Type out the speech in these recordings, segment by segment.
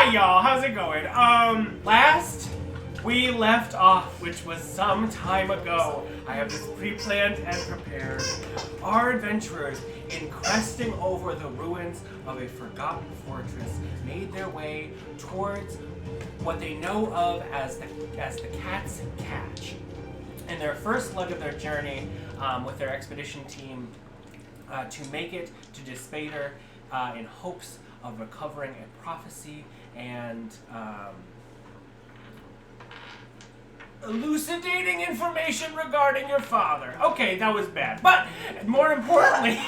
Hi y'all, how's it going? Last we left off, which was some time ago, I have this pre-planned and prepared. Our adventurers, in cresting over the ruins of a forgotten fortress, made their way towards what they know of as the Cat's Catch. In their first leg of their journey, with their expedition team, to make it to Despater, in hopes of recovering a prophecy and elucidating information regarding your father. Okay, that was bad. But more importantly,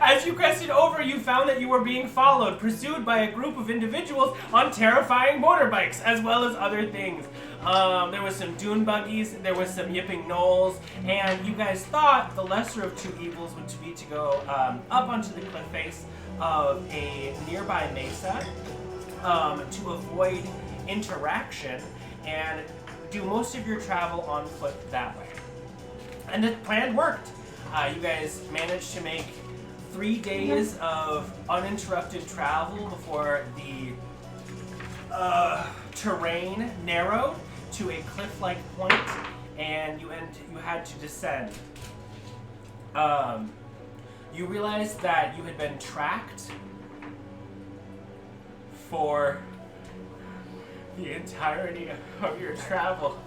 as you crested over, you found that you were being followed, pursued by a group of individuals on terrifying motorbikes, as well as other things. There was some dune buggies, there was some yipping gnolls, and you guys thought the lesser of two evils would be to go up onto the cliff face of a nearby mesa to avoid interaction and do most of your travel on foot that way. And the plan worked. You guys managed to make 3 days of uninterrupted travel before the terrain narrowed to a cliff-like point, and you had to descend. You realized that you had been tracked for the entirety of your travel.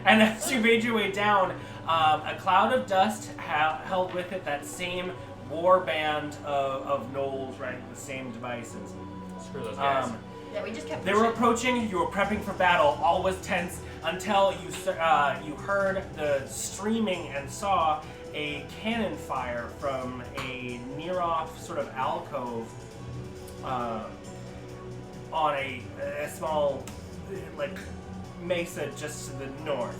And as you made your way down, a cloud of dust held with it that same war band of gnolls riding the same devices. Screw those guys. Yeah, we just kept They were approaching, you were prepping for battle, all was tense until you heard the streaming and saw a cannon fire from a near-off sort of alcove on a small mesa just to the north.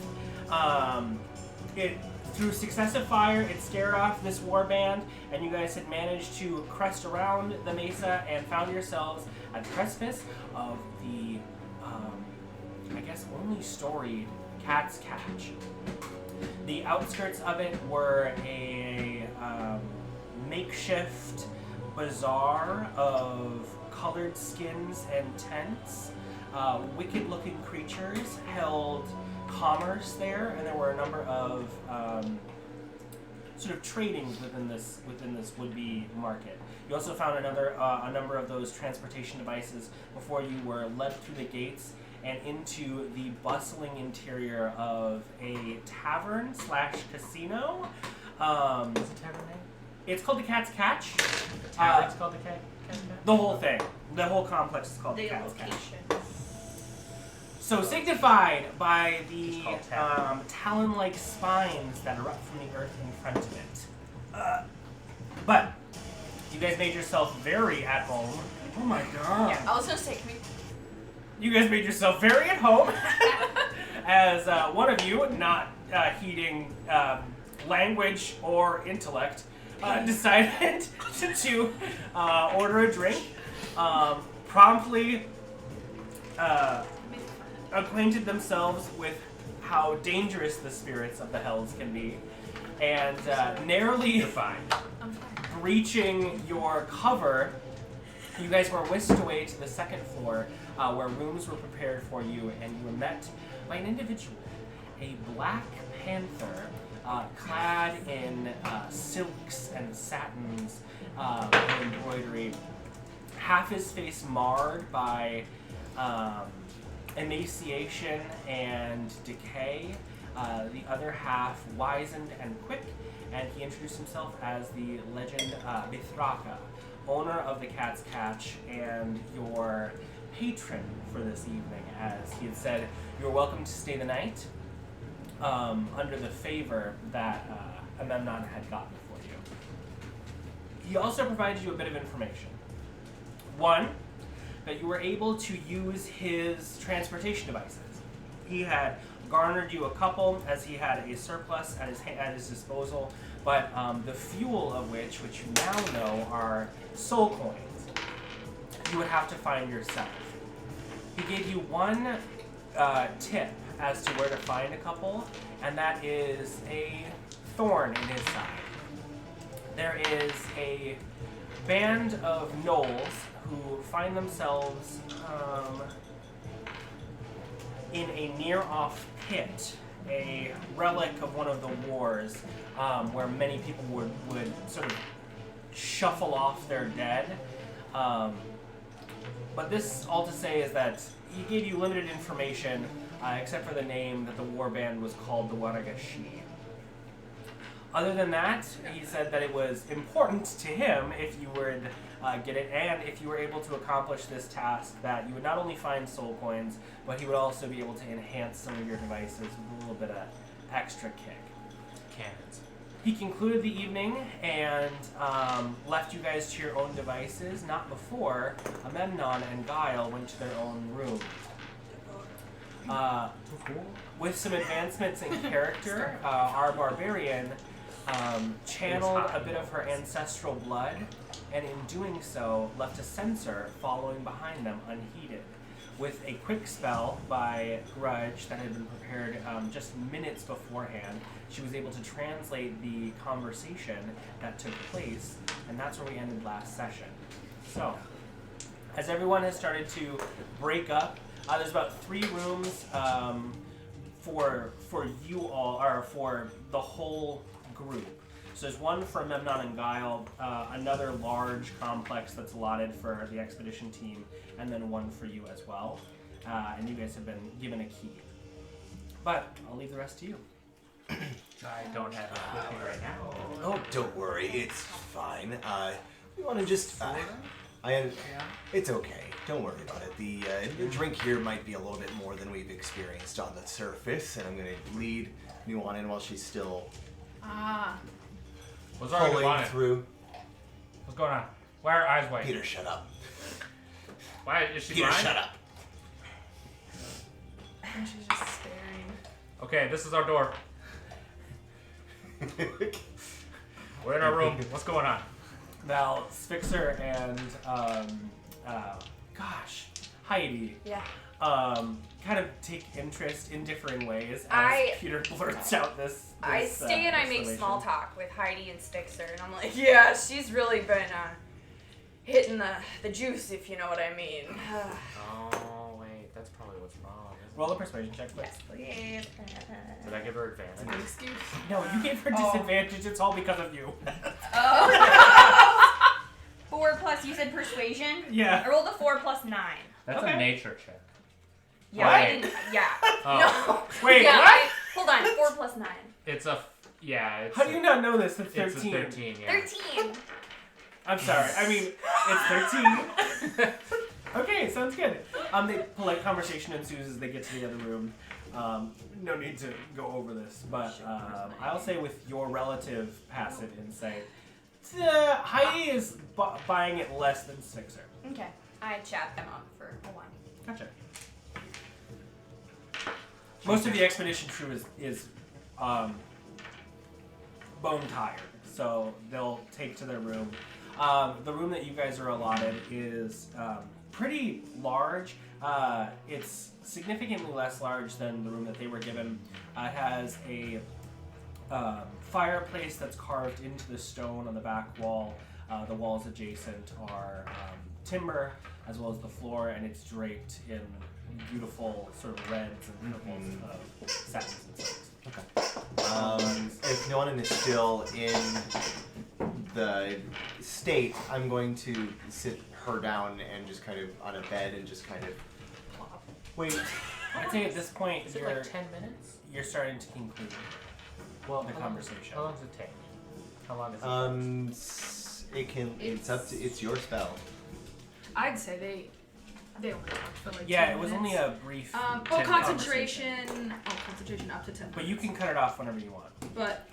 Through successive fire, it scared off this warband, and you guys had managed to crest around the mesa and found yourselves at the precipice of the, I guess, only storied Cat's Catch. The outskirts of it were a makeshift bazaar of colored skins and tents. Wicked-looking creatures held commerce there, and there were a number of sort of tradings within this would-be market. You also found a number of those transportation devices before you were led through the gates and into the bustling interior of a tavern/casino. What's the tavern name? It's called the Cat's Catch. The tavern's called the Cat's Catch? The whole thing. The whole complex is called the Cat's Catch. location. So signified by the It's called talon-like spines that erupt from the earth in front of it. But you guys made yourself very at home. Oh my god. Yeah, I was gonna say, can we... You guys made yourself very at home as one of you, not heeding language or intellect, decided to order a drink. Promptly acquainted themselves with how dangerous the spirits of the hells can be, and narrowly breaching your cover, you guys were whisked away to the second floor, where rooms were prepared for you, and you were met by an individual, a black panther, clad in silks and satins and embroidery, half his face marred by emaciation and decay, the other half wizened and quick, and he introduced himself as the legend Mithraka, owner of the Cat's Catch and your patron for this evening, as he had said you're welcome to stay the night under the favor that Amemnon had gotten for you. He also provided you a bit of information. One, that you were able to use his transportation devices. He had garnered you a couple, as he had a surplus at his disposal, but the fuel of which you now know are soul coins, you would have to find yourself. He gave you one tip as to where to find a couple, and that is a thorn in his side. There is a band of gnolls who find themselves in a near-off pit, a relic of one of the wars, where many people would sort of shuffle off their dead. But this, all to say, is that he gave you limited information, except for the name that the warband was called the Waragashi. Other than that, he said that it was important to him if you would get it, and if you were able to accomplish this task, that you would not only find soul coins, but he would also be able to enhance some of your devices with a little bit of extra kick. Cannons. He concluded the evening and left you guys to your own devices, not before Amemnon and Guile went to their own room. With some advancements in character, our barbarian channeled a bit of her ancestral blood, and in doing so, left a sensor following behind them unheeded. With a quick spell by Grudj that had been prepared just minutes beforehand, she was able to translate the conversation that took place, and that's where we ended last session. So, as everyone has started to break up, there's about 3 rooms for you all, or for the whole group. So there's one for Memnon and Guile, another large complex that's allotted for the expedition team, and then one for you as well. And you guys have been given a key. But I'll leave the rest to you. I don't have it with me right now. Oh, don't worry, it's fine. We want to just... It's okay. Don't worry about it. The drink here might be a little bit more than we've experienced on the surface, and I'm going to lead Nuanen while she's still What's wrong with pulling Nuanen? through. What's going on? Why are her eyes white? Peter, shut up. Why is she Peter, blind? shut up. And she's just staring. Okay, this is our door. We're in our room. What's going on? Now, Spixer and, Heidi, Yeah. kind of take interest in differing ways as Peter blurts out this I stay and I make exclamation. small talk with Heidi and Spixer, and I'm like, yeah, she's really been hitting the juice, if you know what I mean. Oh, wait. That's probably what's wrong, isn't Roll a persuasion check, please. Yes, please. Did I give her advantage? An excuse. No, you gave her disadvantage. It's all because of you. 4 plus, you said persuasion? Yeah. I rolled a 4 plus 9. That's Okay. a nature check. Yeah, What? I didn't. Yeah. Oh. No. Wait, yeah, what? Hold on, 4 plus 9. It's a... Yeah, it's How do you not know this? It's 13. It's a 13, yeah. 13. I'm sorry. I mean, it's 13. Okay, sounds good. The polite conversation ensues as they get to the other room. No need to go over this, but I'll say with your relative passive insight, Heidi is buying it less than Sixer. Okay. I chat them up for a 1. Gotcha. Most of the expedition crew is bone tired, so they'll take to their room. The room that you guys are allotted is pretty large. It's significantly less large than the room that they were given. It has a fireplace that's carved into the stone on the back wall. The walls adjacent are timber, as well as the floor, and it's draped in beautiful sort of reds and purples of satins and silks. Okay. If Nuanen is still in the state, I'm going to sit her down and just kind of on a bed and just kind of plop. Wait. I'd say at this point Is it like 10 minutes? you're starting to conclude the conversation. How long does it take? How long does it take? It's your spell. I'd say they only talked for like Yeah, 10 it was minutes. only a brief. concentration. Concentration up to 10 But you can cut it off whenever you want. But,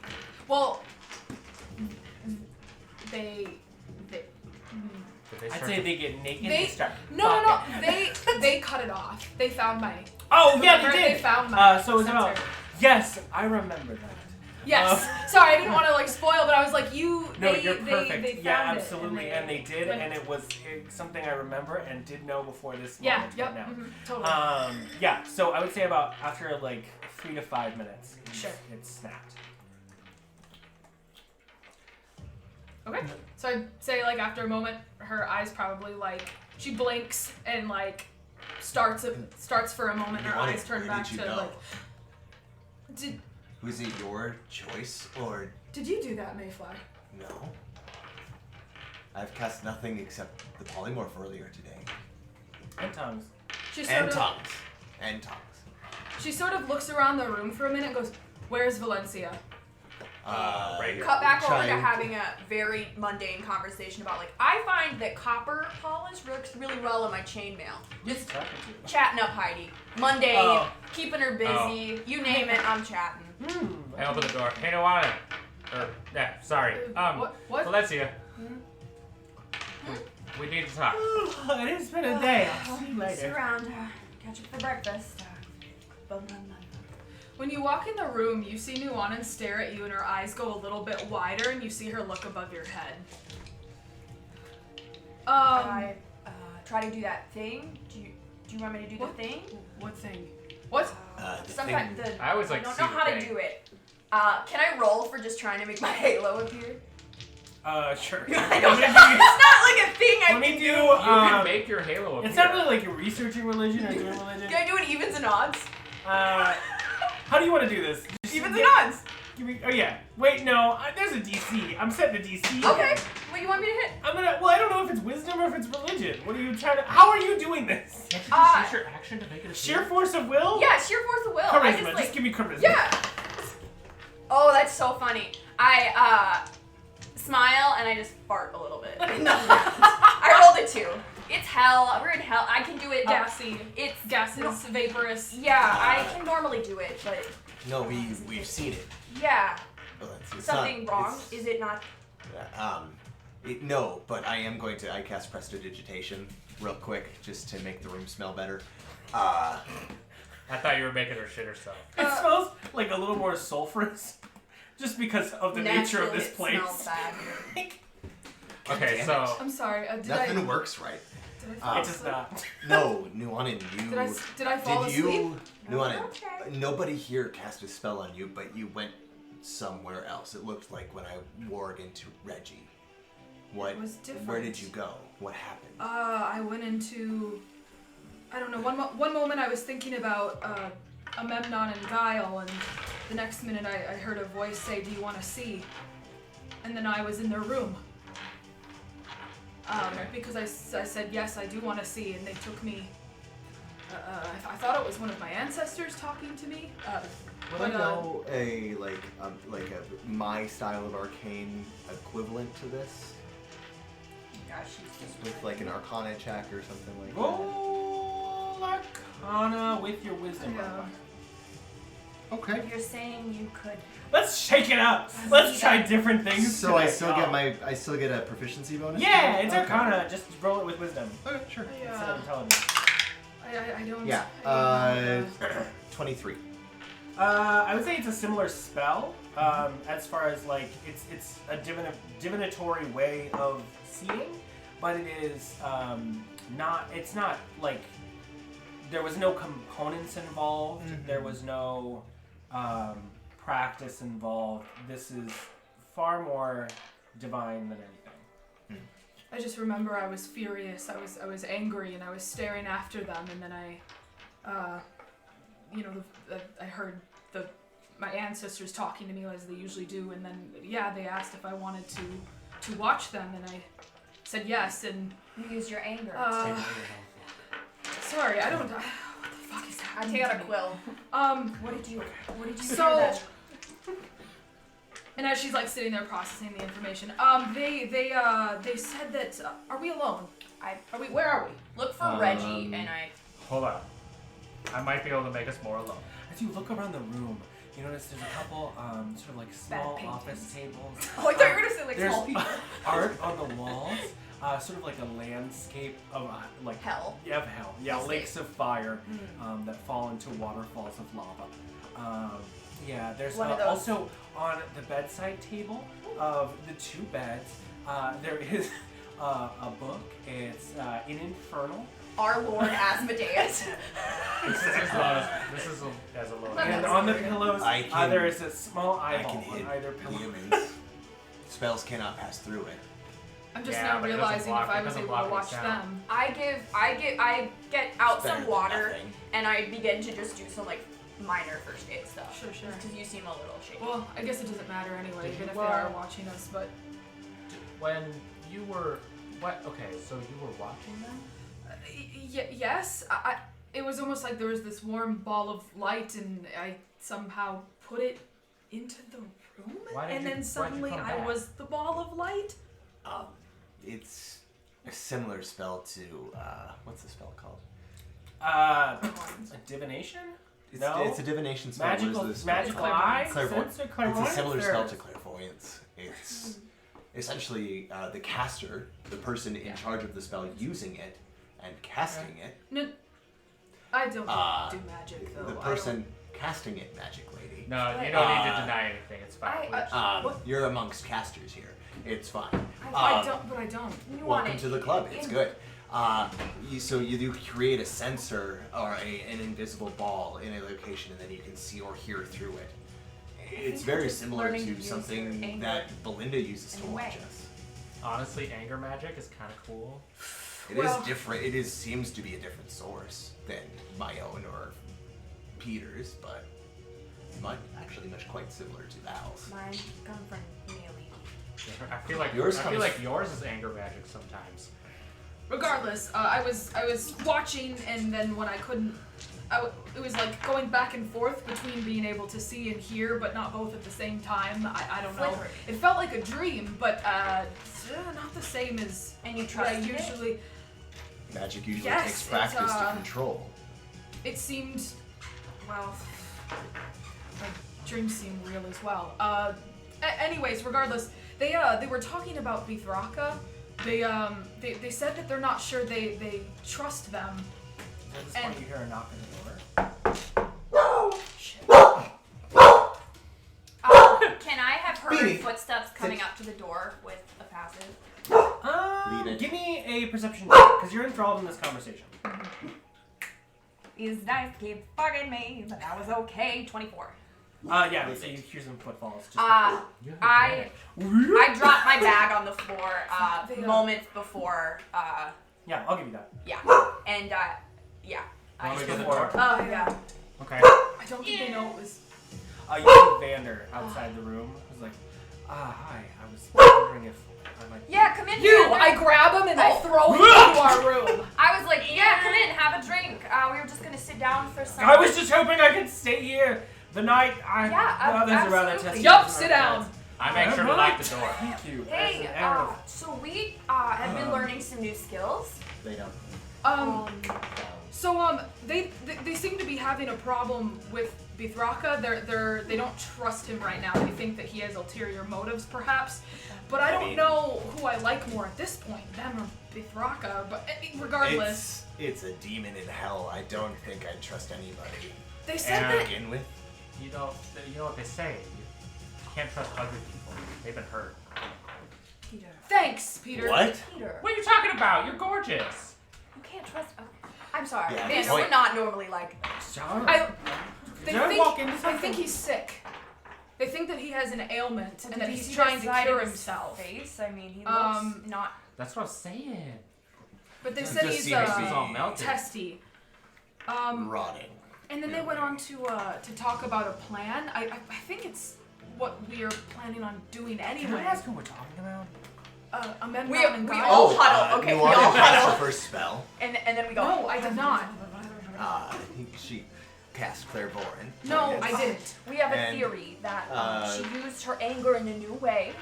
well, they Did they I'd start say to- they get naked They- and start. no, fucking. they cut it off. They found my. Oh yeah, remember, they did. They found my. So it was about. sensor. Yes, I remember that. Yes. Sorry, I didn't want to like spoil, but I was like, you. No, they, you're perfect. They Yeah, found absolutely, it, and they did, went- and it was something I remember and did know before this Yeah. moment. Yep. But mhm, now. totally. Yeah. So I would say about after like 3 to 5 minutes, Sure. it's snapped. Okay. So I'd say like after a moment, her eyes probably like She blinks and like starts for a moment. Her eyes turn back to like. Was it your choice or? Did you do that, Mayfly? No. I've cast nothing except the polymorph earlier today. And tongues. Tongues. She sort of looks around the room for a minute and goes, "Where's Valenccya?" Right here. Cut back over to having a very mundane conversation about like, I find that copper polish works really well in my chainmail. Just chatting up Heidi. Mundane, keeping her busy, you name it, I'm chatting. I open the door. Hey, Nuanen. Sorry. What? Valenccya. We need to talk. It has been a day. I'll see you See later. around, catch up for breakfast. Bum, bum, bum. When you walk in the room, you see Nuanen stare at you and her eyes go a little bit wider and you see her look above your head. I try to do that thing. Do you want me to do What? the thing? What thing? What? Sometimes I always like I don't to know see how the to thing. do it. Can I roll for just trying to make my halo appear? Sure. I don't know. It's not like a thing I Let me can do. You can make your halo appear. It's not really like you're researching religion or doing religion. Can I do an evens and odds? How do you want to do this? Just Evens give- and odds. Give me. Oh yeah. Wait, no. There's a DC. I'm setting a DC. Okay. What do you want me to hit? I'm gonna. Well, I don't know if it's wisdom or if it's religion. What are you trying to? How are you doing this? Can't you just use your action to make it appear? Sheer force of will? Yeah, sheer force of will. I Charisma. just Give me charisma. Yeah. Oh, that's so funny. I smile and I just fart a little bit. I rolled a 2. It's hell. We're in hell. I can do it. Gassy. It's Gaseous, vaporous. Yeah, I can normally do it, but No, we've seen it. yeah. Well, it's Something not, wrong? it's- Is it not? No, but I am going to. I cast prestidigitation real quick just to make the room smell better. I thought you were making her shit herself. It smells like a little more sulfurous, just because of the nature of Naturally, this it place. smells bad. Okay, damn so I'm sorry. Did Nothing works right. I It does not. No, Nuanen, you. Did I fall Did asleep? you, Nuanen? Okay. Nobody here cast a spell on you, but you went somewhere else. It looked like when I warred into Reggie. What? It was different. Where did you go? What happened? I went into. I don't know. One moment I was thinking about Amemnon and Guile, and the next minute I heard a voice say, "Do you want to see?" And then I was in their room. Because I said yes, I do want to see, and they took me. I thought it was one of my ancestors talking to me. Would I know a my style of arcane equivalent to this? Gosh, she's just With like an Arcana check or something like that? Roll Arcana with your wisdom. Yeah. modifier. Okay. You're saying you could. Let's shake it up. Let's try different things. So I today. still get a proficiency bonus? Yeah, it's Okay. Arcana. Just roll it with wisdom Okay, sure. instead of intelligence. I don't. Yeah. I don't 23. I would say it's a similar spell. As far as like it's a divinatory way of seeing, but it is not. It's not like there was no components involved. Mm-hmm. There was no practice involved. This is far more divine than anything. I just remember I was furious. I was angry, and I was staring after them, and then I heard my ancestors talking to me as they usually do, and then they asked if I wanted to watch them, and I said yes, and You use your anger. sorry, I don't. What the fuck is that? I take out a quill. What did you So- hear then? And as she's like sitting there processing the information, they said that are we alone? Where are we? Look for Reggie, and I. hold on. I might be able to make us more alone. As you look around the room, you notice there's a couple sort of like small paintings. office tables. Oh, I thought you were gonna say like There's small people. art on the walls, sort of like a landscape of like Hell. Yeah, of hell. Yeah, Let's lakes of fire that fall into waterfalls of lava. There's One of those. also on the bedside table of the two beds, there is a book. It's in Infernal. Our Lord Asmodeus. This is as a low. And on the pillows, I can- there is a small I eyeball can on hit either pillow. humans. Spells cannot pass through it. I'm just Yeah, now but it doesn't realizing block- if I it was doesn't able block to the watch sound. them. I get out It's better some than water nothing. and I begin to just do some like minor first aid stuff. Sure, sure. Because you seem a little shaky. Well, I guess it doesn't matter anyway, Did even you, if they are watching us, but... When you were... What? Okay, so you were watching them? Yes, it was almost like there was this warm ball of light and I somehow put it into the room Why did and you- then why'd you suddenly come I back? was the ball of light. It's a similar spell to what's the spell called? Divination? It's a divination spell. What is Magical, this spell magical called? eye? Clairvoyance. Sense or clairvoyance? It's a similar or- spell to clairvoyance. It's essentially the caster, the person in charge of the spell, using it and casting it. No, I don't do magic though. The person casting it, magic lady. No, you don't need to deny anything. It's fine. You're amongst casters here. It's fine. I don't. Welcome to the club. It's good. You create a sensor or an invisible ball in a location, and then you can see or hear through it. It's very similar learning to to use something your that Belinda uses to in a watch way. us. Honestly, anger magic is kind of cool. It is different. It seems to be a different source than my own or Peter's, but actually much quite similar to Val's. Mine come from Neely. I feel like Yours I feel comes- like yours is anger magic sometimes. Regardless, I was watching, and then when I couldn't, it was like going back and forth between being able to see and hear, but not both at the same time. I don't know. Flickering. It felt like a dream, but not the same as And you what I trusted it? usually. Magic usually Yes, takes it's, practice to control. It seemed, well, my dreams seem real as well. Anyways, regardless, they were talking about Valenccya. They said that they're not sure they trust them. At this And- point, you hear a knock at the door. Can I have heard Beanie. footsteps coming up to the door with a passive? Lead it. Give me a perception check, because you're enthralled in this conversation. These dice keep bugging me, but that was okay. 24. Yeah, so you hear some footfalls. Just I dropped my bag on the floor moments before. yeah, I'll give you that. Yeah, and yeah. Want me to I get the door? Oh yeah. Okay. I don't think they know it was. You see Vander outside the room. I was like, hi, I was wondering if I might... Yeah, come in. You! Vander. I grab him and I throw him into our room. I was like, yeah, come in, have a drink. We were just gonna sit down for some. I was just hoping I could stay here the night I... Yeah, the others around that absolutely. test. Yup, sit down. I make sure to lock the door. Thank you. Hey, As an hour of- so we have been learning some new skills. They don't. So they seem to be having a problem with Valenccya. They don't trust him right now. They think that he has ulterior motives, perhaps. But I don't know who I like more at this point, them or Valenccya. But regardless, It's a demon in hell. I don't think I'd trust anybody they said to that. begin with. You know what they say. You can't trust ugly people. They've been hurt. Peter. Thanks, Peter. What? Peter. What are you talking about? You're gorgeous. You can't trust. Oh, I'm sorry. Yeah, Vander, point. we're not normally like this. They Did I walk into I something? think he's sick. They think that he has an ailment and that Did you he's see trying the to side cure of his himself. Face? I mean, he looks not. That's what I'm saying. But they It said just he's seems to be all melted. testy. Rotting. And then they went on to talk about a plan. I think it's what we are planning on doing Can I anyway. ask who we're talking about? Amendment We and all Guile. huddle. Okay, we all Nuanen cast huddle. the first spell. And then we go. No, I did not. She cast clairvoyant. No, I didn't. We have a And, theory that uh, she used her anger in a new way,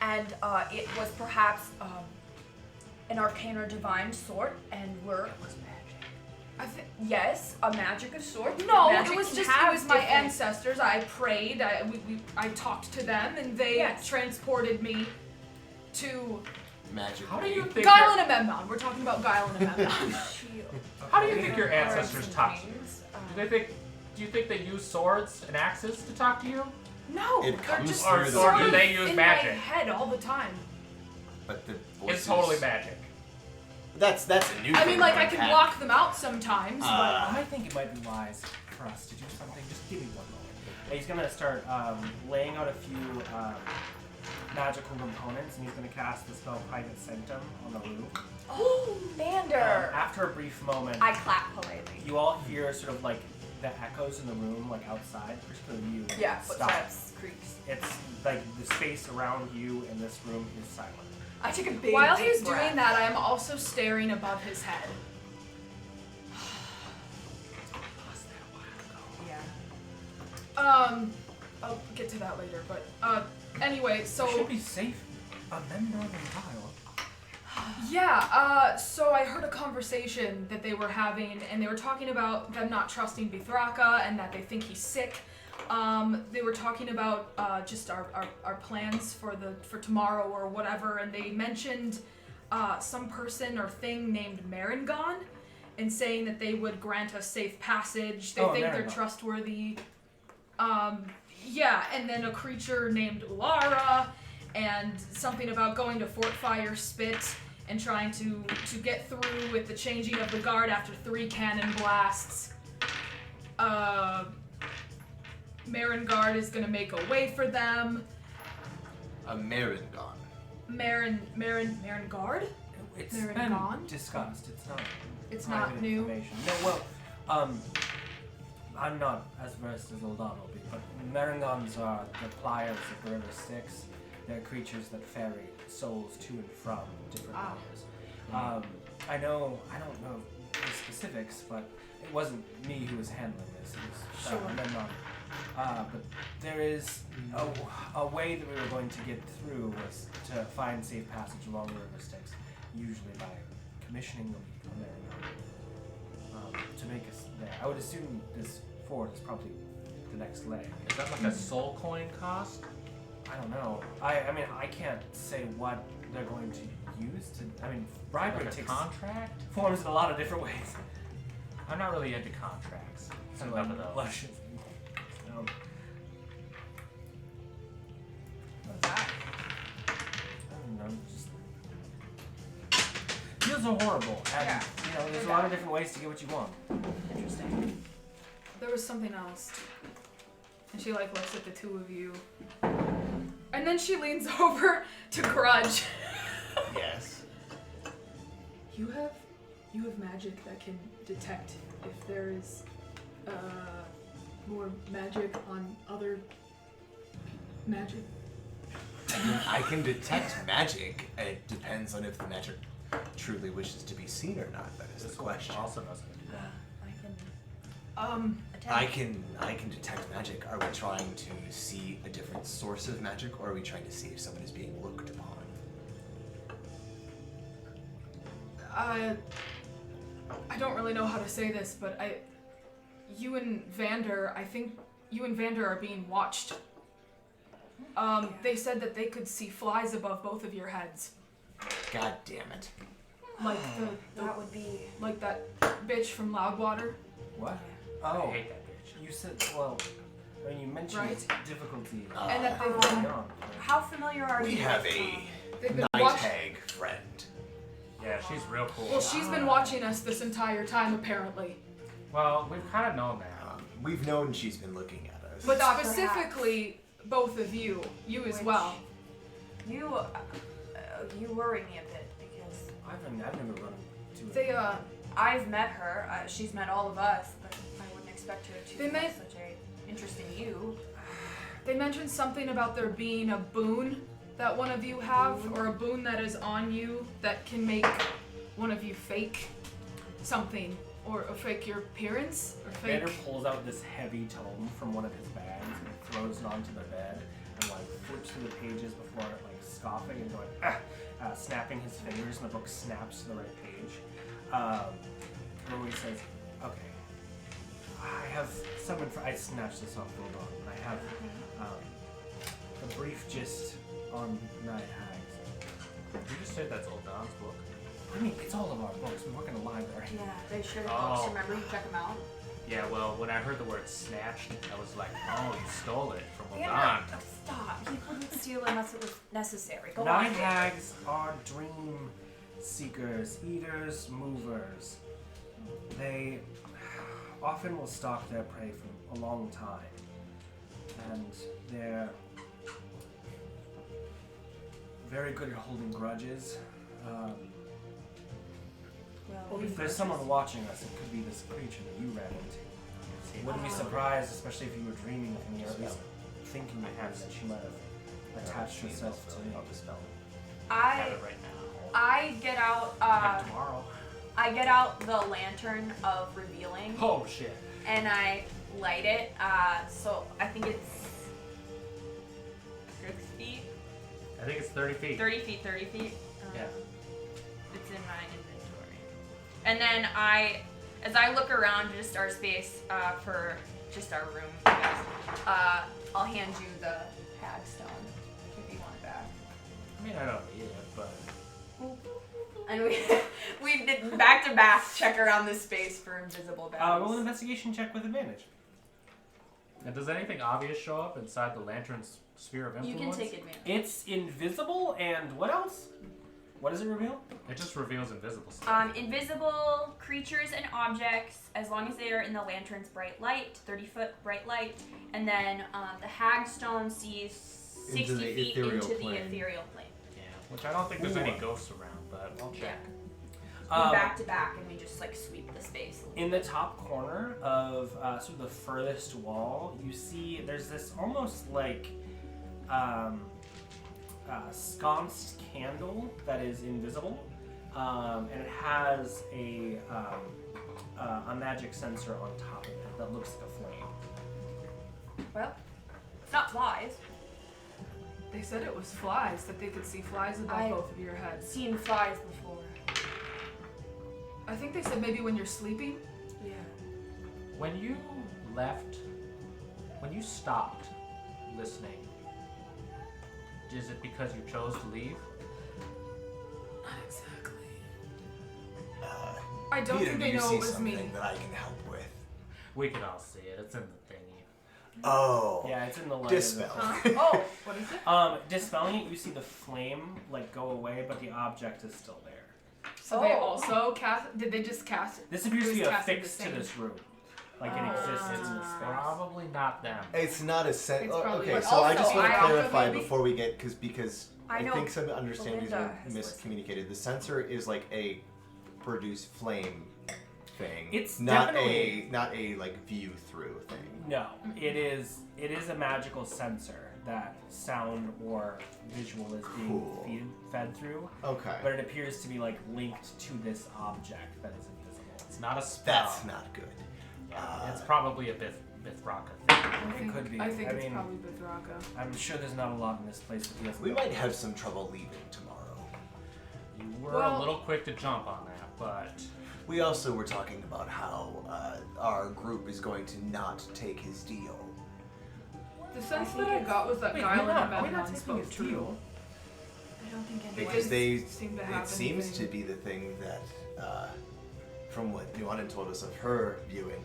and it was perhaps an arcane or divine sort, and we're I think yes, a magic of sorts. no, Magic it was can just have it was my different- ancestors. I prayed. I talked to them, and they Yes. transported me to Magic. How do you think? Guile your- and Amemnon. We're talking about Guile and Amemnon. How do you think your ancestors Some talk to you? names, Do you think they use swords and axes to talk to you? No, It they're comes just Or through the sort do of they use in magic? my head all the time. But the voices, It's totally magic. That's a new I thing mean, like I I've can had. block them out sometimes, but I think it might be wise for us to do something. Just give me one moment. And he's gonna start laying out a few magical components, and he's going to cast the spell Private Sanctum on the room. Oh, Vander! After a brief moment, I clap politely. you all hear sort of like the echoes in the room, like outside, particularly you. Yeah, stop. footsteps, creaks. It's like the space around you in this room is silent. I took a big While deep he's breath. doing that, I am also staring above his head. Yeah. I'll get to that later, but anyway, You so should be safe. A member of the Vile. yeah, so I heard a conversation that they were having, and they were talking about them not trusting Valenccya and that they think he's sick. They were talking about just our plans for tomorrow or whatever, and they mentioned some person or thing named Marengon, and saying that they would grant us safe passage. They think they're Marengon. trustworthy. Yeah, and then a creature named Lara, and something about going to Fort Fire Spit and trying to get through with the changing of the guard after 3 cannon blasts. Marengard is gonna make a way for them. A Marengon. Marengard? It's They're been gone? discussed. It's not. It's not private new. information. No, well, I'm not as versed as Oldon will be, but Marengons are the pliers of the river Styx. They're creatures that ferry souls to and from different areas. I don't know the specifics, but it wasn't me who was handling this. It was Memnon. But there is a way that we were going to get through was to find safe passage along the river Styx, usually by commissioning a Marengon to make us there. I would assume this fort is probably the next leg. Is that like a soul coin cost? I don't know. I mean, I can't say what they're going to use to. I mean, bribery Like a takes contract? forms in a lot of different ways. I'm not really into contracts. So None of those. blushes. What's that? I don't know. Just feels are horrible, and Yeah. there's a lot of different ways to get what you want. Interesting. There was something else. And she looks at the two of you. And then she leans over to Grudj. Yes. You have magic that can detect if there is more magic on other magic. I can detect magic. It depends on if the magic truly wishes to be seen or not. That is the question. Also knows how to do that. I can detect magic. Are we trying to see a different source of magic, or are we trying to see if someone is being looked upon? I don't really know how to say this, but I think you and Vander are being watched. They said that they could see flies above both of your heads. God damn it. Like That would be. like that bitch from Loudwater. What? I Oh, hate that bitch. you said. Well, I mean, you mentioned Right. difficulty. And that they've early been, on. How familiar are We you have with, a they've been night watching. hag friend. Yeah, she's real cool. Well, she's been watching us this entire time, apparently. Well, we've kind of known that. We've known she's been looking at us. But Not specifically, both of you as Which- well. You worry me a bit because I've never run into They it. I've met her. She's met all of us, but I wouldn't expect her to They have met- such a interest in you. They mentioned something about there being a boon that one of you have, or a boon that is on you that can make one of you fake something, or fake your appearance, or fake. Vander pulls out this heavy tome from one of his bags and throws it onto the bed and flips through the pages before scoffing and going snapping his fingers, and the book snaps to the right page. Where he says, "Okay, I have someone for." I snatched this off. Hold on. I have a brief gist on night hags. Did you just say that's Oldon's book? I mean, it's all of our books. We work in a library. Yeah, they should have Oh. books. Remember, you check them out. Yeah, well, when I heard the word snatched, I was like, oh, you stole it from Vander, Oldon. stop. He wouldn't steal unless it was necessary. Go Night on. hags are dream seekers, eaters, movers. They often will stalk their prey for a long time, and very good at holding grudges. Well, If there's someone watching us, it could be this creature that you ran into. Wouldn't be surprised, especially if you were dreaming of me, or at least thinking of her, that she might have attached herself to me. I have it right now. I get out. Have tomorrow. I get out the lantern of revealing, Oh shit. and I light it. So I think it's 6 feet, I think it's 30 feet. 30 feet, 30 feet. Yeah. It's in my inventory. And then as I look around just our space for just our room, I guess, I'll hand you the hagstone if you want it back. I mean, I don't need it, but And we did back to back check around this space for invisible Roll an bags. investigation check with advantage. and does anything obvious show up inside the lantern's sphere of You influence? can take advantage. It's invisible, and what else? What does it reveal? It just reveals invisible stuff. Invisible creatures and objects, as long as they are in the lantern's bright light, 30-foot bright light, and then the hagstone sees 60 Into the feet ethereal into plane. the ethereal plane. Yeah, which I don't think there's Ooh. any ghosts around, but I'll check. We Um, back to back, and we just like sweep the space. In the top corner of sort of the furthest wall, you see there's this almost like sconced candle that is invisible, and it has a magic sensor on top of it that looks like a flame. Well, it's not flies. They said it was flies, that they could see flies above I- both of your heads. Seen flies before. I think they said maybe when you're sleeping. Yeah. When you stopped listening, is it because you chose to leave? Not exactly. Uh, I don't Peter, think do they you know see it was something me. that I can help with? We can all see it. It's in the thingy. Oh. Yeah, it's in the light. Dispel. Oh, what is it? Dispelling it, you see the flame like go away, but the object is still there. So they Oh. also cast. Did they just cast it? This appears to It be was casting affixed the to same. this room, like it exists in the space. Probably not them. It's not a sen- It's oh, probably- okay, but so I also just want to I also clarify maybe- before we get because I I know think some understandings Belinda were has miscommunicated. The sensor is like a produce flame thing. It's not definitely- not a like view through thing. No, it is a magical sensor that sound or visual is being Cool. fed through, Okay. but it appears to be like linked to this object that is invisible. It's not a spell. That's not good. It's probably a Bithraka thing. I could be. I think I it's mean- probably Bithraka. I'm sure there's not a lot in this place that he doesn't We know. might have some trouble leaving tomorrow. You were Well- a little quick to jump on that, but We also were talking about how our group is going to not take his deal. The sense think that I it's- got was that Wait, Guile we're not and taking Abaddon his spoke true. deal. I don't think anyone. Because they, seem to have it seems to anything. be the thing that, from what Nuanen told us of her viewing,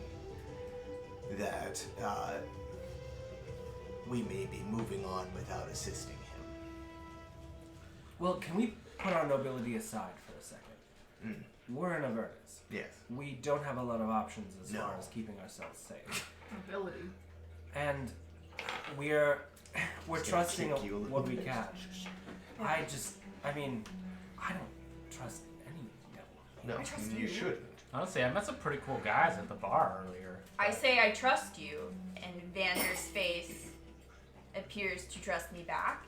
that we may be moving on without assisting him. Well, can we put our nobility aside for a second? Mm. We're in Avernus. Yes. We don't have a lot of options as No. far as keeping ourselves safe. Ability. And we're Just gonna trusting kick you a little what we bit. can. I mean, I don't trust any devil. No, I trust you you. shouldn't. honestly, I met some pretty cool guys at the bar earlier. I say I trust you, and Vander's face appears to trust me back.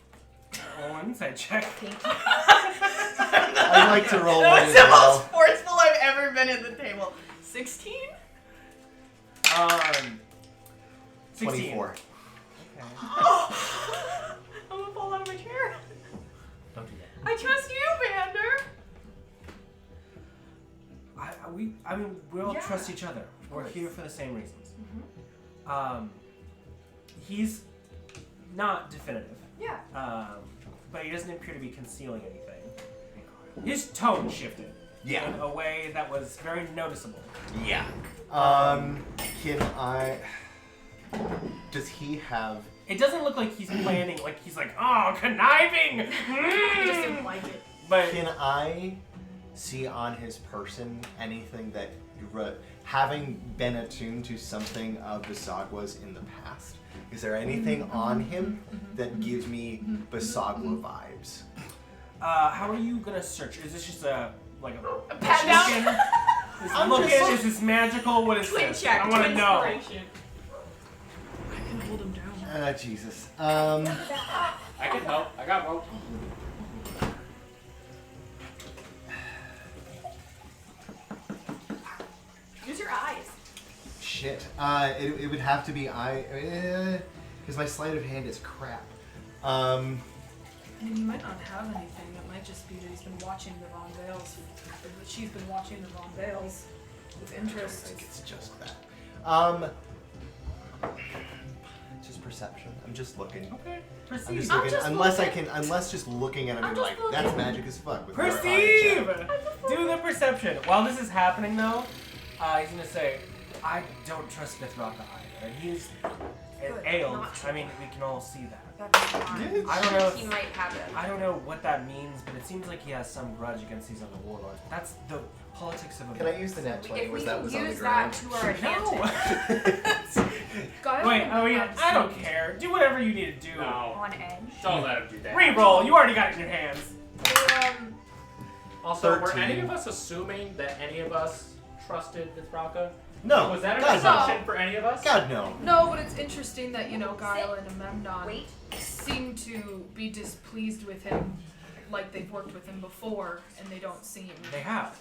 Roll an insight check. Thank you. I'd like to roll one That as was the well. most forceful I've ever been at the table. 16? 16. 24. Okay. I'm gonna fall out of my chair. Don't do that. I trust you, Vander. I mean, we all Yeah, trust each other. We're course. here for the same reasons. He's not definitive, Yeah. but he doesn't appear to be concealing anything. His tone shifted Yeah. in a way that was very noticeable. Yeah. Can I... Does he have... It doesn't look like he's planning, like he's like, oh, conniving! He just didn't like it. But Can I see on his person anything that, having been attuned to something of Bisagwa's in the past, is there anything on him that gives me Bisagwa vibes? How are you gonna search? Is this just a pat down? Is this magical? What is Twin this? check. I want to twin know. inspiration. I can hold him down. Jesus. I can help. I got rope. Use your eyes. Shit. It would have to be because my sleight of hand is crap. I mean, he might not have anything. It might just be that he's been watching the VonVails. Or that she's been watching the VonVails with I interest. think it's just that. Just perception. I'm just looking. Okay. I'm Perceive. just I'm looking. just Unless just looking at him I'm and just like, looking. that's magic as fuck. With our eye Perceive! check. Do the perception. While this is happening, though, he's gonna say, "I don't trust Mithraka either." And he's Good, ailed. not I mean, we can all see that. That's fine. I don't know. He might have it. I don't know what that means, but it seems like he has some grudge against these other warlords. That's the politics of a. Can I use the net 20? If we Was that can was on the use that ground? to our advantage. No. Guile Wait, and I mean, Babs I don't seem- care. Do whatever you need to do. No. On edge. Don't let him do that. Reroll. You already got it in your hands. Also, were 13. any of us assuming that any of us trusted Mithraka? No. Was that an God, assumption no. for any of us? God no. No, but it's interesting that, Guile and Amemnon Wait. seem to be displeased with him like they've worked with him before, and they don't seem They have.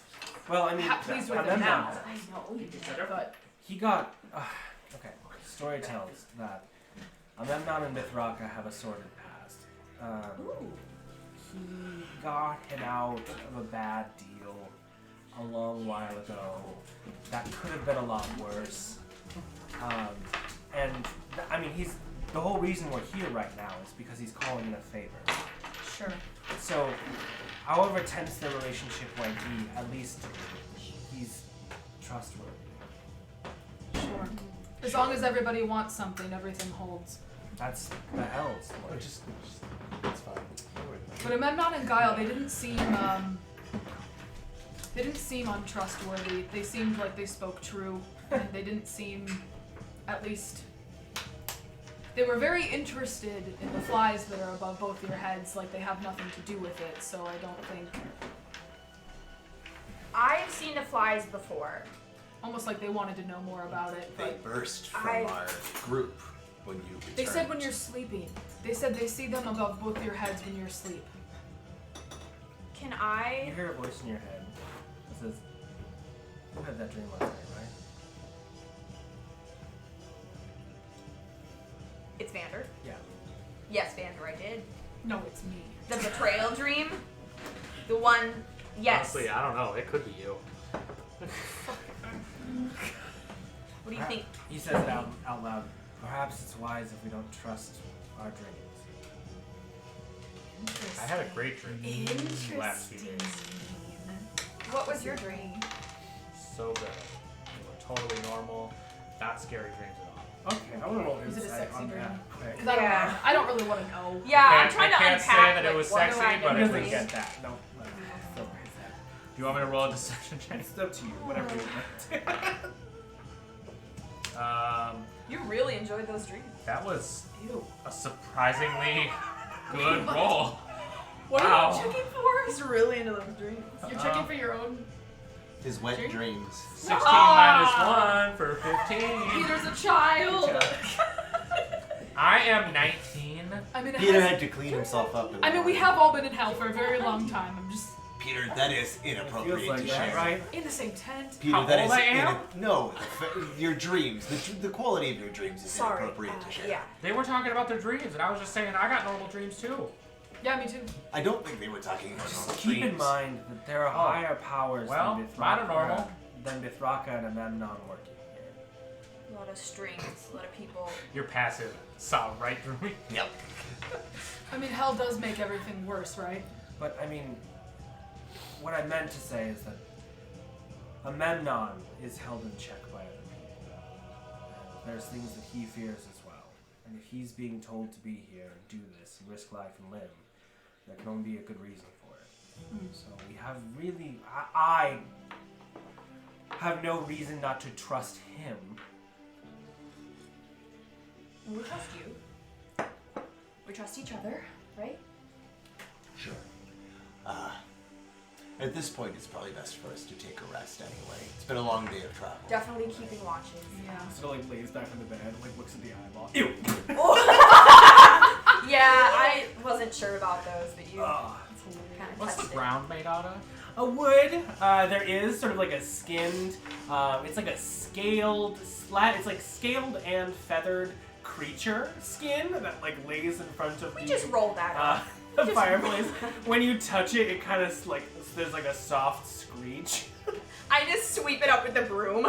Well, I mean, pleased with him Amemnon, now. I know you did. But he got. Okay. Story tells that Amemnon and Mithraka have a sordid past. He got him out of a bad deal a long while ago. That could have been a lot worse. I mean, the whole reason we're here right now is because he's calling in a favor. sure. So, however tense their relationship might be, at least he's trustworthy. Sure. As long as everybody wants something, everything holds. That's the hell's Oh, word. just it's fine. But Amemnon and Guile, they didn't seem untrustworthy. They seemed like they spoke true, and they didn't seem, at least, they were very interested in the flies that are above both your heads, like they have nothing to do with it, so I don't think, I've seen the flies before. almost like they wanted to know more about it, They but burst from I- our group when you returned. they said when you're sleeping. They said they see them above both your heads when you're asleep. Can You I? hear a voice in your head that says, "You had that dream last night, right?" It's Vander. Yeah. Yes, Vander, I did. No, it's me. The betrayal dream. The one. Yes. Honestly, I don't know. It could be you. What do you think? He says it out loud. Perhaps it's wise if we don't trust our dreams. I had a great dream Interesting. last few days. What was your dream? So good. They were totally normal, not scary dreams at all. Okay, I want to roll Is it a insight sexy on dream? that quick. 'Cause I don't Yeah. know. I don't really want to know. Yeah, I'm I trying to can't unpack. say that it like, was what sexy, do I but He it doesn't was- get that. No. Still raise that. Do you want me to roll a deception check? It's up to you. Whatever you want. You really enjoyed those dreams. That was Ew. a surprisingly good roll. What Wow. are you checking for? He's really into those dreams. You're checking for your own. His wet dreams. 16 Ah! minus 1 for 15. Peter's a child. I am 19. I mean, it Peter has- had to clean himself up. In the I mean, we morning. have all been in hell for a very long time. I'm just Peter, that is Feels inappropriate like to that, share. right? in the same tent. Peter, How that old is I am? no. Your dreams, the quality of your dreams is Sorry. inappropriate to share. Yeah. They were talking about their dreams, and I was just saying I got normal dreams too. Yeah, me too. I don't think they were talking about Just normal keep in dreams. mind that there are higher powers Well, than mine are normal. Mithraka and Amemnon working here. A lot of strings, a lot of people. Your passive saw right through me. Yep. I mean, hell does make everything worse, right? But I mean, what I meant to say is that Amemnon is held in check by other people. And there's things that he fears as well. And if he's being told to be here and do this and risk life and limb, there can only be a good reason for it. So we have really, I have no reason not to trust him. We trust you. We trust each other, right? Sure. At this point, it's probably best for us to take a rest anyway. It's been a long day of travel. Definitely keeping watches. Yeah. So like lays back on the bed, like looks at the eyeball. Ew. Yeah, I wasn't sure about those, but you Ugh. kind of What's touched the it. ground made out of? A wood. There is sort of like a skinned. It's like a scaled It's like scaled and feathered creature skin that like lays in front of We the just rolled that up. the fireplace. When you touch it, it kind of like there's like a soft screech. I just sweep it up with the broom.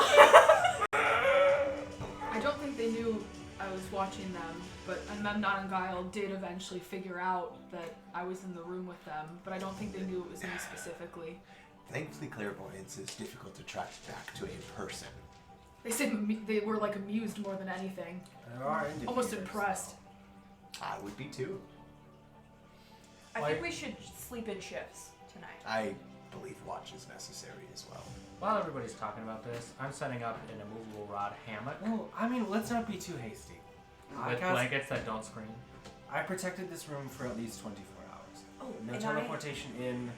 I don't think they knew I was watching them, but Memnon and Guile did eventually figure out that I was in the room with them, but I don't think they knew it was me specifically. Thankfully, clairvoyance is difficult to track back to a person. They said they were like amused more than anything. There are Almost indicators, impressed. I would be too. I think we should sleep in shifts tonight. I believe watch is necessary as well. While everybody's talking about this, I'm setting up an immovable rod hammock Well, I mean, let's not be too hasty. with blankets that don't screen. I protected this room for at least 24 hours. Oh, No and teleportation in,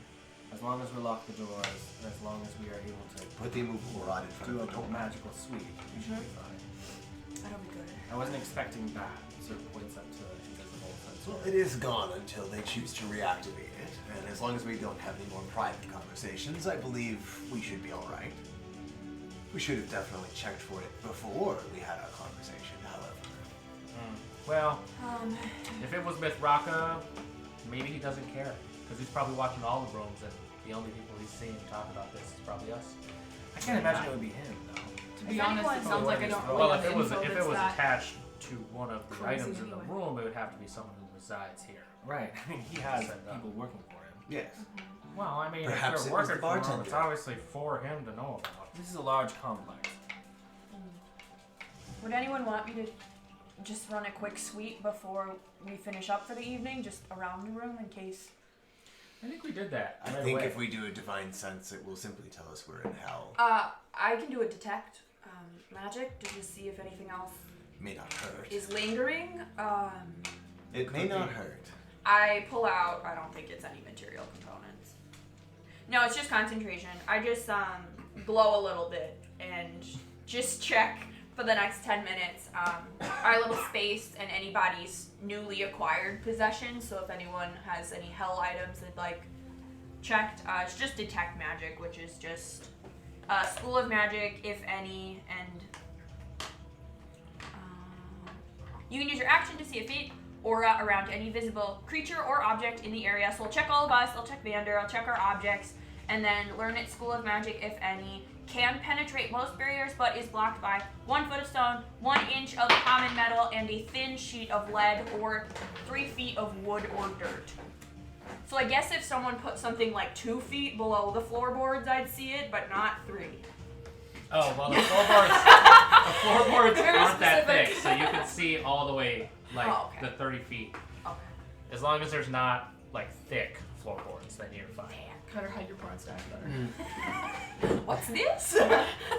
as long as we lock the doors, and as long as we are able to Put the immovable rod in front do a of the door. magical sweep, we should be fine. That'll be good. I wasn't expecting that. Sort of points up to invisible sensor. Well, it is gone until they choose to reactivate it, and as long as we don't have any more private conversations, I believe we should be alright. We should have definitely checked for it before we had our conversation, however. Well, if it was Mithraka, maybe he doesn't care. Because he's probably watching all the rooms, and the only people he's seen talk about this is probably us. I can't imagine it would be him, though. To be If honest, anyone it sounds like I knows- don't really Well, have if it was info if that's it was that attached to one of the crazy items in the anyway. room, it would have to be someone who resides here. Right. I mean, he has Set it up. people working for him. Yes. Well, I mean, Perhaps if it they're was working the for him, bartender. it's obviously for him to know about. This is a large complex. Would anyone want me to just run a quick sweep before we finish up for the evening, just around the room in case? I think we did that. I right think away. if we do a divine sense, it will simply tell us we're in hell. I can do a detect magic to just see if anything else May not hurt. is lingering. It may not hurt. I pull out. I don't think it's any material components. No, it's just concentration. I just glow a little bit and just check for the next 10 minutes our little space and anybody's newly acquired possessions. So if anyone has any hell items they'd like checked, it's just detect magic, which is just school of magic, if any, and you can use your action to see a feat aura around any visible creature or object in the area. So we'll check all of us, I'll check Vander, I'll check our objects, and then learn its school of magic, if any. Can penetrate most barriers, but is blocked by 1 foot of stone, 1 inch of common metal, and a thin sheet of lead, or 3 feet of wood or dirt. So I guess if someone put something like 2 feet below the floorboards, I'd see it, but not 3. Oh, well, the floorboards Very aren't that specific. thick, so you can see all the way, like, Oh, okay. the 30 feet. Okay. As long as there's not, like, thick floorboards, then you're fine. Better hide your porn stash better. What's this?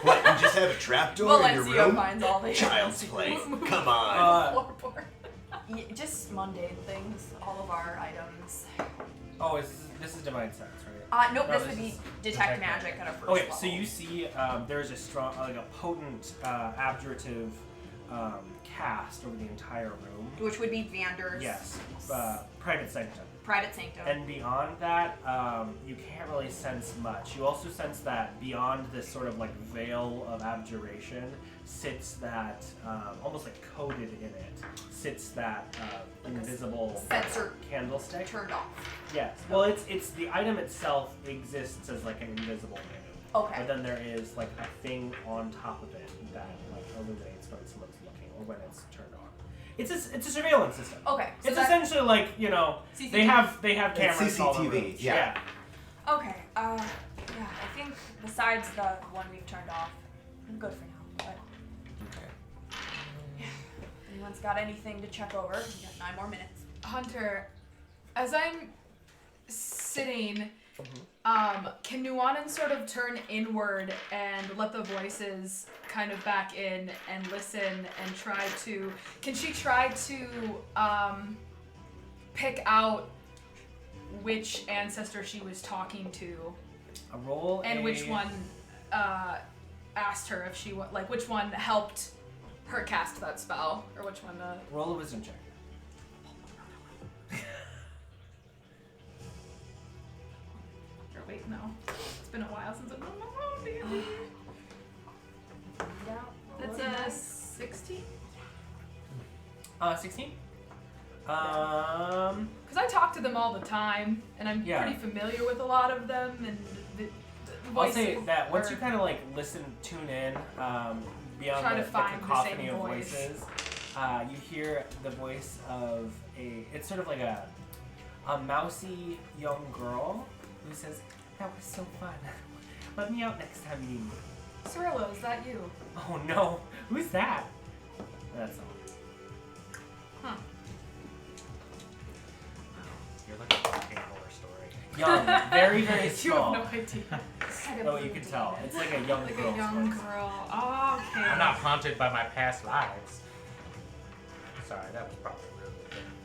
What, you just have a trapdoor in your Valencya room? finds all the Child's play. Come on. floorboard. Yeah, just mundane things, all of our items. Oh, this is divine sense, right? Nope, No, this this would be is detect detect magic at a first Okay, level. so you see there's a strong, like a potent abjurative cast over the entire room. Which would be Vander's Yes, private sanctum. private sanctum. And beyond that, you can't really sense much. You also sense that beyond this sort of like veil of abjuration sits that, almost like coated in it, sits that invisible sensor candlestick. turned off. Yes. Well, it's the item itself exists as like an invisible menu. Okay. But then there is like a thing on top of it that like illuminates when someone's looking or when it's turned on. It's a surveillance system. Okay. So It's that- essentially like, you know, CCTV. they have cameras in all the CCTV, rooms. yeah. Okay. Yeah. I think besides the one we've turned off, I'm good for now. But Okay. if anyone's got anything to check over, we got 9 more minutes. Hunter, as I'm sitting, can Nuanen sort of turn inward and let the voices kind of back in and listen and try to... Can she try to pick out which ancestor she was talking to Roll And which one asked her if she which one helped her cast that spell, or which one? Roll a wisdom check. Or wait, no. It's been a while since I've done That's a 16. 16. Because I talk to them all the time, and I'm Yeah. pretty familiar with a lot of them, and the I'll say voices that once are- you kind of like listen, tune in, beyond Try the, to find the cacophony same of voice. voices, you hear the voice of it's sort of like a mousy young girl who says, "That was so fun. Let me out next time you need me." Cirilla, is that you? Oh no, who's that? That's all. Huh. You're like a fucking horror story. Young, very, very You small. have no idea. Oh, you can tell. It's like a young Like girl's a young voice. girl. Oh, okay. I'm not haunted by my past lives. Sorry, that was probably rude.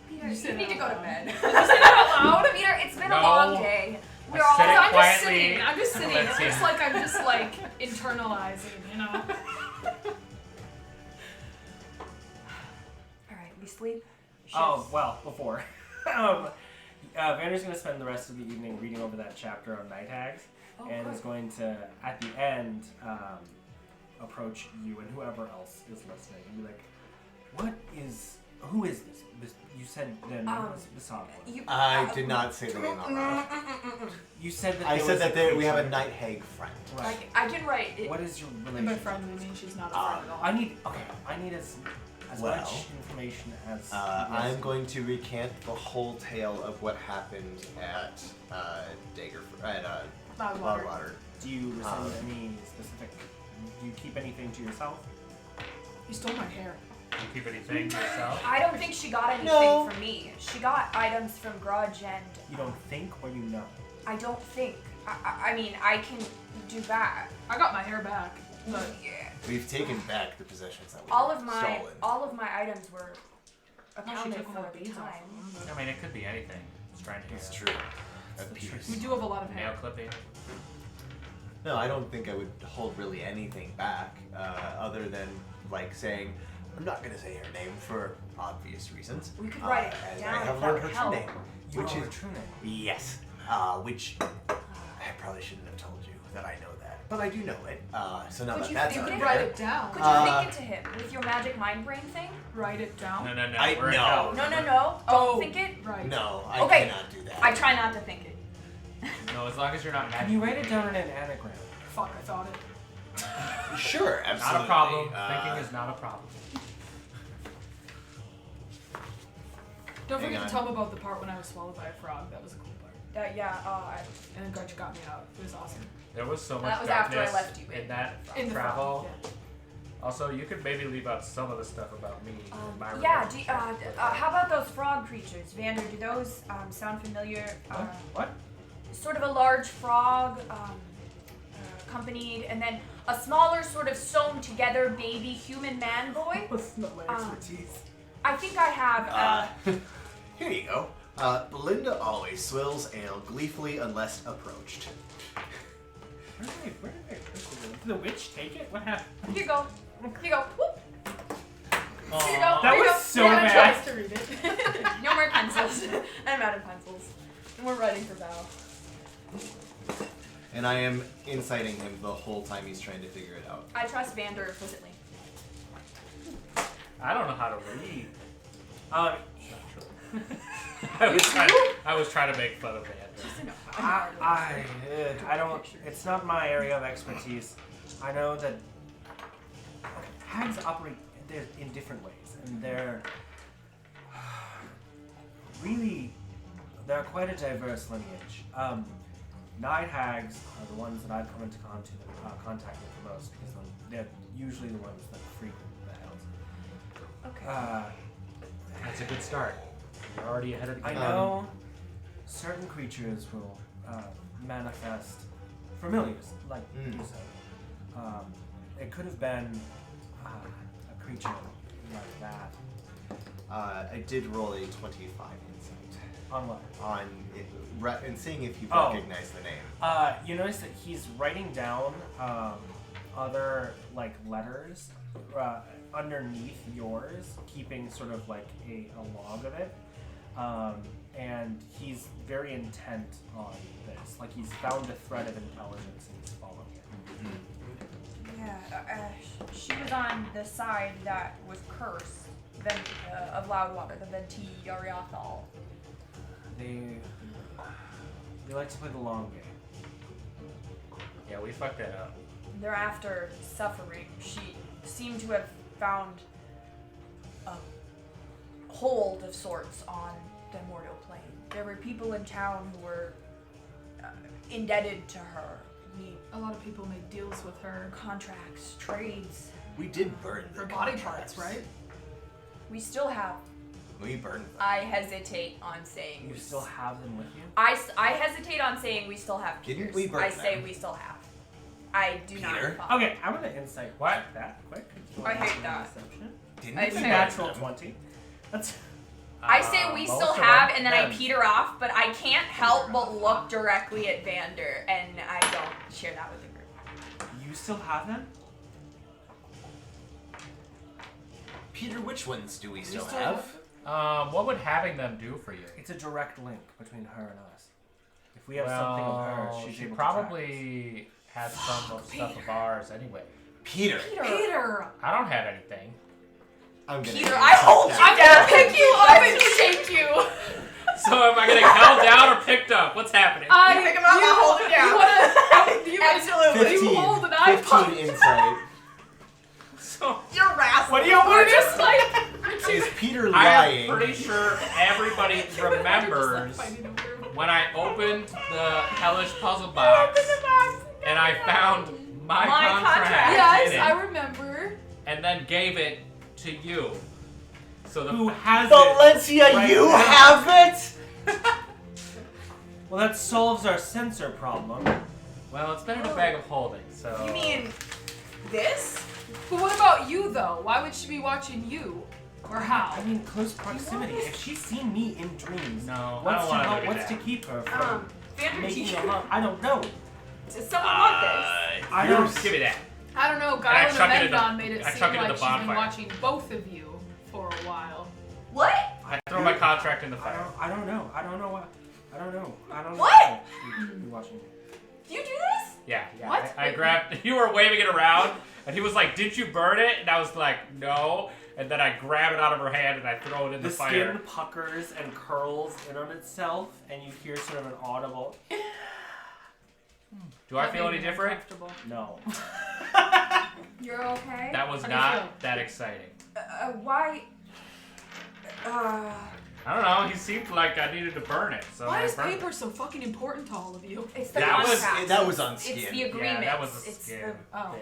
Peter, You you said need to it go to out bed. loud. Did you say that out loud? Peter, it's been a No. long day. I We're all. said it I'm just quietly. sitting. I'm just sitting. Let's It's see. like I'm just like internalizing, you know. All right, we sleep. Oh, Shifts. well, before. Vander's going to spend the rest of the evening reading over that chapter on night hags, Oh, and good. is going to, at the end, approach you and whoever else is listening and be like, who is this? You said the name was Basad. You, I did not say the name out loud. You said that I there said was that we have a creature. night hag friend. Right. I can write it. What is your And by relationship? friendly, I mean she's not a friend at all. I need as Well, much information as I'm going to recant the whole tale of what happened at Loudwater. Loudwater. Do you rescind any specific? Do you keep anything to yourself? You stole my hair. You keep anything to yourself? I don't think she got anything No. from me. She got items from Grudj, and You don't think or you know? I don't think. I mean, I can do that. I got my hair back, but Yeah. We've taken back the possessions that we All of my stolen. items were she accounted took for all at the the beads off time. of them. I mean, it could be anything. It's trying to It's true. Appears. We do have a lot of Nail hair. clipping. No, I don't think I would hold really anything back, other than like saying, I'm not going to say her name for obvious reasons. We could write it as down I have if learned that her would true help. name, You which know is her true name. yes, which I probably shouldn't have told you that I know that, but I do know it. So now Would that you that's think out it? there, Write it down. Could you think it to him with your magic mind brain thing? Write it down. No, no, no. I- we're in no. hell. No, no, no. Oh. Don't think it. Right. no, I Okay. cannot do that. I try not to think it. No, as long as you're not magic. Can you write it down in an anagram? Fuck, I thought it. Sure, absolutely. Not a problem. Thinking is not a problem. Don't Hang forget on. to tell them about the part when I was swallowed by a frog. That was a cool part. Yeah. And then Grudge got me out. It was awesome. There was so much That was after I darkness left you in that In the travel. frog, yeah. Also, you could maybe leave out some of the stuff about me. and my Yeah. relationship with How about those frog creatures, Vander? Do those sound familiar? What? Sort of a large frog, accompanied, and then a smaller, sort of sewn together baby human man boy. That's not my Um, expertise. I think I have. Here you go. Belinda always swills ale gleefully unless approached. Where did did the witch take it? What happened? Here you go. Here you go. Whoop. Here you go. That Here you was go. so Yeah, bad. Tries to read it. No more pencils. I'm out of pencils. And we're writing for Val. And I am inciting him the whole time he's trying to figure it out. I trust Vander implicitly. I don't know how to read. Um, I was trying to make fun of it. I don't. It's not my area of expertise. I know that hags operate in different ways, and they're quite a diverse lineage. Night hags are the ones that I've come into contact with the most because they're usually the ones that frequent the hells. Okay. That's a good start. You're already ahead of the I game. know certain creatures will manifest familiars, like you said. It could have been a creature like that. I did roll a 25 insight. On what? On it, and seeing if you Oh. recognize the name. You notice that he's writing down other like letters underneath yours, keeping sort of like a log of it. And he's very intent on this. Like he's found a thread of intelligence and he's following it. Yeah, she was on the side that was cursed of Loudwater, the Venti Yariathal. They like to play the long game. Yeah, we fucked that up. They're after suffering. She seemed to have found a hold of sorts on the immortal plane. There were people in town who were indebted to her. A lot of people make deals with her. Contracts, trades. We did burn the For body contracts. parts, right? We still have. We burned them. I hesitate on saying. You still have them with you? I hesitate on saying we still have Didn't Peters. we burn I say them? we still have. I do Peter? not. Follow. Okay, I'm gonna insight What? that quick. I hate that. Deception. Didn't I we It's a say- burn natural them? 20. That's I say we Most still of have, them. and then I Them. peter off, but I can't help but look directly at Vander, and I don't share that with the group. you still have them? Peter, which ones do we You still still have? What would having them do for you? It's a direct link between her and us. If we have something of hers, she's she able to track us. probably has some of stuff of ours anyway. Peter. Peter! I don't have anything. I'm gonna Peter, answer I hold you that. down, pick you up, and shake you. So am I getting held down or picked up? What's happening? You pick him up, I hold him down. Absolutely. You hold an eye 15 insight. So You're rascal. What do you want? just like Is Peter I lying? am pretty sure everybody remembers when I opened the hellish puzzle box and I found my contract Yes, in it, I remember. and then gave it to you. So Who the has it? Valenccya, right you now? have it? Well, that solves our sensor problem. well, it's been in a bag of holding. So You mean this? But what about you, though? Why would she be watching you? Or how? I mean, close proximity. If she's seen me in dreams, No, I what's don't wanna to look at what's to that. keep her from Vander, making you- a love? I don't know. Does someone want this? I You're- don't. give me that. I don't know. I Guy and chuck it in the- Amendon made it I seem chuck it in like the she's been bonfire. watching both of you for a while. What? I throw my contract in the fire. I don't know. I don't know what. I don't know. I don't know. What? You watching me? Do you do this? Yeah. What? I grabbed. You were waving it around, and he was like, "Did you burn it?" And I was like, "No." And then I grab it out of her hand and I throw it in the The fire. skin puckers and curls in on itself, and you hear sort of an audible. Do I That feel made any me different? uncomfortable. No. You're okay? That was How do you not feel? that exciting. Why? I don't know. He seemed like I needed to burn it, so Why I is burned paper so fucking important to all of you? It's the That was- contract. That was on It's skin. the it. agreement. Yeah, that was a It's skin Oh. thing.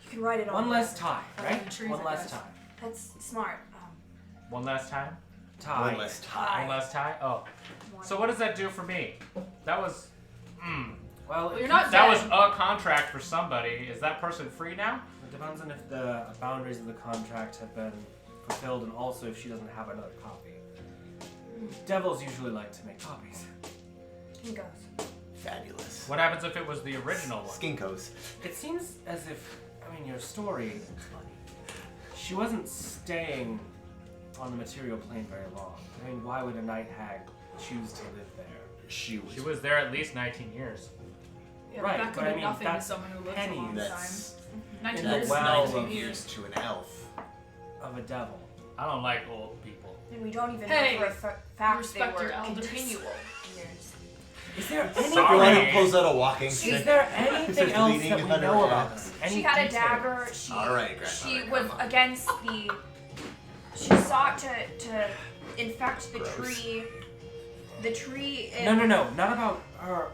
You can write it on. One less tie, Like right? trees, One I less guess. tie. That's smart. One last time. Tie. One less tie. One last tie. Oh. So what does that do for me? That was. Well, You're not That dead. was a contract for somebody. Is that person free now? It depends on if the boundaries of the contract have been fulfilled, and also if she doesn't have another copy. Devils usually like to make copies. He goes. Fabulous. What happens if it was the original one? Skinkos. It seems as if, I mean, your story, she wasn't staying on the material plane very long. I mean, why would a night hag choose to live there? She She was there at least 19 years. Yeah, Right, but that could but I be mean, nothing to that's someone who lives a pennies. long time. That's 19 in the years. well that's 19 of- years to an elf. Of a devil. I don't like old people. And we don't even Hey, know for a fact they respect were your elders. continual years. Is there anything? Sorry. Everyone pulls out a walking Is stick. there anything Starts else leading that we on her know about ass. them? Any She had a details? dagger. She All right, she grandmother, was grandma. against the. She sought to infect the Gross. tree. The tree. No, not about her.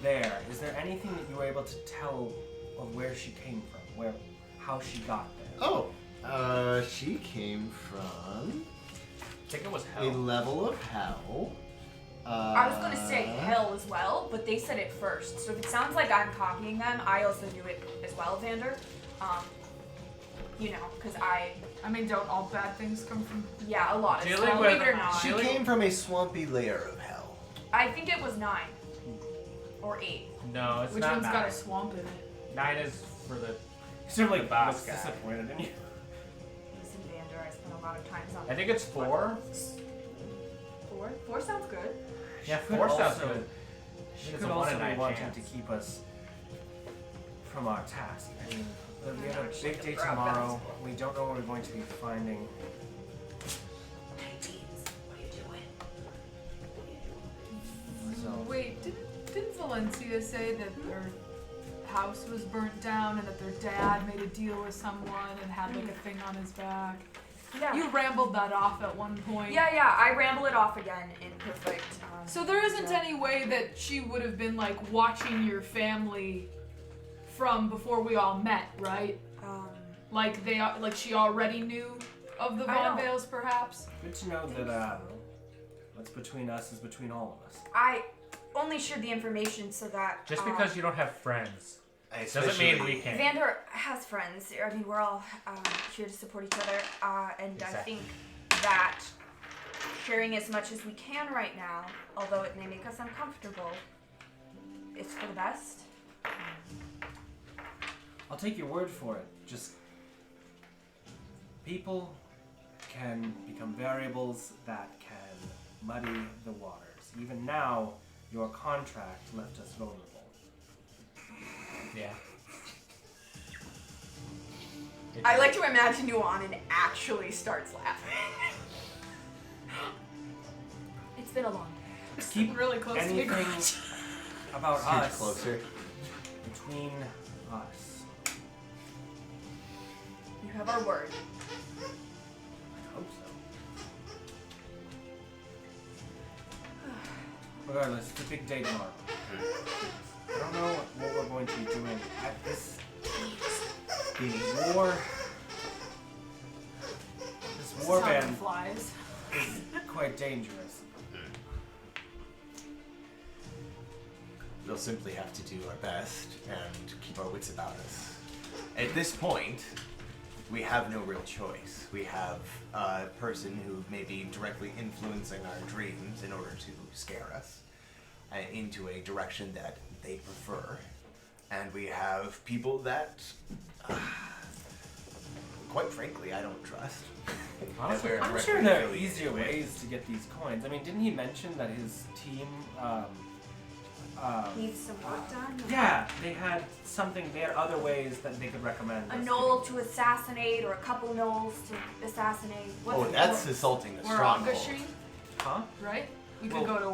There. Is there anything that you were able to tell of where she came from, how she got there? Oh, she came from I think it was a hell. level of hell. I was gonna say hell as well, but they said it first. So if it sounds like I'm copying them, I also knew it as well, Vander. you know, because I mean, don't all bad things come from... yeah, a lot of Dealing stuff, with- believe it or not. She came from a swampy layer of hell. I think it was 9 or 8. No, it's Which not one's 9. got a swamp in it? 9 is for the. Sort of like The boss looks guy. disappointed in you. Listen, Vander, I spent a lot of times on I think it's 4. 4. 4 sounds good. Yeah, She could 4 sounds also- good. She It's could a 1 also in be 9 wanting chance. to keep us from our task. I mean, we have a She's big like day a proud tomorrow. gospel. We don't know what we're going to be finding. Hey, teens, what are you doing? So Wait, didn't Valenccya say that their house was burnt down and that their dad made a deal with someone and had like a thing on his back? Yeah. You rambled that off at one point. Yeah, I ramble it off again in perfect. So there isn't Yeah. any way that she would have been like watching your family from before we all met, right? Like she already knew of the I don't- VonVails, perhaps. good to know that what's between us is between all of us. I only shared the information so that Just because you don't have friends doesn't Especially- mean we can't. Vander has friends. I mean, we're all here to support each other, and I Exactly. think that sharing as much as we can right now, although it may make us uncomfortable, it's for the best. I'll take your word for it. Just people can become variables that can muddy the waters. Even now, your contract left us vulnerable. Yeah. I like to imagine Nuanen actually starts laughing. It's been a long day. Keep really close to me. anything about Huge us closer. between us. You have our word. I hope so. Regardless, it's a big day tomorrow. I don't know what we're going to be doing at this war. This war band flies. is quite dangerous. We'll simply have to do our best and keep our wits about us. At this point, we have no real choice. We have a person who may be directly influencing our dreams in order to scare us into a direction that they prefer. And we have people that, quite frankly, I don't trust. Honestly, That we're I'm directly sure there are affiliated easier with. ways to get these coins. I mean, didn't he mention that his team, Needs some work done. yeah, they had something, they had other ways that they could recommend. A us knoll to assassinate, or a couple knolls to assassinate. Oh, that's assaulting the stronghold. Warangashi, Huh? right? We could Well, go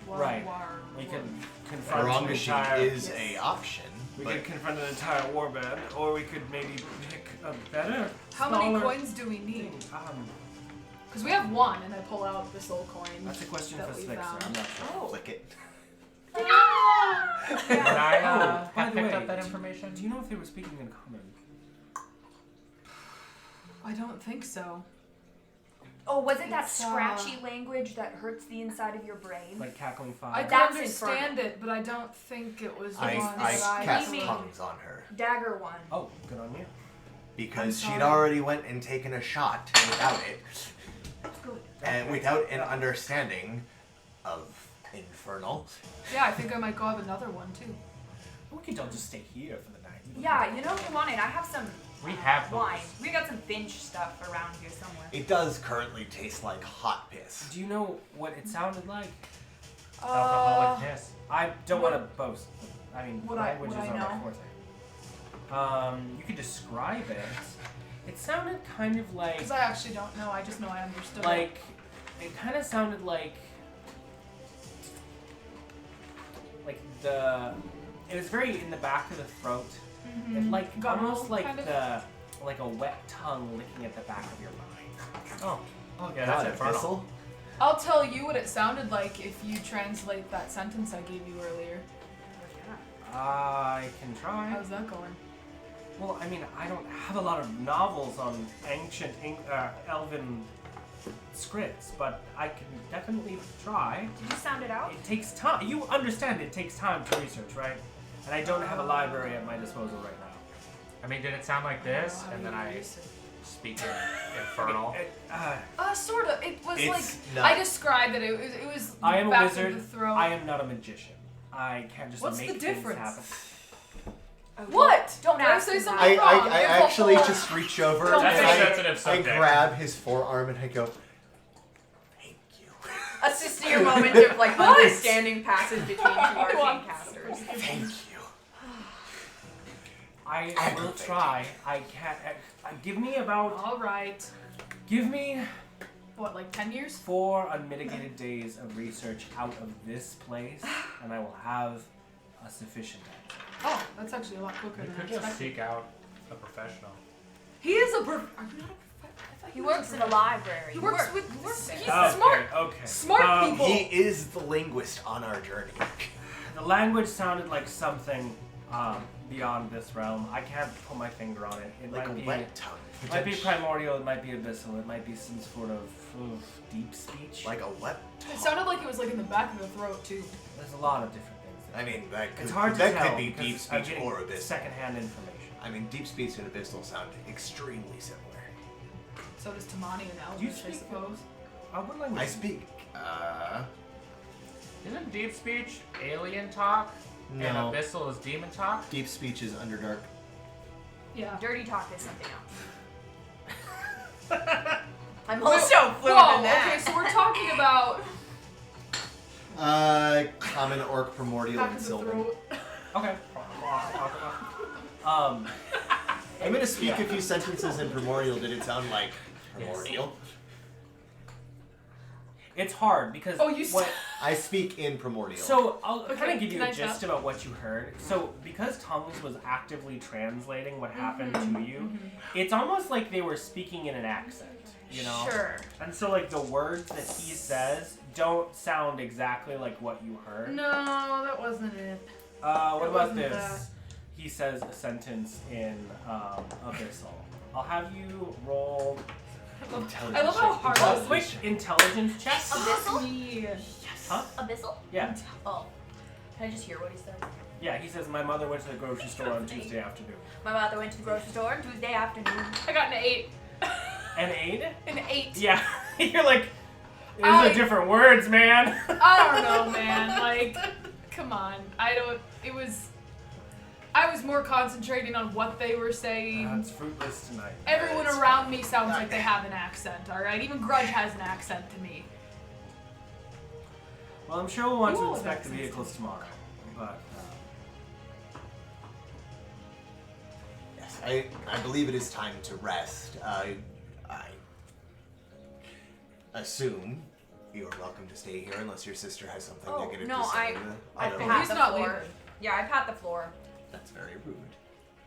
to right. We could confront an Warangashi entire... is Yes. a option, We but could confront an entire warband, or we could maybe pick a better, How smaller many coins do we need? thing. Because we have one, and I pull out the soul coin. That's a question that for we Svixer. found. I'm not sure. Oh. flick it. Would I Oh, by have the picked way, up that information? Do you know if they were speaking in common? I don't think so. Oh, was it that It's, scratchy language that hurts the inside of your brain? Like cackling I fire? could That's understand it, but I don't think it was the I one that I cast mean- tongues on her Dagger one. Oh, good on you. because I'm she'd sorry. already went and taken a shot without it, Good. and without an understanding of infernal. Yeah, I think I might go have another one too. We could all just stay here for the night. Yeah, you know what you wanted? I have some We have those. wine. We got some binge stuff around here somewhere. It does currently taste like hot piss. Do you know what it sounded like? Alcoholic piss. I don't What- want to boast. I mean, Would I- languages would I are my know? forte. You could describe it. It sounded kind of like, Because I actually don't know. I just know I understood it. like, it kind of sounded like it was very in the back of the throat. Mhm. It like Guttural, almost like kind of? like a wet tongue licking at the back of your mind. Oh, yeah, God, that's a infernal. pistol? I'll tell you what it sounded like if you translate that sentence I gave you earlier. I can try. How's that going? Well, I mean, I don't have a lot of novels on ancient Elven scripts, but I can definitely try. Did you sound it out? It takes time. You understand it takes time to research, right? And I don't have a library at my disposal right now. I mean, did it sound like this? And then I speak in Infernal. Sort of. It was It's like not- I described it. It was. I am a back wizard. Of the throat. I am not a magician. I can't just What's make the things difference? happen. What? Don't Did I ask say him something that. wrong? I Give a actually fuck. just reach over Don't and say a sensitive I subject. grab his forearm and I go, thank you. A sincere moment of like understanding passage between two arcane casters. Thank you. I will try. I can't. Give me about. All right. Give me What, like 10 years? 4 unmitigated days of research out of this place, and I will have a sufficient answer. Oh, that's actually a lot quicker You than I could just expected. seek out a professional. He is a. Are you not a prof- I thought He was works a in a library. He works with. there. He's Okay, smart. Okay. Smart people. He is the linguist on our journey. The language sounded like something beyond this realm. I can't put my finger on it. It Like a might be. wet tongue. It might be primordial. It might be abyssal. It might be some sort of deep speech. Like a wet tongue. It sounded like it was like in the back of the throat too. There's a lot of different things. I mean, that could, It's hard to that tell could be because deep I'm speech getting or abyssal. secondhand information. I mean, deep speech and abyssal sound extremely similar. So does Tamani and Do you Elvish, I speak- suppose. What language? I speak. Isn't deep speech alien talk? No. And abyssal is demon talk? Deep speech is Underdark. Yeah. Dirty talk is something else. I'm also fluent Whoa, in that. okay, so we're talking about Common Orc, Primordial, back and of the Sylvan. throat. Okay. I'm gonna speak a few sentences in Primordial. Did it sound like Primordial? It's hard because Oh, you what? I speak in Primordial. So I'll Okay, kind of give you can a I gist tell? about what you heard. So because Tongues was actively translating what happened to you, it's almost like they were speaking in an accent, you know? Sure. And so like the words that he says don't sound exactly like what you heard. No, that wasn't it. What It about wasn't this? that. He says a sentence in Abyssal. I'll have you roll I love how hard a that was. quick intelligence check. Abyssal? Me. Huh? Abyssal? Yeah. Oh. Can I just hear what he said? Yeah, he says, my mother went to the grocery store on Tuesday afternoon. My mother went to the grocery store on Tuesday afternoon. I got an 8. An aid? An 8. Yeah. You're like, these I- are different words, man. I don't know, man. Like, come on. I was more concentrating on what they were saying. It's fruitless tonight. Everyone around me sounds like they have an accent, alright? Even Grudj has an accent to me. Well, I'm sure we'll want You to all inspect the have vehicles accents. tomorrow. But, yes, I believe it is time to rest. I assume you are welcome to stay here unless your sister has something Oh, negative no, to say. I don't pat- know. pat He's the not floor. leaving. Yeah, I pat the floor. That's very rude.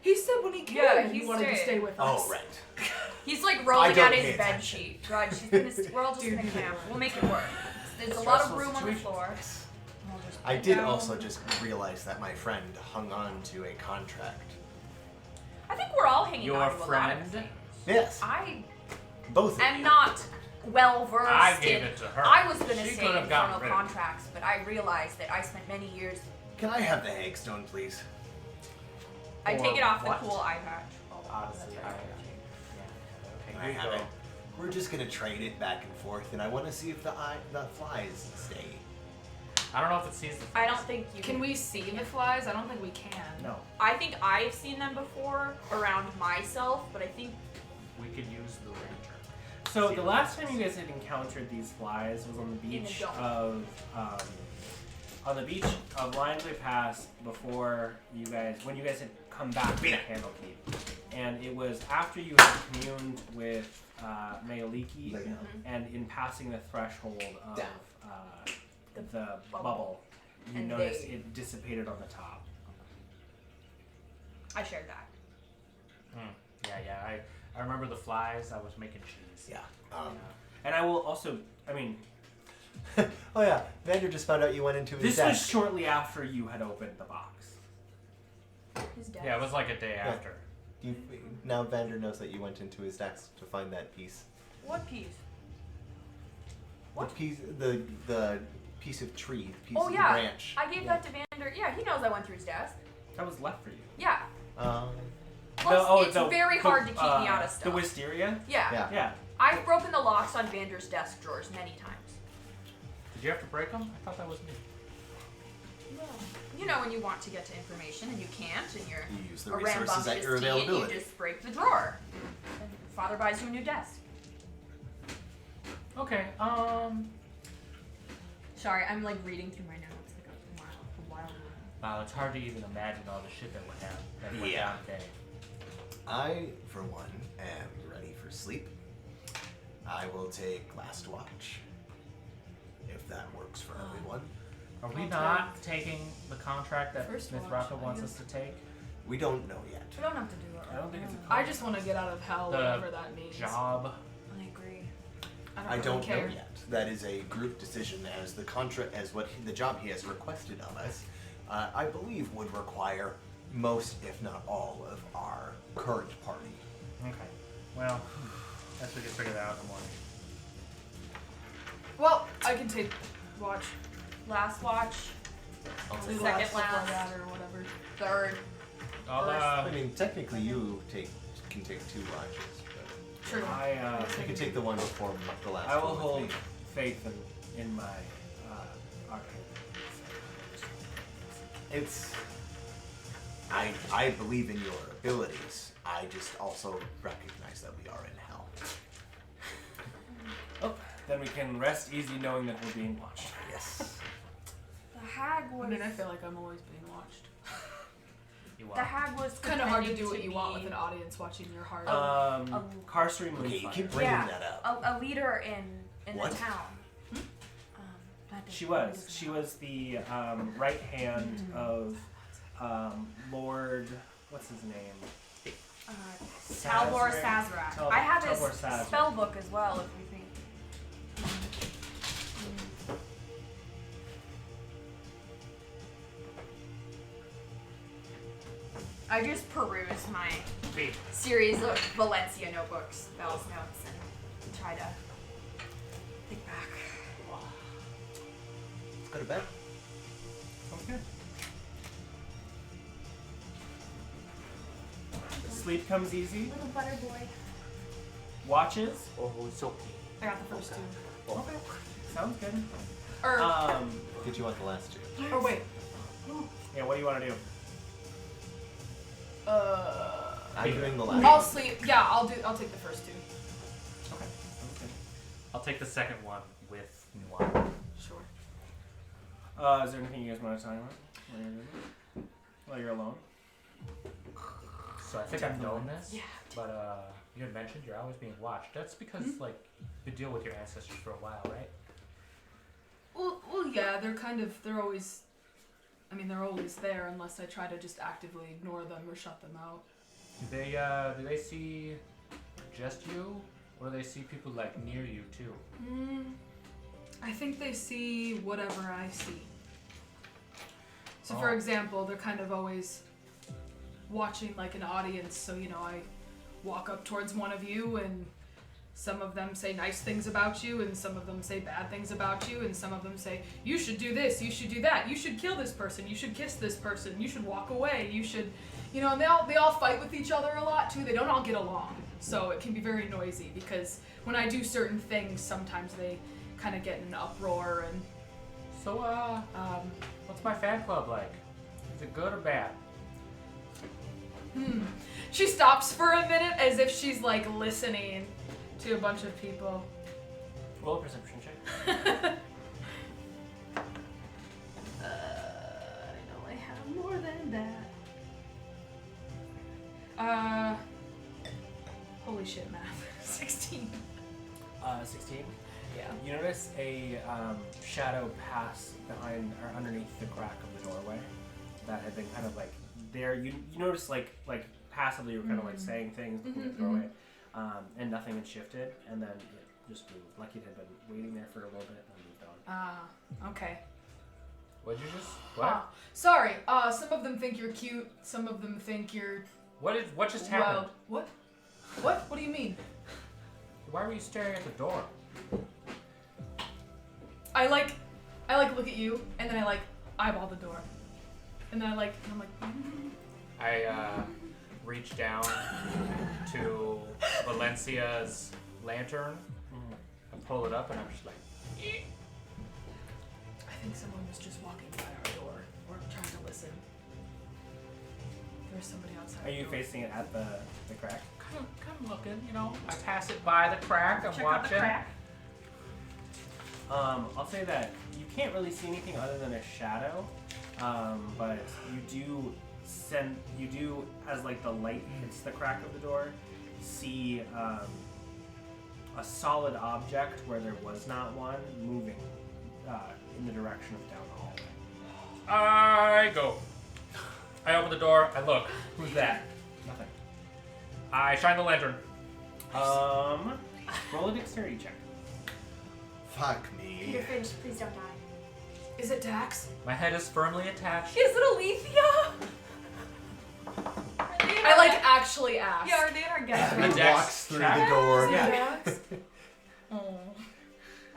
He said when he came Yeah, he he wanted to stayed. stay with us. Oh, right. He's like I rolling don't out pay his bed attention. sheet. Grudge, we're all just gonna camp. We'll make it work. There's a lot of Stressful room on the situation. floor. I did down. also just realize that my friend hung on to a contract. I think we're all hanging Your on to a lot of friend? things. Yes, I both of am you. not well versed I gave in. it to her. I was gonna She say could have gotten infernal rid of it. contracts, but I realized that I spent many years. Can I have the hagstone, please? I Or take it off what? the cool eye patch. Oh, Honestly, that's I right. yeah. Can Okay, I you have go. it? We're just gonna trade it back and forth, and I want to see if the flies stay. I don't know if it sees the I don't think you Can we see the flies? I don't think we can. no. I think I've seen them before around myself, but I think we could use the ranger. So the last time you guys had encountered these flies was on the In the beach dome. of Lionsway Pass before when you guys had come back to Candlekeep, and it was after you had communed with Mayaliki, and in passing the threshold of the bubble, you And noticed they- it dissipated on the top. I shared that. Yeah. I remember the flies. I was making cheese. Yeah. And I will also, Oh yeah, Vander just found out you went into his this was desk. shortly after you had opened the box. His dad. Yeah, it was like a day after. Now Vander knows that you went into his desk to find that piece. What piece? What? The piece, the piece of tree, the piece Oh of yeah, the branch. I gave that to Vander. Yeah, he knows I went through his desk. That was left for you. Yeah. Well, it's very hard to keep me out of The stuff. wisteria? Yeah. Yeah. I've broken the locks on Vander's desk drawers many times. Did you have to break them? I thought that was me. You know when you want to get to information and you can't, and you're You use the a resources at your rambunctious teen, availability. you just break the drawer. And father buys you a new desk. Okay. Sorry, I'm like reading through my notes like a wild one. Wow, it's hard to even imagine all the shit that went Yeah. down today. I, for one, am ready for sleep. I will take last watch, if that works for everyone. Are we I'll not taking the contract that First Smith watch, Rocca I wants guess. us to take? We don't know yet. We don't have to do it. I don't think it's a I just want to get out of hell, The whatever that means. Job. I agree. I don't know care. yet. That is a group decision, as the contract, as what the job he has requested of us. I believe would require most, if not all, of our current party. Okay. Well, guess we can figure that out in the morning. Well, I can take watch. Last watch, I'll Do take the Second last before last. that or whatever. third. I'll, I mean, technically, you can take 2 watches, but Sure. you can take the one before the last. I will one with hold me. faith in my arcane. It's. I believe in your abilities. I just also recognize that we are in hell. Oh, then we can rest easy knowing that we're being watched. Yes. The hag I was. mean, I feel like I'm always being watched. you The hag was It's kind of hard to pretending do what you want be with an audience watching your heart. Carcery Okay, you Moonfire. keep bringing Yeah. that up. a leader in What? the town. That She doesn't- was. She was the right hand of Lord. What's his name? Talbor Sazerac. I have his Talbor Sazerac. spell book as well, if you think. I just peruse my series of Valenccya notebooks, Val's notes, and try to think back. Let's go to bed. Okay. Sleep comes easy. Little butter boy. Watches. Oh, it's okay. I got the first 2. Okay. Sounds good. Or, Did you want the last 2? or wait. Yeah. What do you want to do? I'm doing the last. I'll sleep. Yeah, I'll take the first 2. Okay. Sounds good. I'll take the second one with Nuanen. Sure. Is there anything you guys want to talk about while you're alone? So I think I've known this, Yeah. but you had mentioned you're always being watched. That's because like you deal with your ancestors for a while, right? Well, yeah, they're always. I mean, they're always there unless I try to just actively ignore them or shut them out. Do they see just you, or do they see people like near you too? I think they see whatever I see. So, for example, they're kind of always watching like an audience. So, I walk up towards one of you, and some of them say nice things about you, and some of them say bad things about you, and some of them say, you should do this, you should do that, you should kill this person, you should kiss this person, you should walk away, you should, and they all fight with each other a lot too. They don't all get along. So it can be very noisy because when I do certain things, sometimes they kind of get in an uproar and So what's my fan club like? Is it good or bad? She stops for a minute as if she's like listening to a bunch of people. Roll a perception check. I know I have more than that. Holy shit, math. 16. 16. Yeah. You notice a shadow pass behind or underneath the crack of the doorway that had been kind of like there. You notice like passively you were kind of like saying things in the doorway, and nothing had shifted, and then it just moved like it had been waiting there for a little bit and then moved on. Okay. What'd you just what? Sorry. Some of them think you're cute. Some of them think you're What just happened? wild. What? What do you mean? Why were you staring at the door? I like look at you, and then I eyeball the door, and then I'm like. I reach down to Valenccya's lantern and pull it up, and I'm just like, I think someone was just walking by our door or trying to listen. There's somebody outside. Are you facing it at the crack? come looking, you know. I pass it by the crack, I'm Check watching. out the crack. I'll say that you can't really see anything other than a shadow, but you do, as like the light hits the crack of the door, see a solid object where there was not one moving in the direction of down the hallway. I open the door, I look. Who's that? Nothing. I shine the lantern. Roll a dexterity check. Fuck me. Peter Finch, please don't die. Is it Dax? My head is firmly attached. Is it Alethea? I like actually asked. Yeah, are they in our guest He room? Dex walks through check? the door. Is it Yeah. Dax? Oh.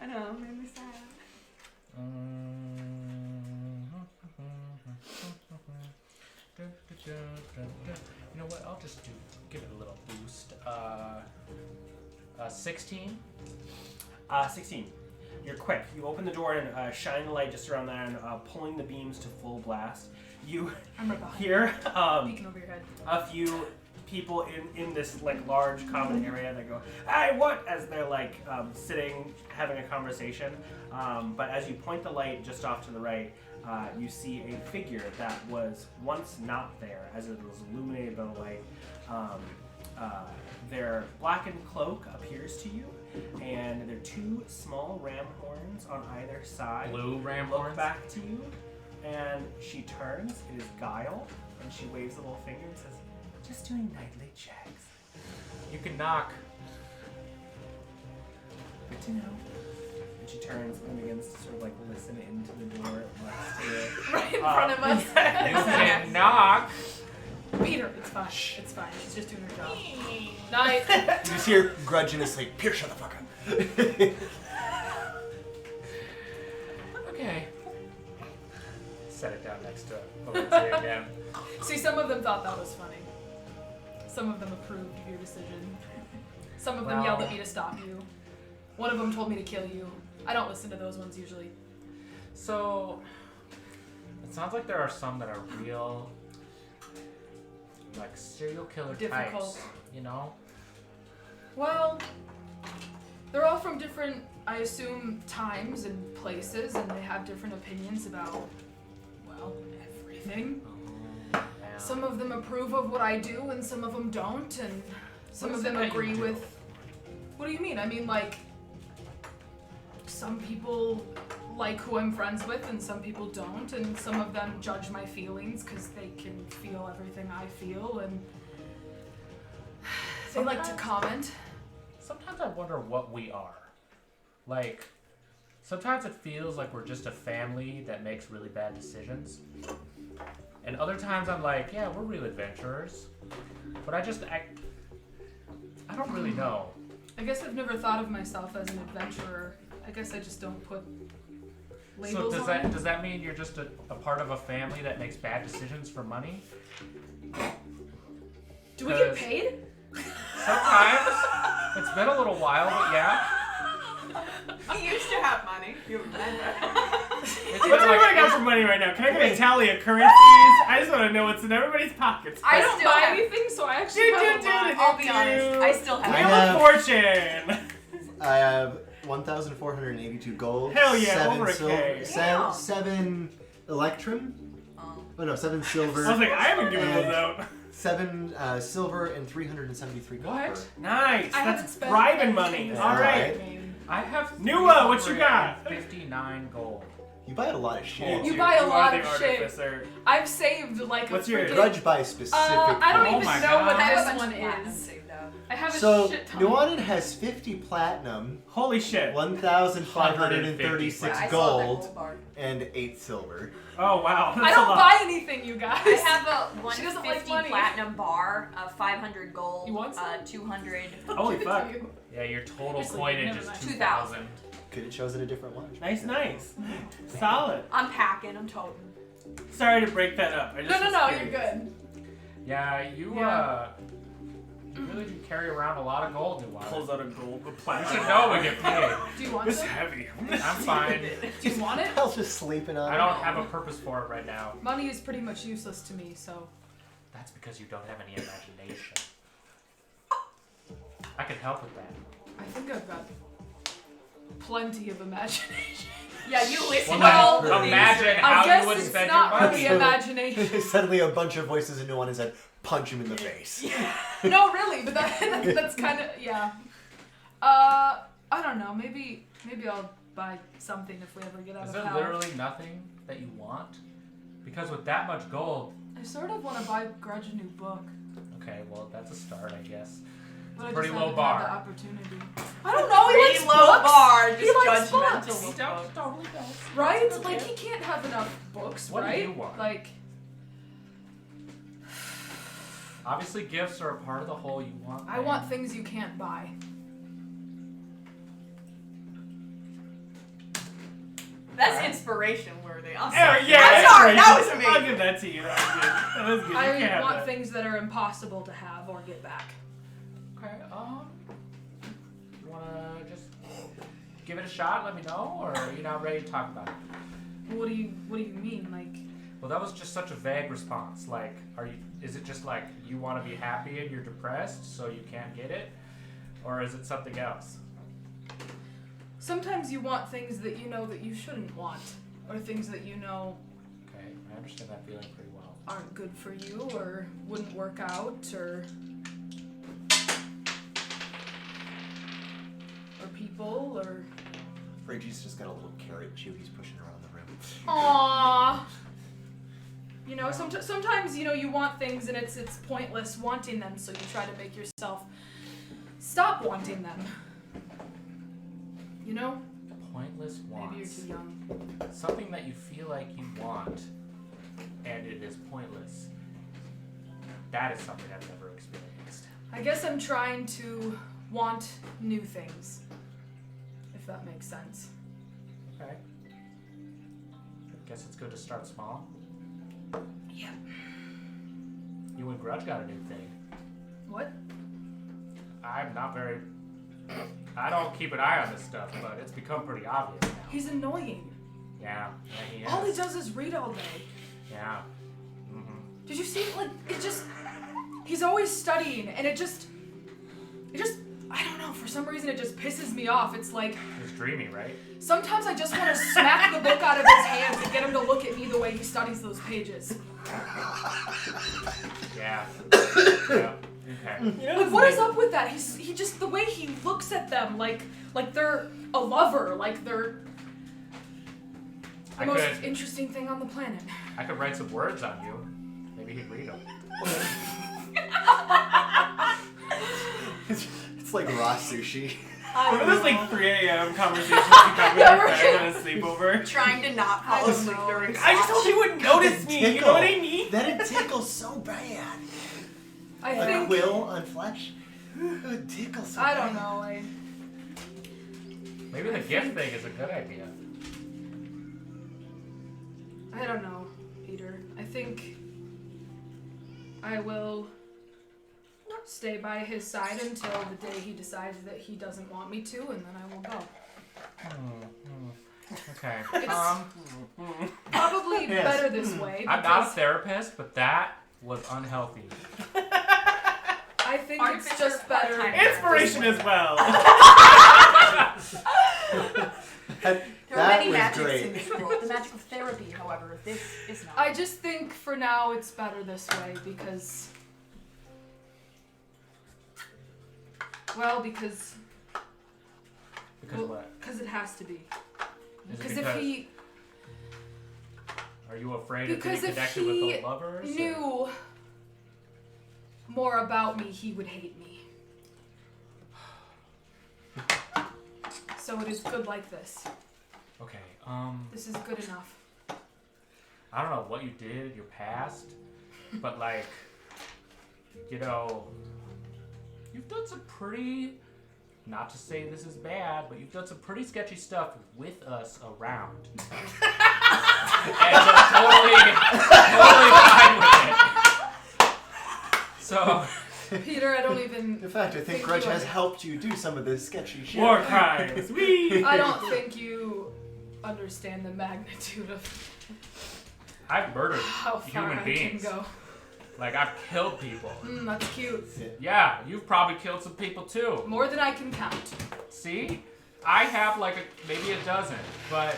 I know, made me sad. You know what? I'll just give it a little boost. 16. 16. You're quick. You open the door and shine the light just around there and pulling the beams to full blast. You I'm right behind. hear Peeking over your head. a few people in this like large common area that go, "Hey, what?" as they're like sitting having a conversation. But as you point the light just off to the right, you see a figure that was once not there, as it was illuminated by the light. Their blackened cloak appears to you, and there are two small ram horns on either side. Blue ram Look horns. back to you, and she turns. It is Guile, and she waves a little finger and says, "Just doing nightly checks." You can knock. Good to know. And she turns and begins to sort of like listen into the door next to it. Right in front of us. You can knock. Peter, it's fine. It's fine. She's just doing her job. Night. You just hear Grudj in his sleep. Pierce, shut the fuck up. Okay. Set it down next to Valenccya again. See, some of them thought that was funny. Some of them approved of your decision. Some of them Well- yelled at me to stop you. One of them told me to kill you. I don't listen to those ones usually. So, it sounds like there are some that are real, like serial killer Difficult. types, you know? Well, they're all from different, I assume, times and places, and they have different opinions about, well, everything. Yeah. Some of them approve of what I do, and some of them don't, and some What of is it them that you agree do? with. What do you mean? I mean, like, some people like who I'm friends with, and some people don't, and some of them judge my feelings because they can feel everything I feel, and they like to comment. Sometimes I wonder what we are. Like, sometimes it feels like we're just a family that makes really bad decisions. And other times I'm like, yeah, we're real adventurers. But I don't really know. I guess I've never thought of myself as an adventurer. I guess I just don't put So labels does on that it. does that mean you're just a part of a family that makes bad decisions for money? Do we get 'cause- paid? Sometimes. It's been a little while, but yeah. He used to have money. You remember? It's What's been everybody like, got for money right now? Can I get a tally of currencies? I just want to know what's in everybody's pockets. I don't still buy have- anything, so I actually have a lot. I'll be honest. I still have. I Wheel have- of Fortune! I have 1,482 gold. Hell yeah, 7 over a K. Damn. 7 electrum. Oh no, 7 silver. I was like, I haven't given those out. 7 silver and 373 copper. What? Nice. I haven't That's spent bribing anything money. this All right. game. I have Nua, what you got? 59 gold. You buy a lot of shit. You buy a lot are of the shit. artificer. I've saved like What's a yours? freaking... Grudge buy specific. I don't Oh even my know God. what I have a this bunch one of platinum is. saved up. I have a So shit ton. Nuanen has 50 platinum, Holy shit. 1,536 I saw that gold, gold bar. and 8 silver. Oh, wow. That's I a don't lot. buy anything, you guys. I have a She doesn't 150 like money. platinum bar, 500 gold, You want some? 200. Holy Give it fuck. to you. Yeah, your total Just like, coinage never is mind. 2,000. Could have chosen a different one. Nice, nice. Solid. I'm packing. I'm toting. Sorry to break that up. I just No, was you're curious. good. Yeah, you really do carry around a lot of gold, Nuanen. Pulls out a gold You platinum. should know we get paid. Do you want It's it? heavy. I'm fine. Do you want it? I was just sleeping on I it. don't have a purpose for it right now. Money is pretty much useless to me, so. That's because you don't have any imagination. I can help with that. I think I've got plenty of imagination. Yeah, you listen Well, to all the imagine things. how I guess you would it's spend your not money. really imagination. Suddenly a bunch of voices in Nuanen's head punch him in the face. No, really, but that's kind of yeah. I don't know. Maybe I'll buy something if we ever get out Is of there town. literally nothing that you want? Because with that much gold, I sort of want to buy Grudj a new book, okay, well that's a start, I guess. but I Pretty just low haven't bar. had the opportunity. I don't know. He Pretty likes low books. bar, He just likes judgmental. books. of Don't books. totally don't. Right? That's Like okay. he can't have enough books, What do right? you want? Like Obviously, gifts are a part of the whole. You want. I want things you can't buy. That's inspiration worthy. I'm Oh, sorry. yeah, I'm sorry. That was I'll amazing. give that to you. That was good. That was good. You I can't have want that. things that are impossible to have or get back. Okay. You wanna just give it a shot? Let me know, or are you not ready to talk about it? What do you mean? Like Well, that was just such a vague response. Like, is it just like you want to be happy and you're depressed, so you can't get it? Or is it something else? sometimes you want things that you know that you shouldn't want, or things that you know Okay, I understand that feeling pretty well. aren't good for you or wouldn't work out or people or Reggie's just got a little carrot chew he's pushing around the room. aww. You know, sometimes you know you want things and it's pointless wanting them, so you try to make yourself stop wanting them. You know? Pointless wants. Maybe you're too young. Something that you feel like you want, and it is pointless. That is something I've never experienced. I guess I'm trying to want new things, if that makes sense. Okay. I guess it's good to start small. Yep. You and Grudj got a new thing. What? I'm not very... I don't keep an eye on this stuff, but it's become pretty obvious now. He's annoying. Yeah, he is. All he does is read all day. Yeah. Mm-hmm. Did you see, like, it just... He's always studying, and it just... I don't know, for some reason it just pisses me off. It's like... It's dreamy, right? Sometimes I just want to smack the book out of his hands and get him to look at me the way he studies those pages. Yeah. Yeah. Okay. Like, what is up with that? He just, the way he looks at them, like they're a lover, like they're the most interesting thing on the planet. I could write some words on you. Maybe he'd read them. It's like raw sushi. What are those like 3 a.m. conversations you have with your friends on a sleepover? Trying to not fall I asleep don't know. during I just told you wouldn't notice me. You know what I mean? That'd tickle so bad. I Like think... quill on flesh. It would tickle so I bad. don't know, Maybe the gift thing is a good idea. I don't know, Peter. I think I will stay by his side until the day he decides that he doesn't want me to, and then I will go. Okay. It's probably Yes. better this way. I'm not a because therapist, but that was unhealthy. I think Art it's picture just better. part-time. Inspiration as well. There are many was magics great. in this world. The magic of therapy, however, this is not. I just think for now it's better this way because... Well, because Because what? Because it has to be. Is it Because if he Are you afraid of Because being if connected with he the lovers? or- knew more about me, he would hate me. So it is good like this. Okay. This is good enough. I don't know what you did in your past, but like, you know, you've done some pretty, not to say this is bad, but you've done some pretty sketchy stuff with us around. And so totally fine with it. So, Peter, I don't even. In fact, I think Grudj has helped you do some of this sketchy shit. War crimes. Wee. I don't think you understand the magnitude of I've murdered how far human I beings. can go. Like, I've killed people. That's cute. Yeah, you've probably killed some people too. More than I can count. See? I have like maybe a dozen, but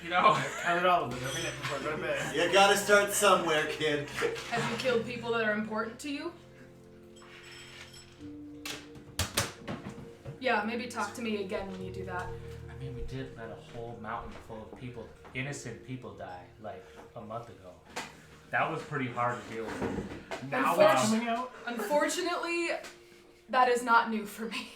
you know, Counted all of them every night before I go to bed. You gotta start somewhere, kid. Have you killed people that are important to you? Yeah, maybe talk to me again when you do that. I mean, we did let a whole mountain full of people, innocent people, die like a month ago. That was pretty hard to deal with. Now it's coming out. Unfortunately, that is not new for me.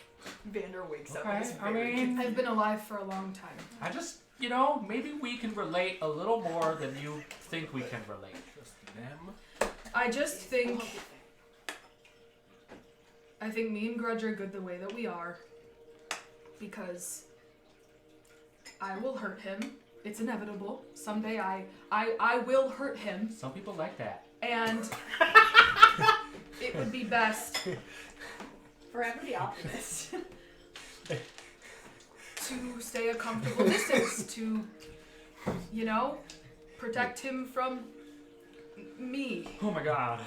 Vander wakes up. Okay, and is I very mean, I've been alive for a long time. I just, you know, maybe we can relate a little more than you think we can relate. Just them. I just think me and Grudj are good the way that we are. Because I will hurt him. It's inevitable. Someday I will hurt him. Some people like that. And it would be best Forever the optimist. to stay a comfortable distance to, you know, protect him from me. Oh my god.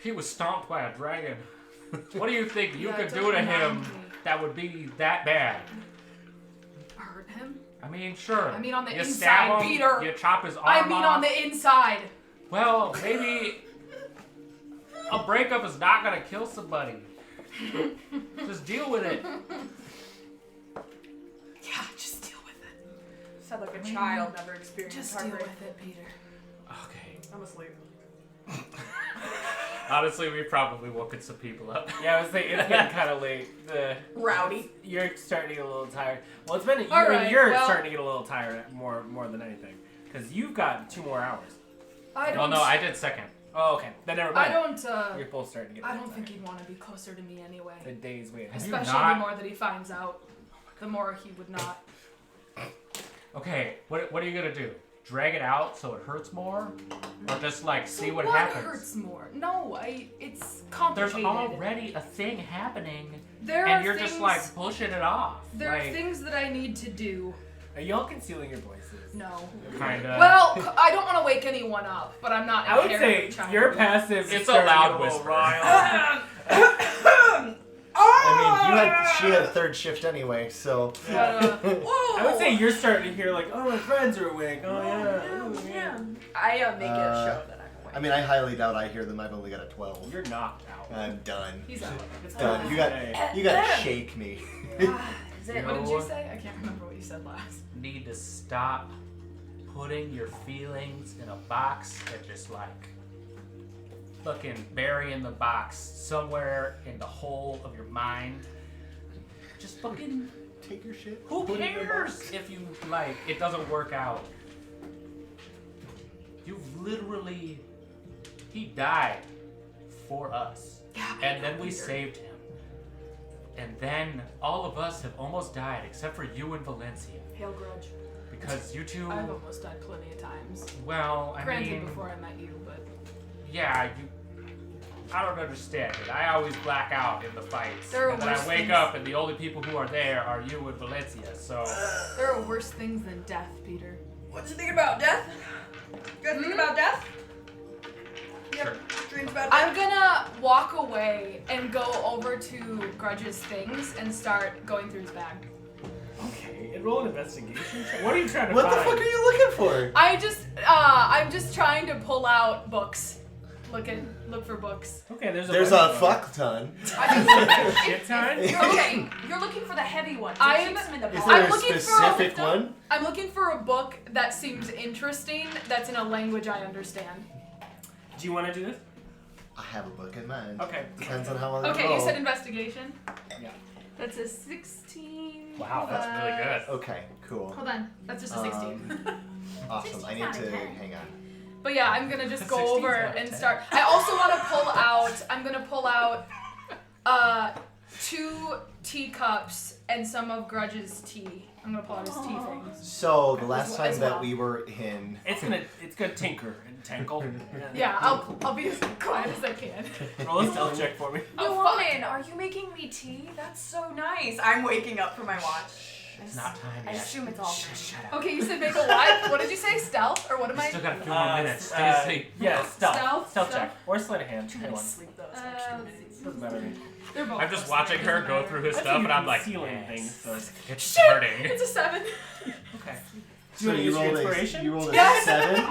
He was stomped by a dragon. What do you think you Yeah, could don't do to remind him me. that would be that bad? Hurt him? I mean, sure. I mean, on the you inside, stab him, Peter. You chop his arm I mean off. on the inside. Well, maybe a breakup is not gonna kill somebody. Just deal with it. Yeah, just deal with it. Sound like a child never experienced Just deal heartbreak. with it, Peter. Okay. I'm asleep. Honestly, we probably woken some people up. Yeah, I was thinking it's getting kind of late. Rowdy. You're starting to get a little tired. Well, it's been All right, you're well- starting to get a little tired more than anything because you've got 2 more hours. I Well, don't. no, I did second. Oh, okay. Then never I mind. don't. You're both starting to get. I a little don't think tired. he'd want to be closer to me anyway. The day's waiting. Have you Especially not- the more that he finds out, the more he would not. Okay, what are you gonna do? Drag it out so it hurts more, or just like see So what what happens? hurts more? No, it's There's complicated. already a thing happening, There and are you're things, just like pushing it off. There are like, things that I need to do. Are y'all concealing your voices? No. Kinda. Well, I don't want to wake anyone up, but I'm not. I would say inherently trying your to. passive. It's is starting a loud to get little whisper. riled. I mean, she had third shift anyway, so. But, I would say you're starting to hear like, oh, my friends are awake. Oh yeah. Ooh, Yeah. I make it a show that I'm awake. I mean, I highly doubt I hear them. I've only got a 12. You're knocked out. I'm done. he's out. It's Done. done. You gotta shake me. Is it? What did you No. say? I can't remember what you said last. Need to stop putting your feelings in a box and just like fucking burying the box somewhere in the hole of your mind. Just fucking. Take your shit. Who put it in a cares box. if you like it doesn't work out? You've literally. He died for us, Yeah. and then we saved him. And then all of us have almost died except for you and Valenccya. Hail Grudge. Because you two, I've almost died plenty of times. well, I Granted, mean, before I met you, but yeah, I don't understand it. I always black out in the fights. There are And then I worse wake things. up and the only people who are there are you and Valenccya, so. there are worse things than death, Peter. What you think about death? You guys think about death? You Sure. have dreams about death? I'm gonna walk away and go over to Grudge's things and start going through his bag. Okay. And roll an investigation check. What are you trying to What the find? fuck are you looking for? I'm just trying to pull out books. Look for books. Okay, there's There's bunch a of them. fuck ton. Shit ton. Okay, you're looking for the heavy ones. I It am- keeps them in the Is box. there I'm a looking for a specific victim. one? I'm looking for a book that seems interesting, that's in a language I understand. Do you want to do this? I have a book in mind. Okay. Depends on how well I Okay, roll. you said investigation. Yeah. That's a 16. Wow, that's really good. Okay, cool. Hold on, that's just a 16. Awesome. I need to hang on. But yeah, I'm gonna just go 16's over not a and 10. start. I also want to pull out. I'm gonna pull out 2 teacups and some of Grudge's tea. I'm gonna pull out his tea things. So the last time As that well. we were in, It's gonna tinker and tankle. Yeah, I'll be as quiet as I can. Roll a stealth check for me. Nuanen, are you making me tea? That's so nice. I'm waking up from my watch. It's not time I yet. assume it's all Shut up. Okay, you said make a what? What did you say? Stealth? Or what am We I? still got a few more minutes. Stay asleep. Yeah, stealth. Stealth check. Or sleight of hand. trying Either to one. sleep those. Doesn't matter to me. They're both. I'm just watching her go through his That's stuff, how you and I'm like, concealing yes. things. So. It's Shit! starting. It's a 7. Okay. Do so you want to use your rolled inspiration? you rolled a Yes! 7. Yes! You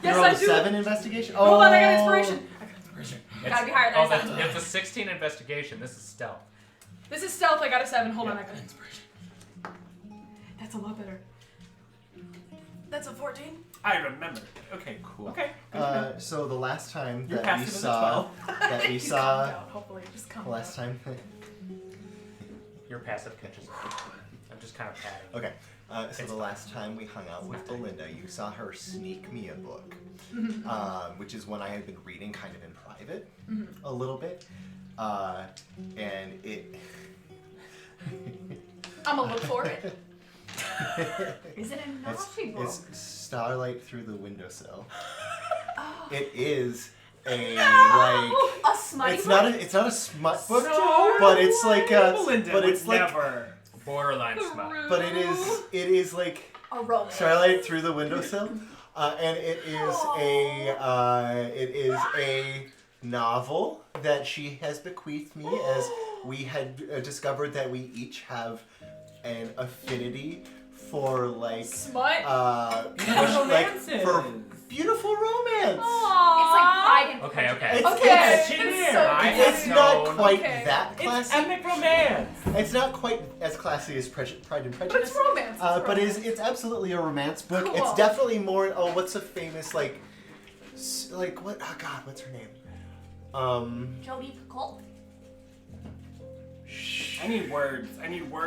Yes, rolled I a do. 7 investigation. Hold on, I got inspiration. Gotta be higher than Oh, a that's, 7. it's a 16 investigation. This is stealth. This is stealth. I got a 7. Hold on, I got inspiration. That's a lot better. That's a 14. I remember. Okay, Cool. Okay. So the last time Your that we passive is a saw, 12. that we Just saw, calm down. Hopefully, just calm the last time. Your passive catches up. I'm just kind of patting. Okay. So It's the last time we hung out with Belinda, you saw her sneak me a book, which is one I had been reading kind of in private a little bit, and it. I'm gonna look for it. Is it a naughty book? It's Starlight Through the Windowsill. Oh. It is a A smutty it's book? not a smut book, So but it's like a Belinda but would it's like never. Borderline smut. but it is like A romance. Starlight Through the Windowsill, and it is a novel that she has bequeathed me, as we had discovered that we each have an affinity for like Smut. Romances. for beautiful romance. It's like Pride and Okay, okay. It's, Okay. it's, It's so I good. it's not known- quite Okay. that It's classy. epic romance. It's not quite as classy as Pride and But Prejudice. it's romance. But it's absolutely a romance book. Cool. It's definitely more. Oh, what's a famous like what? Oh God, what's her name? Jodie Colt? I need words.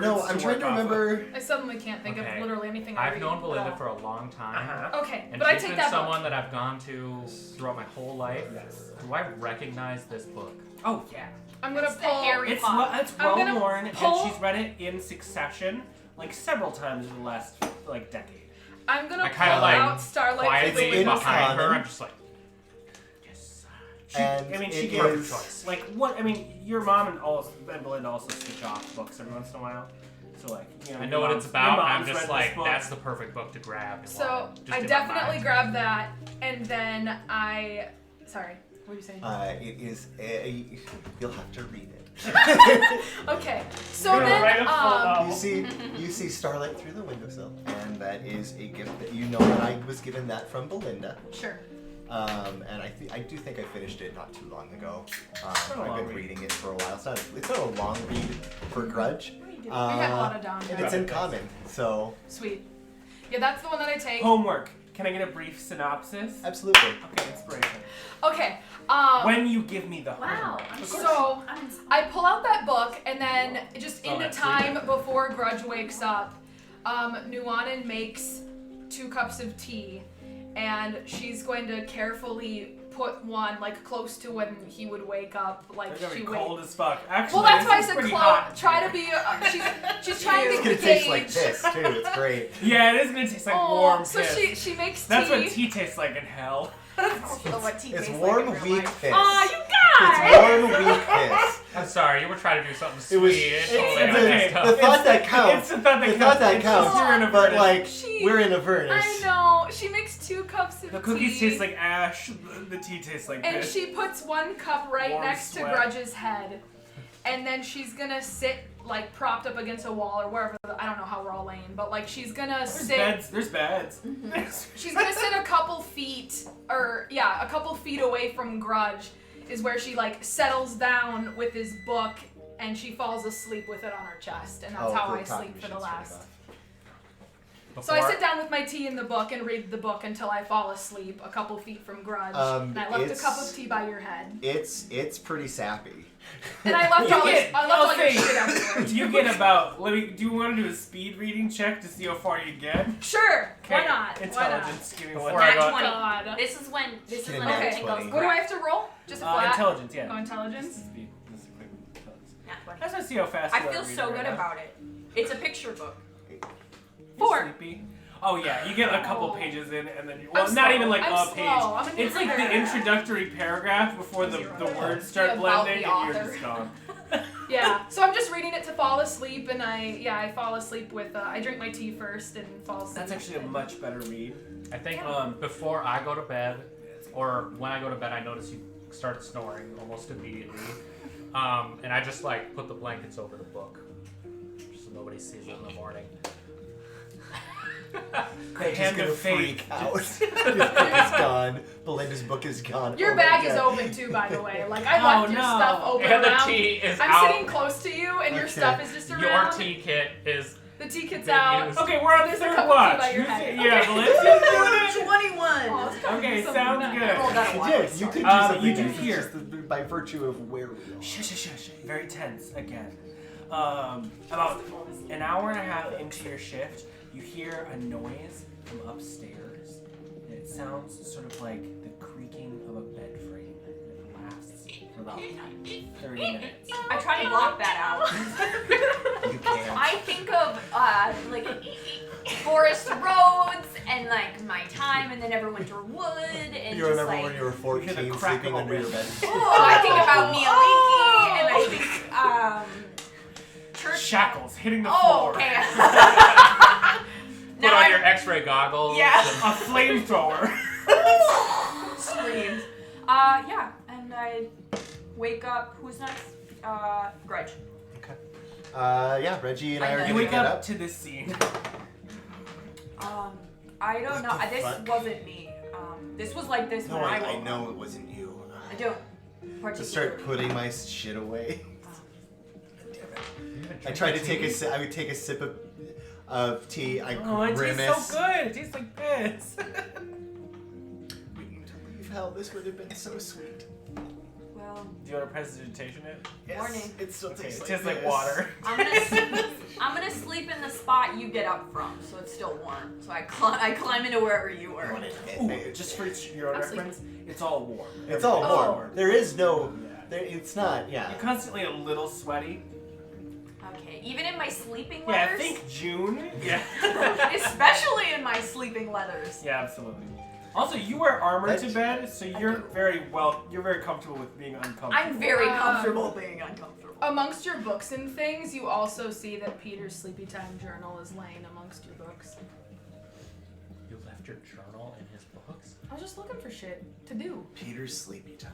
No, I'm trying to remember. I suddenly can't think Okay. of literally anything I I've read known Belinda at for all. a long time. Uh-huh. Okay, And but I she's take been that someone book. that I've gone to throughout my whole life. Yes. Do I recognize this book? Oh yeah. I'm gonna It's the pull. Harry It's Potter. it's I'm well gonna worn, and pull- she's read it in succession, like several times in the last like decade. I'm gonna I pull kinda, like, out Starlight Quietly Through the in Windows. behind her, common. I'm just like, yes. And I mean, it she Perfect is- choice. Like what? I mean, your mom and Belinda also switch off books every once in a while. So like, you know, I know your what it's mom's- about, your and I'm mom's just read like, this book. that's the perfect book to grab. And So walk. Just I in my definitely mind. grabbed that, and then I. Sorry, what were you saying? It is you'll have to read it. Okay, so You're gonna write then a full novel. you see Starlight Through the Windowsill, and that is a gift that you know that I was given that from Belinda. sure. And I do think I finished it not too long ago. not a I've long been read. reading it for a while. It's not a long read for Grudge. We had a lot of down And there. it's in common, so Sweet. Yeah, that's the one that I take. Homework. Can I get a brief synopsis? absolutely. Okay, inspiration. Okay. When you give me the Wow. homework. I'm So I pull out that book, and then just in the that's time before Grudge wakes up, Nuanen makes 2 cups of tea, and she's going to carefully put one like close to when he would wake up, like They're gonna she be wakes. cold as fuck. Actually, Well, that's this why I is said pretty close. hot. Try to be. She's trying It's to gonna gauge. taste like this too. It's great. Yeah, it is gonna taste like Oh, warm so piss. she makes tea. That's what tea tastes like in hell. what tea It's tastes warm, like in real weak life. piss. Aw, you It's guys! warm, weak piss. I'm sorry, you were trying to do something sweet. It was It's it's totally it's not okay. messed up. the thought that It's counts. the thought that The counts. thought that It's just counts. you're in a But Avernus. like She- we're in Avernus. I know. She makes 2 cups of The tea. cookies taste like ash. The tea tastes like And piss. she puts 1 cup right Warm next sweat. to Grudge's head. And then she's gonna sit like propped up against a wall or wherever. I don't know how we're all laying, but like she's gonna There's sit. beds. There's beds. She's gonna sit a couple feet, or yeah, a couple feet away from Grudge, is where she like settles down with his book, and she falls asleep with it on her chest, and that's how I sleep for the last. So I sit down with my tea in the book and read the book until I fall asleep a couple feet from Grudge. And I left a it's- cup of tea by your head. It's pretty sappy. And I left all your shit everywhere. You get about. Do you want to do a speed reading check to see how far you get? Sure. Why Okay, not? Why not? Intelligence. Give me one. Before I Nat go- 20. God. This is when Get a everything nat goes 20. What do I have to roll? Just a flat? Intelligence. Oh, Yeah. intelligence? This is quick intelligence. Nat 20. Let's just see how fast I you are feel reading so right good now. about it. It's a picture book. You 4. sleepy? Oh yeah, you get a couple Oh. pages in, and then I'm not slow. even like I'm a slow. page. I'm a new It's like the reader. introductory paragraph before the words start About blending, the and you're author. just gone. Yeah, so I'm just reading it to fall asleep, and I fall asleep with, I drink my tea first and fall asleep. That's actually a much better read. I think Yeah. before I go to bed, or when I go to bed, I notice you started snoring almost immediately. And I just like put the blankets over the book, so nobody sees it in the morning. The hand of fate. freak out. His book is gone. Belinda's book is gone. Your Oh my bag is God. open too, by the way. Like, I Oh, left your no. stuff open And the around. tea is I'm out. sitting close to you, and your Okay. stuff is just around. Your tea kit is The tea kit's been out. used. Okay, we're on the There's a third cup of tea watch. by your You head. say- Okay. Yeah, Valencia's doing it. 21. Oh, it's coming Okay, from sounds that. good. Roll that You one. did. You did do something. you do It's hear. just by virtue of where we are. Shush, shush, shush. Very tense again. About an hour and a half into your shift, you hear a noise from upstairs. And it sounds sort of like the creaking of a bed frame. It lasts for about 30 minutes. I try to block that out. You can't. I think of like forest roads and like my time in the Neverwinter Wood and You just remember like when you were You hear 14 the crack sleeping of a under your whip. bed? oh, I think about Mialiki and I think church Shackles hitting the Oh, floor. okay. put on your X-ray goggles. Yeah. A flamethrower. Screams. Yeah, and I wake up. Who's next? Grudj. Yeah, Reggie and I are You gonna wake get up to this scene. I don't know. What the This fuck? wasn't me. This was like this No, when I I woke know up. it wasn't you. I don't To particularly. start putting my shit away. You even I drink tried the to take tea? a sip. I would take a sip of tea. I Oh, it grimace. tastes so good. It tastes like this. We need to leave hell. This would have been so sweet. Well, Do you want to prestidigitation it? Yes, Morning. it still Okay, tastes it like tastes like this. water. I'm gonna sleep in the spot you get up from, so it's still warm. So I climb into wherever you You were. want it? Ooh, just for your own I'm sleeping. reference, it's all warm. It's all Everything's warm. There is no. Yeah. There, it's not. Yeah. You're constantly a little sweaty. Okay, even in my sleeping Yeah, leathers. think June. Yeah. Especially in my sleeping leathers. Yeah, absolutely. Also, you wear armor to That's- bed, so you're very comfortable with being uncomfortable. I'm very comfortable being uncomfortable. Amongst your books and things, you also see that Peter's sleepy time journal is laying amongst your books. You left your journal in his books? I was just looking for shit to do. Peter's sleepy time.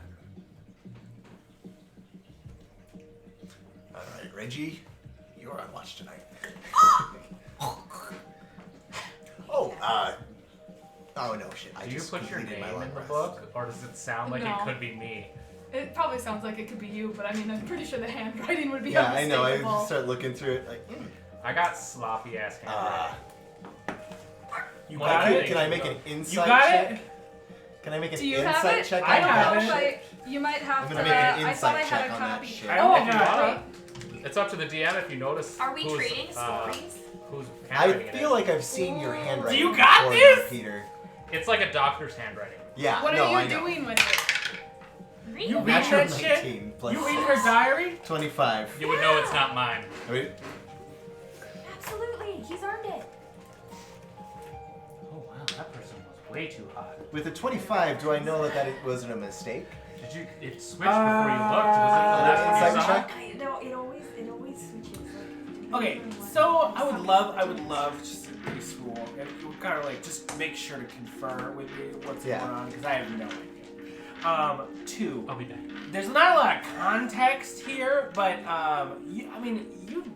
All right, Reggie, you're on watch tonight. Oh no, shit! I Do you just put your completed name my in long the rest. book, or does it sound like No. it could be me? It probably sounds like it could be you, but I mean, I'm pretty sure the handwriting would be Yeah, I know. I unmistakable. start looking through it like. I got sloppy ass handwriting. You Well, got I it? think- Can I make an insight You got check? it? Can I make an Do you have insight it? check? I on have that it. shit? You might have I'm to. gonna make an I thought insight I had check a on that copy. shit. I Oh, don't have wait. It's up to the DM if you notice. Are we who's, trading stories? Who's I handwriting feel it. like I've seen your handwriting. You got before, this? Peter. It's like a doctor's handwriting. Yeah. What no, are I you know. doing with it? You read Natural that shit? 19 plus You read her diary? 25. You would know it's not mine. Wait, Absolutely, he's earned it. Oh wow, that person was way too hot. with a 25, do I know that it wasn't a mistake? Did you? It switched before you looked. Was it the last one you Insight saw? check? I know it always switches. Okay, so I would love just in preschool if you would kind of like just make sure to confer with me what's Yeah. going on because I have no idea. 2, I'll be back. there's not a lot of context here, but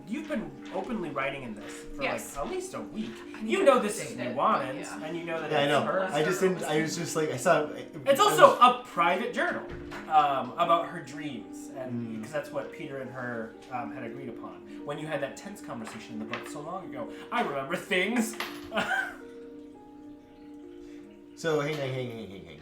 you've been openly writing in this for Yes. like at least a week. You know this is Update it, Nuanen's, yeah. and you know that Yeah, I it's know. hers. I just didn't. I was just like I saw. It's also a private journal about her dreams, and because that's what Peter and her had agreed upon. When you had that tense conversation in the book so long ago, I remember things. So hang.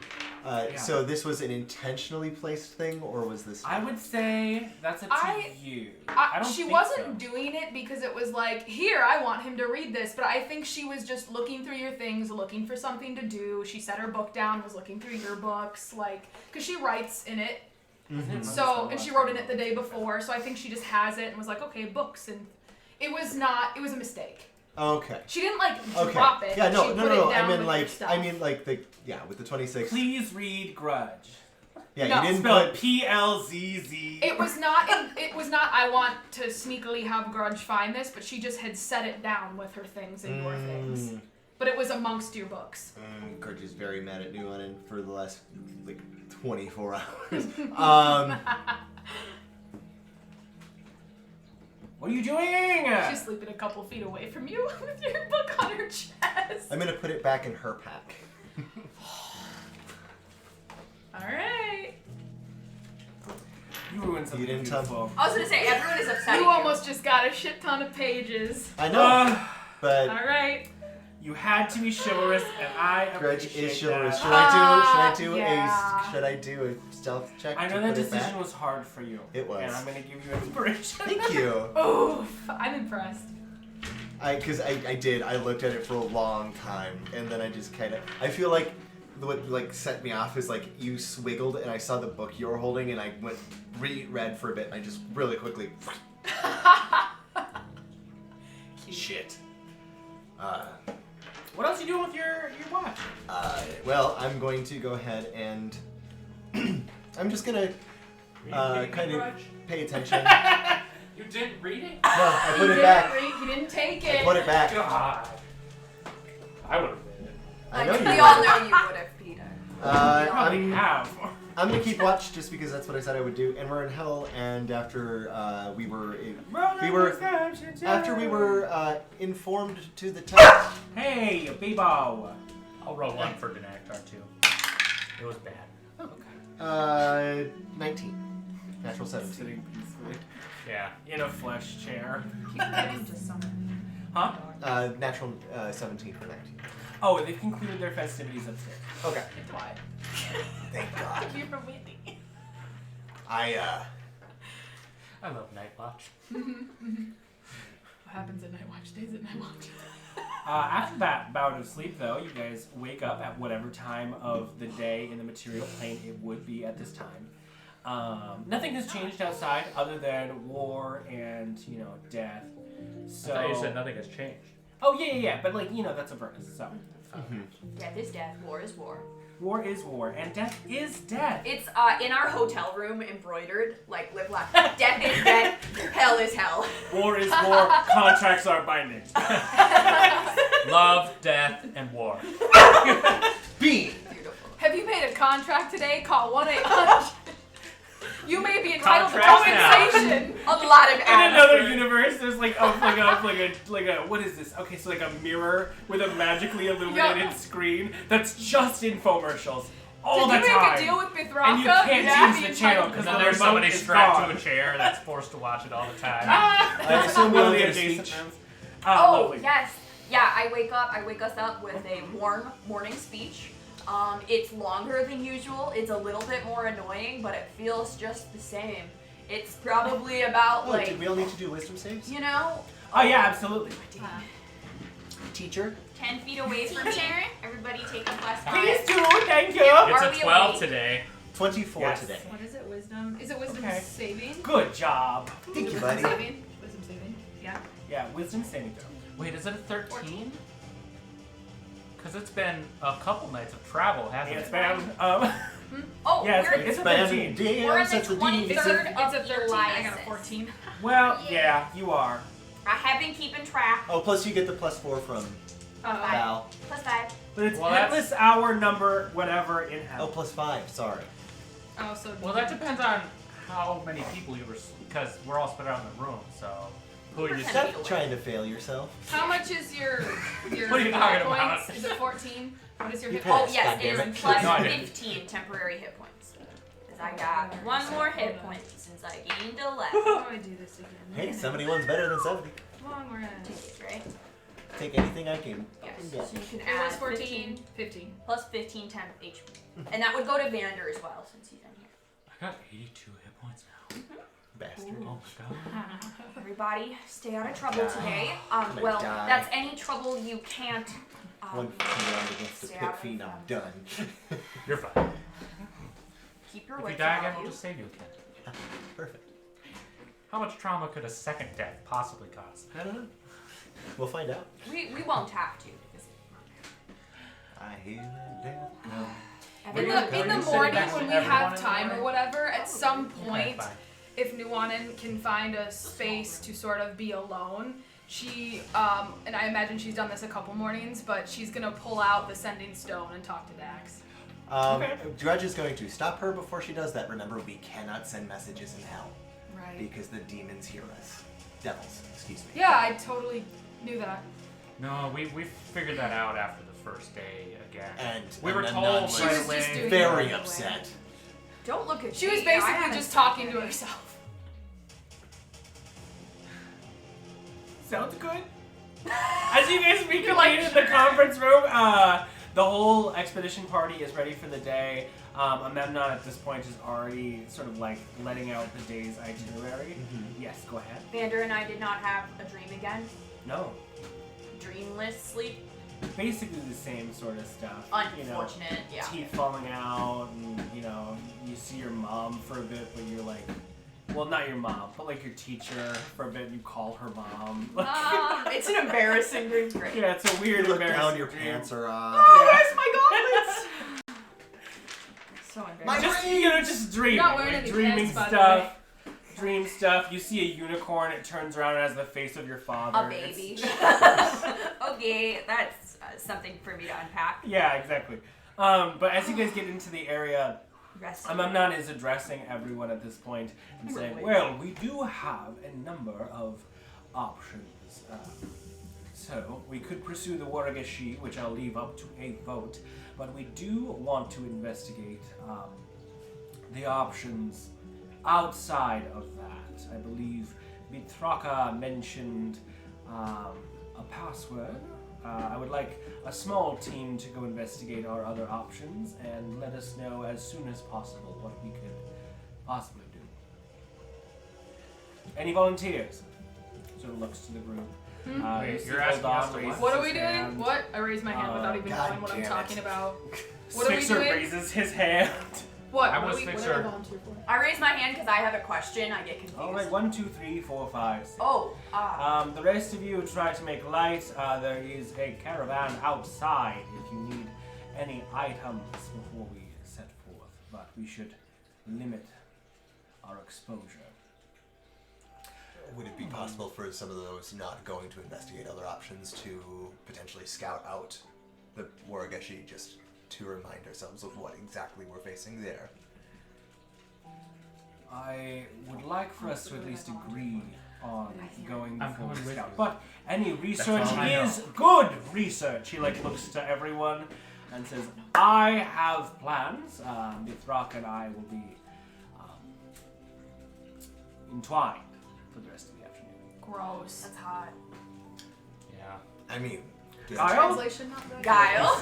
Yeah. So this was an intentionally placed thing, or was this? I would say that's up to you. I don't She think wasn't so. doing it because it was like, here, I want him to read this, but I think she was just looking through your things, looking for something to do. She set her book down, was looking through your books, like, because she writes in it So, and she wrote in it the day before, so I think she just has it and was like, okay, books, and it was a mistake. Okay. She didn't like Okay. drop it. Yeah, she no. put it down I mean with like her stuff. with the 26. Please read Grudge. Yeah, No. you didn't Spelled put. PLZZ. It was not. I want to sneakily have Grudge find this, but she just had set it down with her things and your things. But it was amongst your books. Grudge is very mad at Nuanen for the last 24 hours. What are you doing? She's sleeping a couple feet away from you with your book on her chest. I'm gonna put it back in her pack. All right. You ruined something You didn't tell beautiful. I was gonna say everyone is upset. You almost just got a shit ton of pages. I know, but All right. You had to be chivalrous, and I Grudge appreciate is chivalrous. that. Should I do a stealth check? I know to that put it decision back? was hard for you. It was. And I'm gonna give you inspiration. Thank you. Oof. I'm impressed. Because I did. I looked at it for a long time, and then I just kind of. I feel like what set me off is you swiggled, and I saw the book you were holding, and I went read for a bit, and I just really quickly. Shit. What else are you doing with your watch? Well, I'm going to go ahead and I'm just gonna kind of pay attention. No, You didn't read it? I put it back. He didn't take I it. put it back. God. I would have read it. I know you we would. all know you would have, Peter. Probably have. I'm gonna keep watch just because that's what I said I would do. And we're in hell, and after we were informed to the test. Hey, Bebo. I'll roll one for Denactar too. It was bad. 19, natural 17. Sitting peacefully Yeah. in a flesh chair. Keep forgetting to summon. Huh? Natural 17 for 19. Oh, they've concluded their festivities upstairs. Okay. It's why. Thank God. You're from Whitney. I love Night Watch. What happens at Night Watch stays at Night Watch. After that bout of sleep, though, you guys wake up at whatever time of the day in the material plane it would be at this time. Nothing has changed outside other than war and, death. So, I thought you said nothing has changed. Oh, yeah. But, that's a bonus. So, Death is death. War is war. war is war, and death is death. It's in our hotel room embroidered, live laugh. Death is death. Hell is hell. War is war. Contracts are binding. Love, death, and war. B. Beautiful. Have you made a contract today? Call 1-800. You may be entitled to Contract now. compensation. A lot of In ads. another universe, there's like a what is this? Okay, so a mirror with a magically illuminated screen that's just infomercials all Did the you time. make a deal with Bithranka? And you can't Yeah, change be the channel entitled because And the then there's remote somebody is strapped gone. to a chair that's forced to watch it all the time. I assume we'll Really get a adjacent speech. rooms. Oh, Lovely. yes. Yeah, I wake us up with a warm morning speech. It's longer than usual. It's a little bit more annoying, but it feels just the same. It's probably about, Oh, did we all need to do wisdom saves? Oh yeah, absolutely. Teacher? 10 feet away from here. Everybody take a plus 5. Please do, thank you. It's Are a we 12 awake? today. 24 Yes. today. What is it? Wisdom? Is it wisdom Okay. saving? Good job. Thank you, Wisdom buddy. saving? Wisdom saving? Yeah. Yeah, wisdom saving throw. Wait, is it a 13? Because it's been a couple nights of travel, hasn't It's it? been Oh, yeah, we're, it's a Bam, 13. damn, We're in the such a 23rd. D. It's a 13. I got a Elias. 14. Well, yeah, you are. I have been keeping track. Oh, plus you get the +4 from Val. Plus 5. But it's Well, that's- headless hour number whatever in hell. Oh, +5. Sorry. Oh, so. Well, that depends on how many people you were, because we're all spread out in the room, so who are you? Percent. Stop trying to fail yourself. How much is your What are you hit talking points? about? Is it 14? What is your You hit passed. points? Oh, yes, God it damn is it. plus No, I didn't. 15 temporary hit points. Because I got one more hit point since I gained 11. How do I do this again? Hey, 71's better than 70. Come on, we're at. Take it, right? Take anything I can. Yes. get. So you can It add was 14. 15. plus 15 temp HP. And that would go to Vander as well since he's in here. I got 82 hit points now. Bastard. Oh my god. Everybody, stay out of trouble Die. today. gonna Well, die. that's any trouble you can't. One round against the stay pit out of fiend, I'm done. You're fine. keep your If you wits die about again, you. we'll just save you again. Perfect. How much trauma could a second death possibly cause? I don't know. We'll find out. We won't have to. Because I hear death come. In Are the you sitting morning next to when we everyone have in the time or morning? whatever, at some Okay, point, fine. if Nuanen can find a space to sort of be alone, she, and I imagine she's done this a couple mornings, but she's gonna pull out the sending stone and talk to Dax. Grudj is going to stop her before she does that. Remember, we cannot send messages in hell Right. because the demons hear us. Devils, excuse me. Yeah, I totally knew that. No, we figured that out after the first day again. And we were the told nun right She was away. just doing very it upset. Don't look at She me. was I basically haven't just said talking to anything. herself. Sounds good. As you guys reconvene in the conference room, the whole expedition party is ready for the day. Amemnon at this point is already sort of like letting out the day's itinerary. Yes, go ahead. Vander and I did not have a dream again. No, Dreamless sleep. basically the same sort of stuff. Unfortunate. You know, Yeah. teeth falling out, and you see your mom for a bit, but you're like, well, not your mom, but like your teacher for a bit. You call her mom. It's an embarrassing dream. Great. Yeah, it's a weird, You look embarrassing down, your dream. pants are off. Oh, where's my gauntlets? So embarrassing. My Just just dreaming, You're not wearing like any dreaming pants, by the stuff. Dream stuff. You see a unicorn. It turns around and has the face of your father. A It's- baby. Okay, that's something for me to unpack. Yeah, exactly. But as you guys get into the area, Rest. Amemnon is addressing everyone at this point and saying, well, we do have a number of options. So we could pursue the Waragashi, which I'll leave up to a vote, but we do want to investigate the options outside of that. I believe Bitraka mentioned a password. I would like a small team to go investigate our other options and let us know as soon as possible what we could possibly do. Any volunteers? Sort of looks to the group. Wait, you see you're asking Eldon us to raises What are we his doing? hand. What? I raised my hand without even God knowing what I'm damn talking it. about. What are we Sixer doing? raises his hand. What? I What was are we, what Fixer. did I volunteer for? I raise my hand because I have a question. I get confused. All right, 1, 2, 3, 4, 5, 6. Oh, The rest of you try to make light. There is a caravan outside if you need any items before we set forth, but we should limit our exposure. Would it be possible for some of those not going to investigate other options to potentially scout out the Waragashi just to remind ourselves of what exactly we're facing there? I would like for us to at least agree on going I'm before we going with scout. you. But any research all I know. is good research. He looks to everyone and says, I have plans. Mithrak and I will be entwined for the rest of the afternoon. Gross. that's hot. Yeah. I mean, Guile? Translation not good. Guile.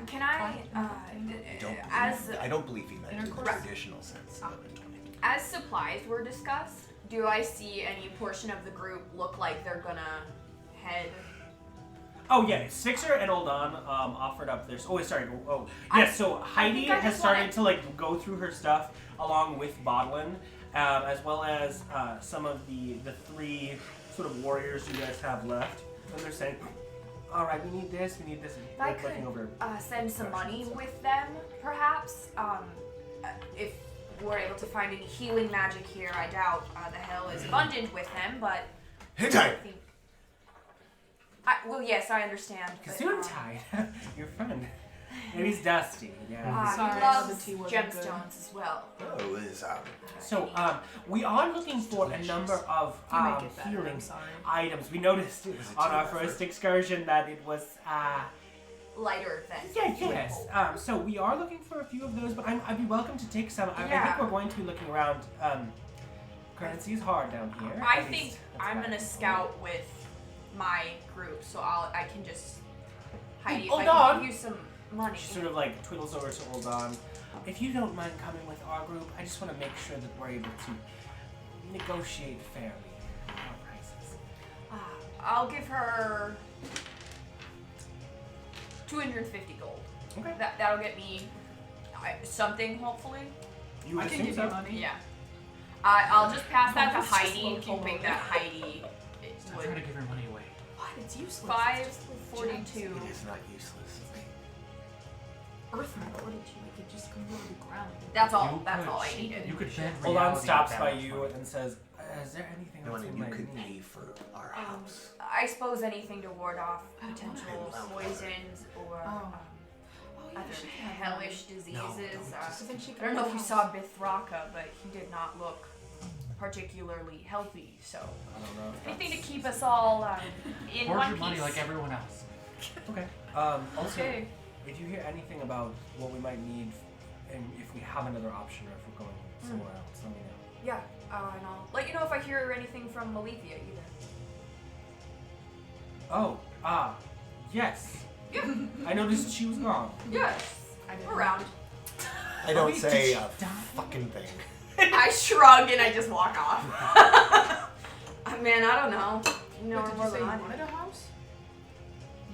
Can I, I don't believe he meant in the Intercourse? traditional sense of it. as supplies were discussed, do I see any portion of the group look like they're gonna head? Oh yeah, Sixer and Oldon offered up their. Oh, sorry. Oh, yes. So Heidi think I has just started wanna- to like go through her stuff along with Bodwin, as well as some of the three sort of warriors you guys have left. And they're saying, "All right, we need this. We need this." And If I they're looking could over. send some money with them, perhaps. If we're able to find any healing magic here, I doubt the hell is abundant with them, but Hey, I time! think. Well, yes, I understand. But, Gesundheit, your friend. And he's dusty. Yeah. he Sorry, loves the tea wasn't good. gemstones as well. Oh, is So we are looking for a number of You make it better, healing I'm sorry. items. We noticed was a on team our effort. first excursion that it was. Lighter than. Yes. So we are looking for a few of those, but I'd be welcome to take some. I Yeah. think we're going to be looking around. Currency is hard down here. I At think least that's I'm what I gonna think. scout with my group, so I can just Heidi, if Hold I can on. give you some money. She sort of like twiddles over to Oldon. If you don't mind coming with our group, I just want to make sure that we're able to negotiate fairly our prices. I'll give her 250 gold. Okay. That'll get me something, hopefully. You would I can assume give so. you money. Yeah. I'll just pass that to It's just Heidi, low-key hoping money. that Heidi Stop trying to give her money away. What? It's useless. 542. It is not useless. Earth mortality. It could just come out of the ground. That's all. You That's could- all I needed. You could bend Olon reality stops that by much you money. and says, "Is there anything else we You might could need?" leave for our house. I suppose anything to ward off I don't potential wanna- poisons or Oh. Oh, yeah, other she can have hellish diseases. So then she I don't know if you saw Bithraka, but he did not look particularly healthy. So I don't know. if anything to that's- keep us all in Hoard one your piece. money like everyone else. Okay. Also, Okay. if you hear anything about what we might need, and if we have another option, or if we're going somewhere else, let me know. Yeah, and I'll let you know if I hear anything from Valenccya either. Oh, yes. Yeah. I noticed she was gone. Yes. I did. Around. I don't Wait, say did a she die? fucking thing. I shrug and I just walk off. Man, I don't know. You know Wait, did more you say than you I do. wanted a house?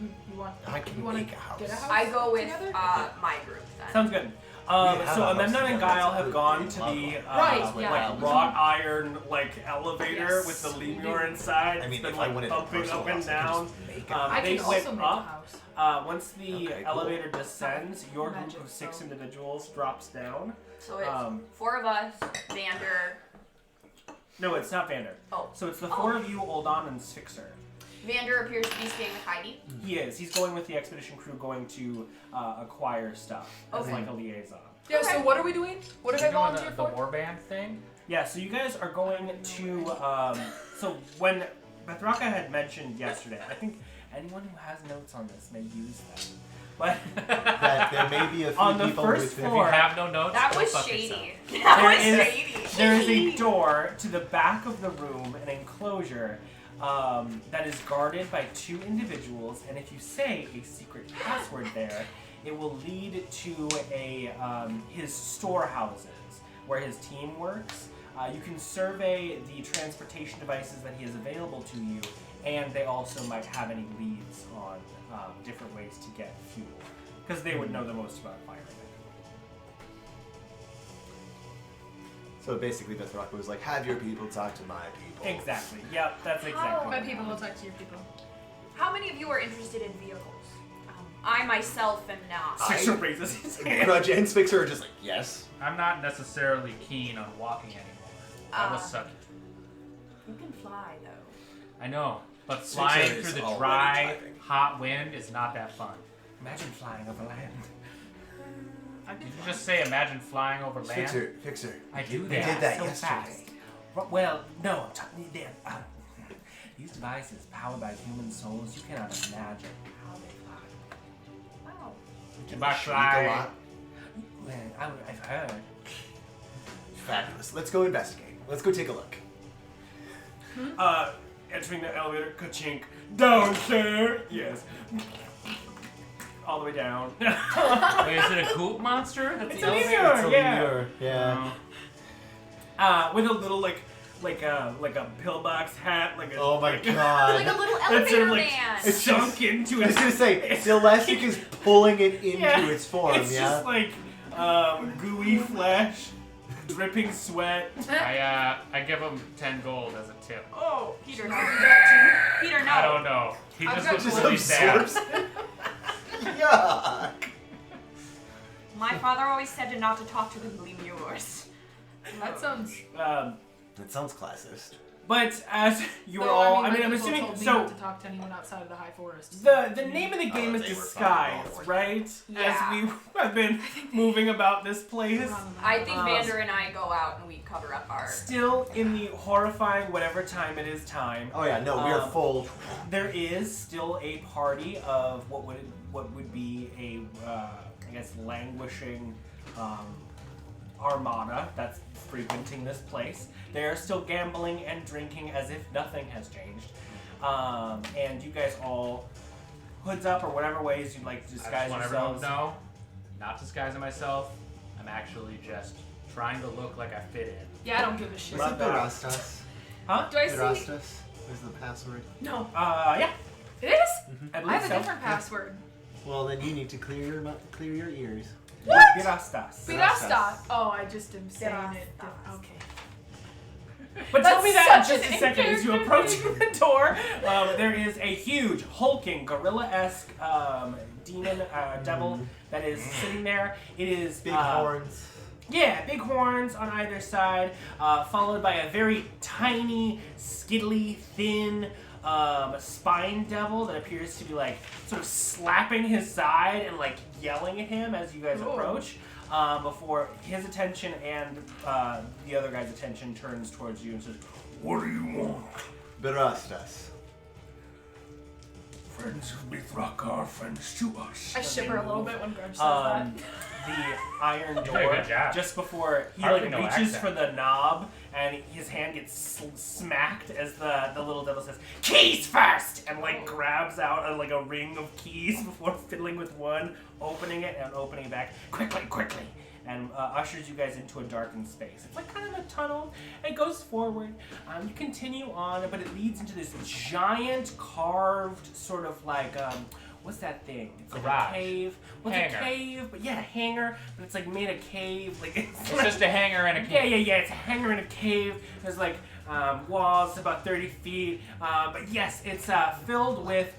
You want? I can you wanna make a house. Get a house? I go with together? my group then. Sounds good. have So a house Amemnon and together, Guile that's have good. gone to the Right, yeah. like wrought iron like elevator Yes, with the we lemur do. inside. I mean, It's been if I like wanted a bumping personal up and house, I could down. just make it. I They can went also make a up. house. Once the Okay, cool. elevator descends, your group Magic, of 6 so- individuals drops down. So it's Um, 4 of us, Vander. No, it's not Vander. Oh. So it's the 4 of you, Oldon and Sfixer. Vander appears to be staying with Heidi. He is. He's going with the expedition crew, going to acquire stuff as Okay. like a liaison. Yeah. So what are we doing? What did I You're doing volunteer the for? warband thing? Yeah, so you guys are going to. So when Bethraka had mentioned yesterday, I think anyone who has notes on this may use them. But That there may be a few On the people first with If you floor- have no notes, That go was fuck shady. yourself. That There was is- shady. there is a door to the back of the room, an enclosure that is guarded by 2 individuals, and if you say a secret password there, it will lead to a his storehouses where his team works. You can survey the transportation devices that he has available to you, and they also might have any leads on different ways to get fuel, because they would know the most about firing. So basically, Bethraka was like, "Have your people talk to my people." Exactly. Yep, that's exactly. My what people will happened. talk to your people. How many of you are interested in vehicles? I myself am not. Sixer raises his hand. Grudge and Spixer are just like, "Yes." I'm not necessarily keen on walking anymore. That was sucky. You can fly though. I know, but Six flying is through the already dry, driving. hot wind is not that fun. Imagine flying over land. Did you just say imagine flying over land? Fixer. I do They that. did that so yesterday. fast. Well, no, I'm talking. These devices powered by human souls, you cannot imagine how they fly. Wow. If I Shriek fly, a lot. Man, I've heard. Fabulous. Let's go investigate. Let's go take a look. Entering the elevator, ka-chink. Down, sir. Yes. All the way down. wait, is it a goop monster? That's It's the a elevator? lemur. It's a Yeah. lemur, yeah. No. With a little like a pillbox hat, like a. Oh my Like god. a little That's sort elevator of like man. It's sunk into I was its. gonna say, Celestic is pulling it into Yeah, its form, It's yeah? just like gooey flesh, dripping sweat. I give him 10 gold as a tip. Oh, Peter, no. Peter, no. I don't know. He I've just got looks just really sad. absorbs it. Yuck. My father always said not to talk to the lemurs. That sounds. That sounds classist. But as you were Though, all, my I'm people assuming told me so. not to talk to anyone outside of the high forest. The name of the game is they were disguise, fine. right? Yeah. As we have been moving about this place. I think Um, Vander and I go out and we cover up our. Still in the horrifying whatever time it is time. Oh yeah, no, we are full. There is still a party of what would be a I guess languishing armada that's frequenting this place. They are still gambling and drinking as if nothing has changed. And you guys all hoods up or whatever ways you'd like to I just disguise want everyone yourselves. to know, not disguising myself. I'm actually just trying to look like I fit in. Yeah, I don't give a shit. Love that. Rastas? Huh? Do I see? Rastas is the password. No. Yeah. It is? I I believe have a so. different password. Well, then you need to clear your ears. What? Pirastas. Pirasta. Oh, I just am saying it. Pirastas. Okay. But tell That's me that in such just an a second as you approach the door. There is a huge, hulking, gorilla-esque demon devil that is sitting there. It is Big horns. Yeah, big horns on either side, followed by a very tiny, skiddly, thin spine devil that appears to be like sort of slapping his side and like yelling at him as you guys approach. Before his attention and the other guy's attention turns towards you and says, "What do you want?" Birastas. Friends of Mithraka are friends to us. I shiver a little bit when Grudj says that. The iron did a door, good job. just before he Hardly like no reaches accent. for the knob and his hand gets smacked as the little devil says, "Keys first!" and like grabs out a ring of keys before fiddling with one, opening it and opening it back quickly. And ushers you guys into a darkened space. It's like kind of a tunnel. It goes forward. You continue on, but it leads into this giant carved sort of like what's that thing? It's like Garage. a cave. Well, it's a Hangar. cave, but yeah, a hangar. But it's like made of cave. Like It's just a hanger and a cave. yeah. It's a hangar in a cave. There's like walls about 30 feet. But yes, it's filled with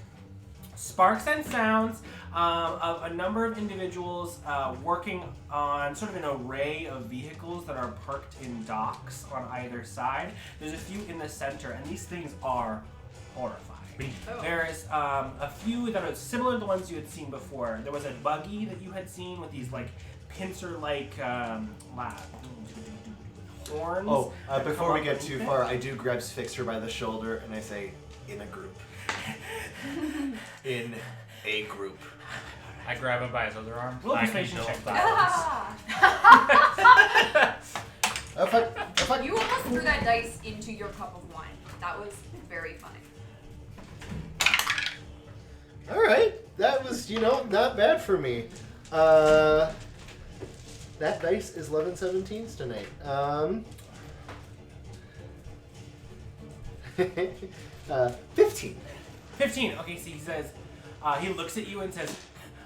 sparks and sounds of a number of individuals working on sort of an array of vehicles that are parked in docks on either side. There's a few in the center, and these things are horrifying. There's a few that are similar to the ones you had seen before. There was a buggy that you had seen with these like pincer-like horns. Oh, that before come we get underneath too it. far, I do grab Fixer by the shoulder and I say, "In a group." In a group. I grab him by his other arm. Roll I persuasion condone check. violence. You almost threw that dice into your cup of wine. That was very funny. All right, that was not bad for me. That dice is 11 17s tonight. 15. 15. Okay, so he says, he looks at you and says,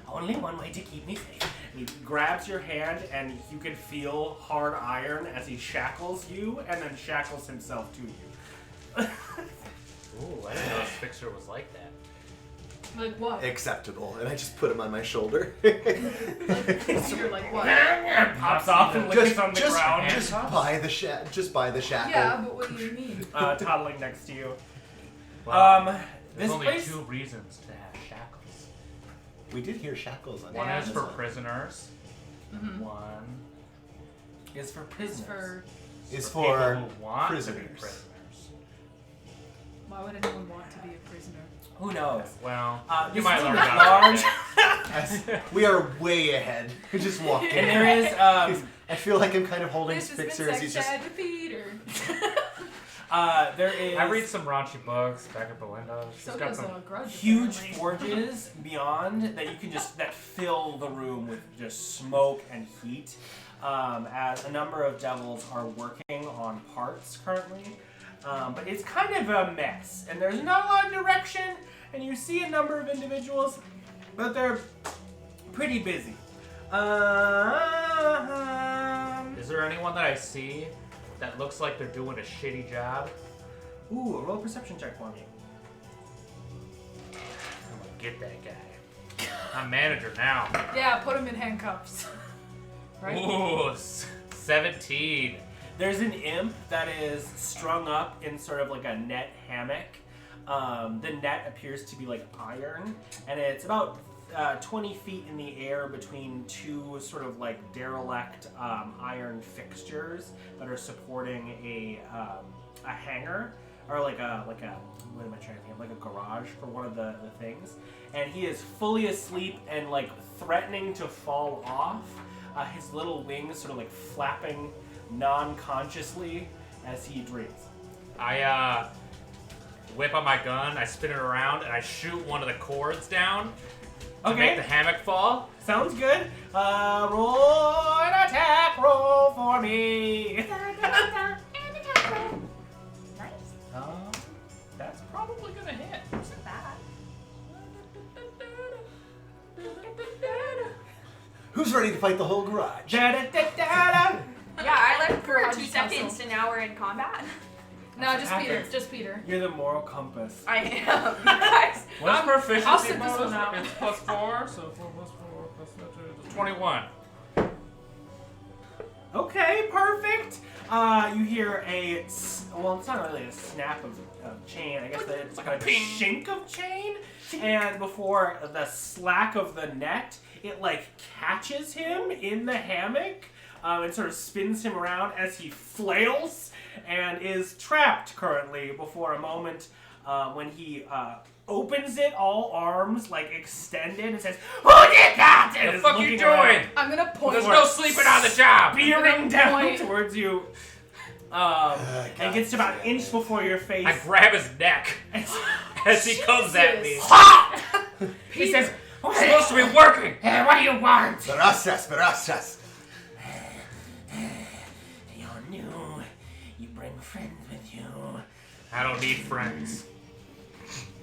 "Only one way to keep me safe." And he grabs your hand, and you can feel hard iron as he shackles you, and then shackles himself to you. Ooh, I didn't know this fixer was like that. Like what? Acceptable, and I just put him on my shoulder. You're like what? Pops off and licks on the ground. Just buy the shackle. Yeah, but what do you mean? Toddling next to you. Well, This there's only place. 2 reasons to have shackles. We did hear shackles on One the is for Amazon. prisoners. Mhm. One Is for It's prisoners. for Is people for who want to be prisoners. prisoners. why would anyone want to be a prisoner? Who knows? Well, This you might room learn is about large. it. We are way ahead. We just walked in. And there is I feel like I'm kind of holding This has been Fixer as he's sex just. ed with Peter. there is I read some raunchy books back at Belinda's. She's So got does some. Grudj. huge apparently. forges beyond that you can that fill the room with just smoke and heat. As a number of devils are working on parts currently. But it's kind of a mess, and there's not a lot of direction, and you see a number of individuals, but they're pretty busy. Is there anyone that I see that looks like they're doing a shitty job? Ooh, roll a perception check for me. I'm gonna get that guy. I'm manager now. Yeah, put him in handcuffs. Right? Ooh, 17. There's an imp that is strung up in sort of like a net hammock. The net appears to be like iron, and it's about 20 feet in the air between 2 sort of like derelict iron fixtures that are supporting a hangar, or like a what am I trying to think of? Like a garage for one of the things. And he is fully asleep and like threatening to fall off. His little wings sort of like flapping non-consciously as he dreams. I whip on my gun, I spin it around, and I shoot one of the cords down to make the hammock fall. Sounds good. Roll an attack roll for me. Nice. That's probably gonna hit. Isn't bad. Who's ready to fight the whole garage? Da-da-da-da-da. Yeah, I left for Garage 2 tussle. seconds and now we're in combat. No, just Peter. happens. Just Peter. You're the moral compass. I am, guys. What's proficiency I'll sit this bonus? one out. It's +4, so 4 + 4 + 21. Okay, perfect. You hear well, it's not really a snap of chain. I guess that it's like a shink of chain. And before the slack of the net, it like catches him in the hammock and sort of spins him around as he flails and is trapped currently before a moment when he opens it, all arms like extended, and says, "Who did that?" And What the is fuck you looking doing? around, I'm gonna point. There's no sleeping on the job. spearing down Point. towards you. And gets to about an inch before your face. I grab his neck as he comes at me. He says, It's supposed to be working. "Hey, what do you want?" Gracias. You're new. You bring friends with you. I don't need friends.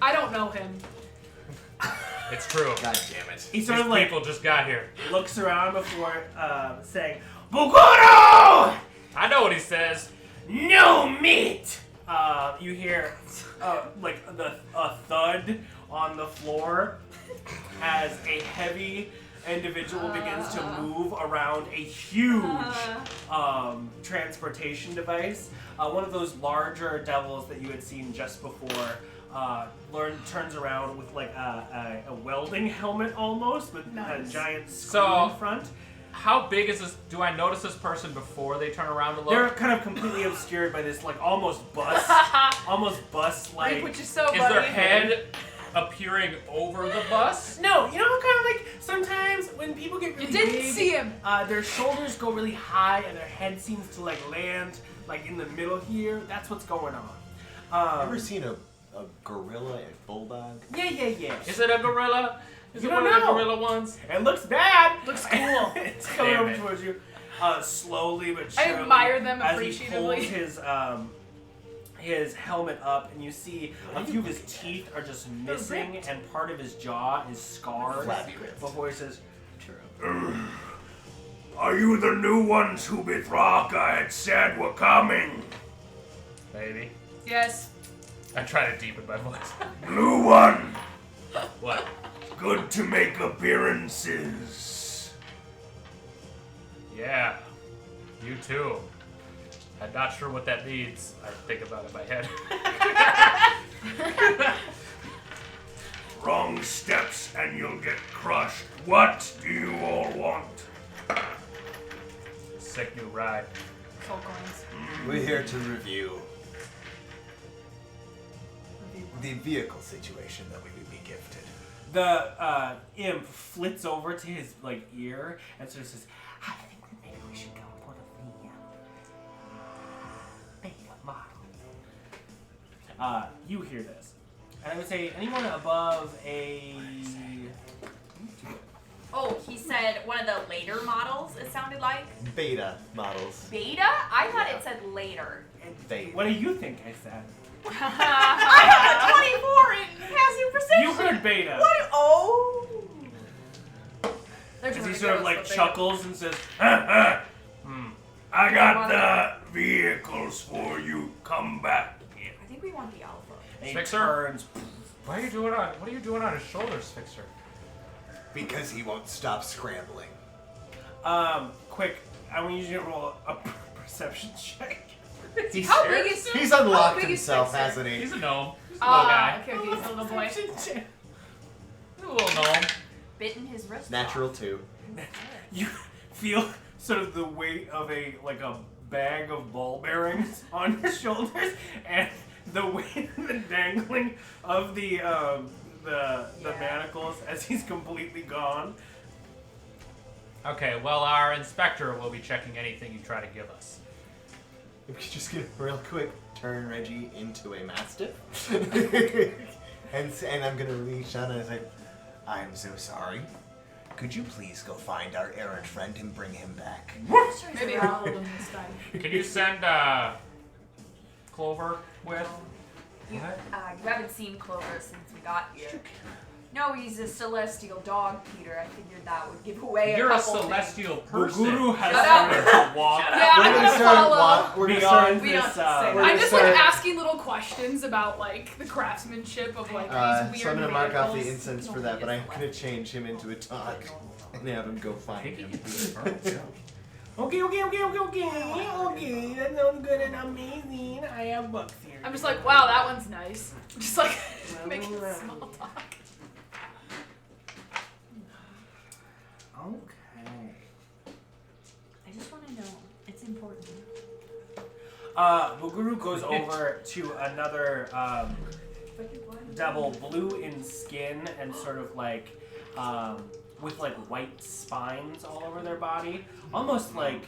I don't know him. It's true. God damn it. He sort These of like people just got here. looks around before saying, "Bugoro! I know what he says. No meat!" You hear like a thud on the floor as a heavy individual begins to move around a huge transportation device. One of those larger devils that you had seen just before turns around with like a welding helmet almost, with a giant screw So- in front. How big is this? Do I notice this person before they turn around to look? They're kind of completely obscured by this like almost bust like. Which is so Is funny. their head appearing over the bus? No, you know how kind of like sometimes when people get really You didn't big, see him. their shoulders go really high and their head seems to like land like in the middle here. That's what's going on. Ever seen a gorilla at Bulldog? Yeah. Is it a gorilla? Is You it one don't of the know. gorilla ones? It looks bad. Looks cool. It's coming Damn over it. towards you, slowly but I surely. admire them as he appreciatively. pulls his helmet up, and you see a few of his teeth are just missing, and part of his jaw is scarred. Flabby ripped. Before he says, Are you the new ones who Vithraka had said were coming? Maybe. Yes. I try to deepen my voice. Blue one, What? good to make appearances. Yeah. You too. I'm not sure what that means. I think about it in my head. Wrong steps and you'll get crushed. What do you all want? Sick new ride. Soul coins. We're here to review the vehicle situation that we would be gifted. the imp flits over to his like ear and sort of says, "I think that maybe we should go for the beta model." You hear this, and I would say anyone above a. Oh, he said one of the later models, it sounded like. Beta models. Beta? I thought it said later. Beta. What do you think I said? I have a 24 in passive perception. You heard beta. What? Oh. As he sort of like chuckles and says, I got the vehicles for you. Come back. I think we want the alpha. and he Fixer? turns. What are you doing on his shoulders, Fixer? Because he won't stop scrambling. Quick, I want you to roll a perception check. He's, How big is he's how unlocked big is himself, Fixer? hasn't he? He's a gnome. He's a little guy. Okay, he's a little boy. Perception check. He's a little gnome. Bitten his wrist. Natural 2. You feel sort of the weight of a bag of ball bearings on your shoulders, and the weight of the dangling of the manacles as he's completely gone. Okay, well, our inspector will be checking anything you try to give us. If we could just get real quick, turn Reggie into a mastiff. and I'm gonna reach out and say, I'm so sorry. Could you please go find our errant friend and bring him back? Maybe I'll hold him this time. Can you send Clover with? You haven't seen Clover since we got here. No, he's a celestial dog, Peter. I figured that would give away You're a a couple celestial The person. guru has Shut up. started to walk Yeah, We're I'm gonna gonna start. follow. We're gonna beyond start. We don't this. say we're I'm gonna just start- like asking little questions about like the craftsmanship of like these weird So I'm gonna mark off the vehicles. incense for that, but I'm gonna change him into a dog and have him go find him. Okay. That sounds good and amazing. I have books here. I'm just like, wow, that one's nice. Just like making small talk. Okay. I just want to know. It's important. The guru goes over to another devil, blue in skin and sort of like with like white spines all over their body, almost like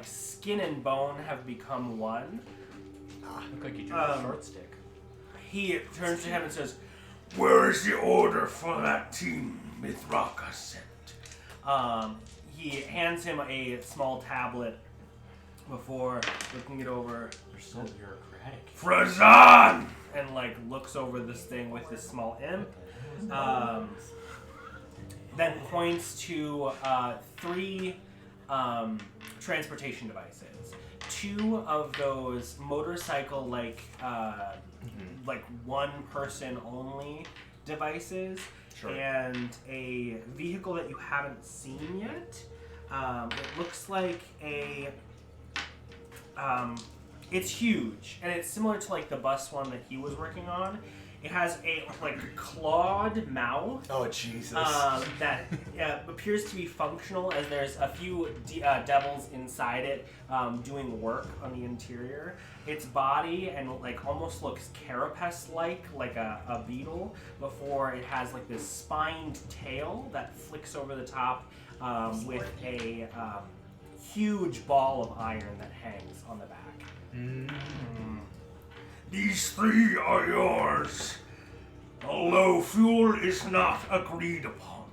skin and bone have become one. Look like you drew a short stick. He turns to him and says, Where is the order for that team Mithraka sent? he hands him a small tablet before looking it over You're so bureaucratic. Frazan! and like looks over this thing with this small imp. Then points to 3 transportation devices. 2 of those motorcycle like one person only devices, Sure. and a vehicle that you haven't seen yet. It looks like it's huge, and it's similar to like the bus one that he was working on. It has a like clawed mouth Oh Jesus! that appears to be functional, as there's a few devils inside it doing work on the interior. Its body and like almost looks carapace-like, like a beetle, before it has like this spined tail that flicks over the top with a huge ball of iron that hangs on the back. These 3 are yours, although fuel is not agreed upon.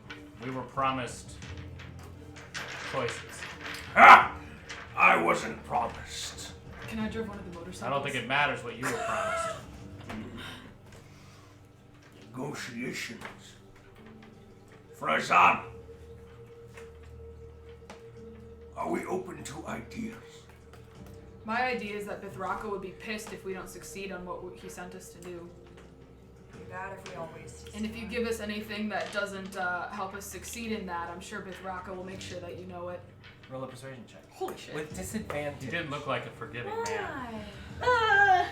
We were promised choices. Ha! I wasn't promised. Can I drive one of the motorcycles? I don't think it matters what you were promised. Negotiations. Frazan, are we open to ideas? My idea is that Bithraka would be pissed if we don't succeed on what he sent us to do. Be bad if we always. And if you give us anything that doesn't help us succeed in that, I'm sure Bithraka will make sure that you know it. Roll a persuasion check. Holy shit. With disadvantage. You didn't look like a forgiving man.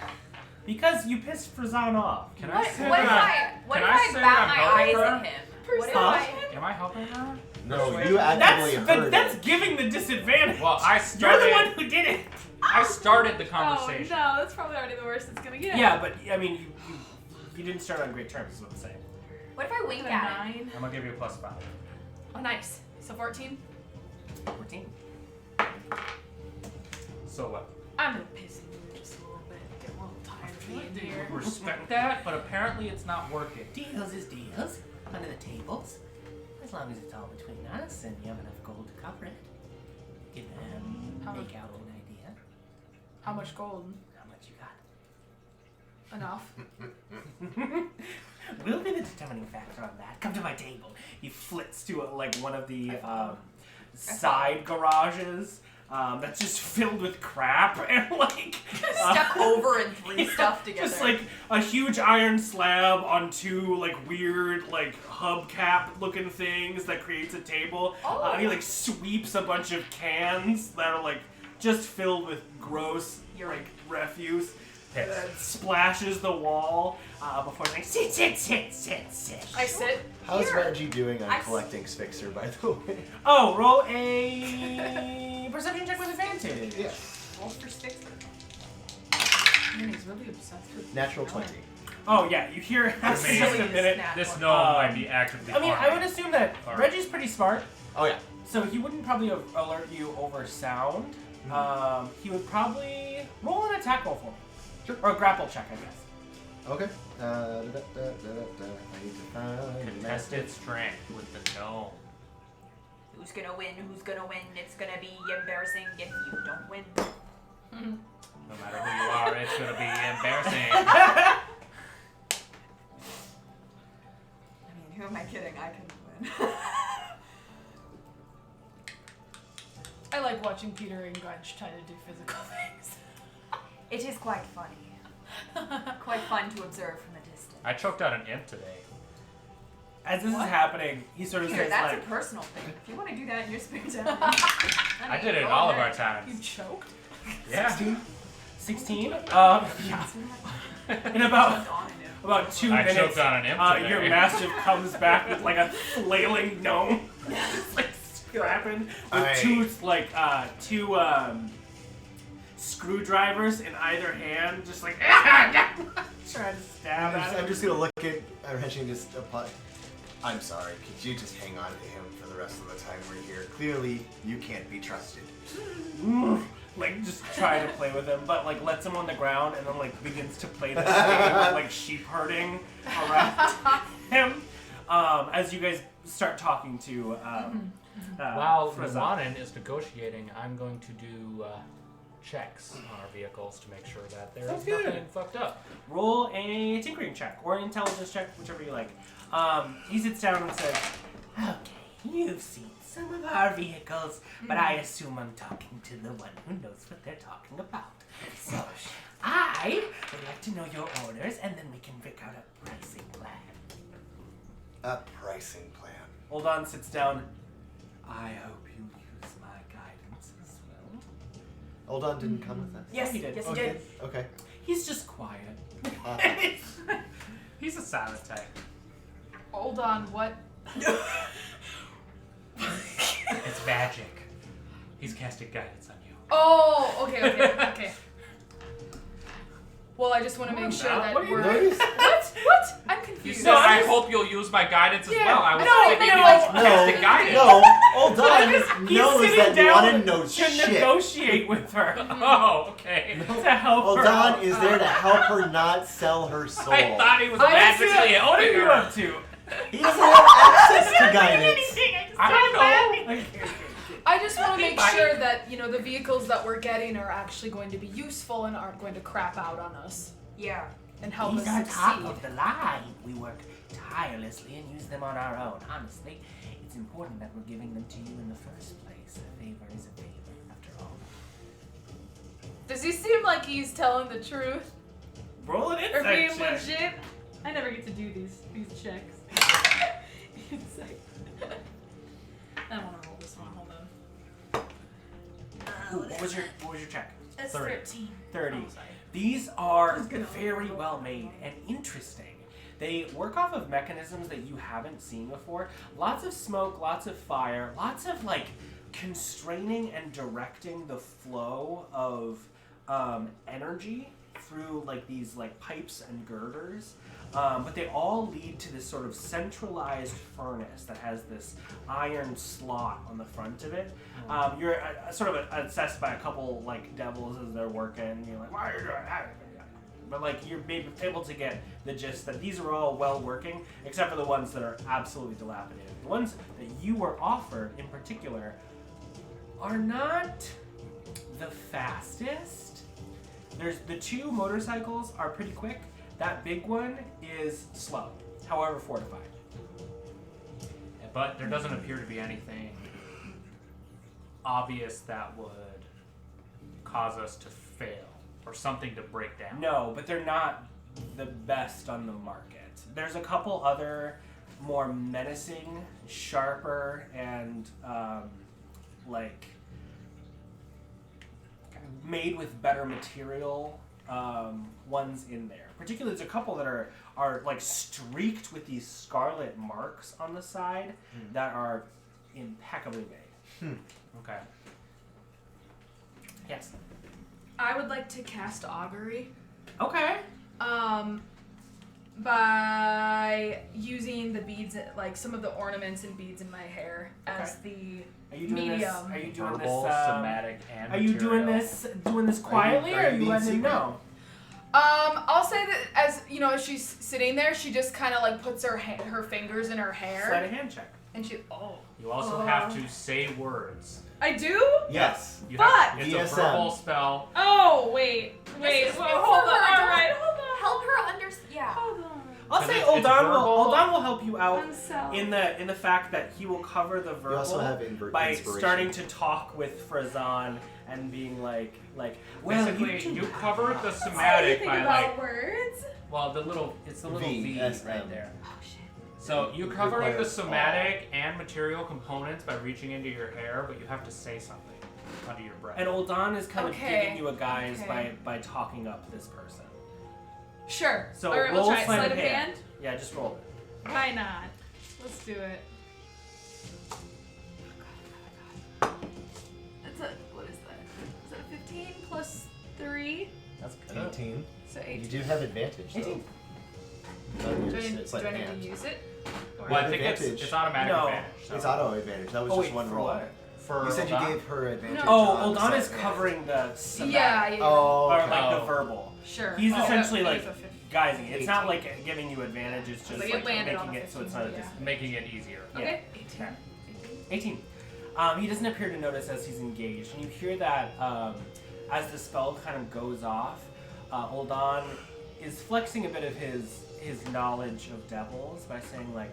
Because you pissed Frazan off. Can What I say if that? I Can I say bat that my I'm eyes helping at her? him? What if Huh? I? Am I helping her? No, you actively heard that's it. giving the disadvantage. Well, I You're started. the one who did it. I started the Oh conversation. no, that's probably already the worst it's gonna get. Yeah, but I mean, you didn't start on great terms, is what I'm saying. What if I wink A at him? 9. I'm gonna give you a +5. Oh, nice. So 14. 14. So what? I'm gonna piss in you just a little bit. Get a little tired of being here. Respect that, but apparently it's not working. Deals is deals. Under the tables. As long as it's all between us and you have enough gold to cover it. You can How make much- out an idea. How much gold? How much you got? Enough. We'll be the determining factor on that. Come to my table. He flits to like one of the side garages that's just filled with crap and like Step over and 3 stuff together. just like a huge iron slab on 2 like weird like hubcap looking things that creates a table. And he like sweeps a bunch of cans that are like just filled with gross like refuse. Splashes the wall before saying, sit. I sit. How's Here. Reggie doing on I collecting Spixer, by the way? Oh, roll a perception check with advantage. Yeah. Roll for 6. Man, he's really obsessed with Natural 20. Oh yeah, you hear just Amazing. a minute. This gnome might be actively I mean, I would farming. assume that Alright. Reggie's pretty smart, Oh yeah. so he wouldn't probably alert you over sound. He would probably roll an attack roll for me. Sure. Or a grapple check, I guess. Okay. I need to find Contested strength with the gnome. Who's gonna win? Who's gonna win? It's gonna be embarrassing if you don't win. No matter who you are, it's gonna be embarrassing. Who am I kidding? I can win. I like watching Peter and Grudj try to do physical things. It is quite funny. Quite fun to observe from a distance. I choked out an imp today. As this is happening, he sort of Peter, says that's like, a personal thing. If you want to do that in your spare time, I did it all of our times. You choked? Yeah. 16? Yeah. In about 2 I minutes, choked on an imp today. your mastiff comes back with like a flailing gnome. Just like scrapping with two screwdrivers in either hand, just like trying to stab at him. I'm just gonna look at Reggie and just apply. I'm sorry, could you just hang on to him for the rest of the time we're here? Clearly, you can't be trusted. Like, just try to play with him, but like lets him on the ground and then like begins to play this game of like sheep herding around him. As you guys start talking to While Frieza. Nuanen is negotiating, I'm going to do checks on our vehicles to make sure that there's Sounds good. nothing fucked up. Roll a tinkering check or an intelligence check, whichever you like. He sits down and says, "Okay, you've seen some of our vehicles, but I assume I'm talking to the one who knows what they're talking about. So, I would like to know your orders, and then we can pick out a pricing plan." A pricing plan. Hold on, sits down. "I hope you use my guidance as well." Oldon didn't come with us. Yes, he did. Yes, he Okay. did. Okay. He's just quiet. He's a silent type. Hold on, what? It's magic. He's casting guidance on you. Oh, okay. Well, I just want to make sure now, that what are you we're... doing? What? I'm You confused. said, I hope you'll use my guidance as well. I was thinking no, you like No, casting guidance. no. Oldon He's knows sitting that down Nuanen knows to shit. negotiate with her Oh, okay. to help her. Oldon is there to help her not sell her soul. I thought he was What magically are you owning her. up to? He doesn't have access to guidance. I don't know. I just want to make Bye. sure that, the vehicles that we're getting are actually going to be useful and aren't going to crap out on us Yeah. and help These us are top succeed. of the line. We work tirelessly and use them on our own. Honestly, it's important that we're giving them to you in the first place. A favor is a favor, after all. Does he seem like he's telling the truth? Roll an Or insight being check. legit? I never get to do these checks. Insight. I want to roll this one. Hold on. Ooh, what was your check? It's 30. 13. 30. These are very well made and interesting. They work off of mechanisms that you haven't seen before. Lots of smoke, lots of fire, lots of like constraining and directing the flow of energy through like these like pipes and girders. But they all lead to this sort of centralized furnace that has this iron slot on the front of it. You're sort of assessed by a couple like devils as they're working. You're like, "Why are you doing that?" But like you're able to get the gist that these are all well working, except for the ones that are absolutely dilapidated. The ones that you were offered in particular are not the fastest. There's the two motorcycles are pretty quick. That big one is slow, however fortified. But there doesn't appear to be anything obvious that would cause us to fail or something to break down. No, but they're not the best on the market. There's a couple other more menacing, sharper, and like made with better material ones in there. Particularly, there's a couple that are like streaked with these scarlet marks on the side that are impeccably made. Okay. Yes. I would like to cast augury. Okay. By using the beads, like some of the ornaments and beads in my hair as Are you doing medium. this? Are you doing Verbal, this? somatic, and Are you doing material. this quietly, or are you being letting him secret? know? I'll say that as as she's sitting there, she just kind of like puts her her fingers in her hair, Slide a hand check. and she You also have to say words. I do. Yes. You But- have, it's a DSM. verbal spell. Oh wait, This is hold on. for her. All right, hold on. Help her understand. Yeah. Hold on. I'll 'Cause say it's verbal. Uldan will help you out Unsell. in the fact that he will cover the verbal also have by inspiration. starting to talk with Frazan and being like, well, Basically, you cover the What do you somatic think by about words? well, it's the little V S, right M. there. Oh shit. So you covering the requires somatic and material components by reaching into your hair, but you have to say something under your breath. and Uldan is kind of Okay, giving you a guise okay. by talking up this person. Sure. So Alright, roll we'll try it. sleight Sleight of of hand. hand? Yeah, just roll it. Why not? Let's do it. That's a, what is that? Is that 15 plus 3? That's good. 18. So You 18. do have advantage, though. 18. It's like Do I need hand. to use it? Or- Well, I think Advantage. it's automatic No. advantage. So. It's auto advantage. That was Oh just wait, one for roll. what? For You said you Uldan? gave her advantage. Oh, on the Uldan is sleight of hand. covering the somatic. Yeah. Oh, Or okay. like the Oh. verbal. Sure. He's Oh, essentially that like is a 15. guising. It's not 18. like giving you advantage. It's just Like, like it landed on making the it so it's not a 15, dis- making it easier. Okay. Yeah. 18. He doesn't appear to notice as he's engaged, and you hear that as the spell kind of goes off, Uldan is flexing a bit of his knowledge of devils by saying like,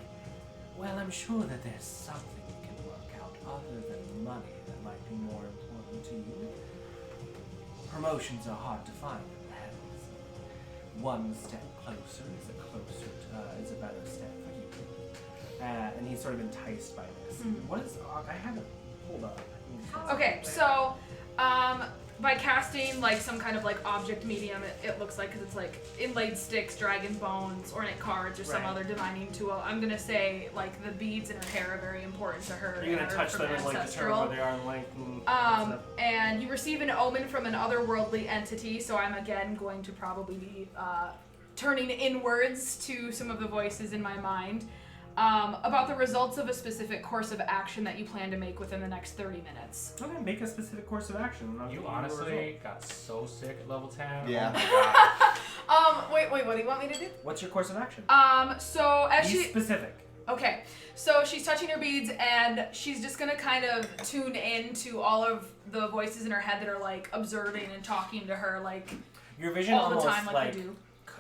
well, I'm sure that there's something you can work out other than money that might be more important to you. Promotions are hard to find in the heavens. One step closer is a better step for you. And he's sort of enticed by this. What is? I had it. Hold on. Okay, so by casting like some kind of like object medium, it looks like, because it's like inlaid sticks, dragon bones, ornate cards, or some Right. other divining tool. I'm gonna say like the beads in her hair are very important to her. You're gonna and are touch from them and like determine ancestral. where they are in length and And you receive an omen from an otherworldly entity, so I'm again going to probably be turning inwards to some of the voices in my mind about the results of a specific course of action that you plan to make within the next 30 minutes. Okay, make a specific course of action. And I'll give You a result. honestly got so sick at level 10. Yeah. Oh my Wait, what do you want me to do? What's your course of action? So as Be she... specific. Okay, so she's touching her beads, and she's just gonna kind of tune in to all of the voices in her head that are like observing and talking to her like Your vision all the almost time, like I do.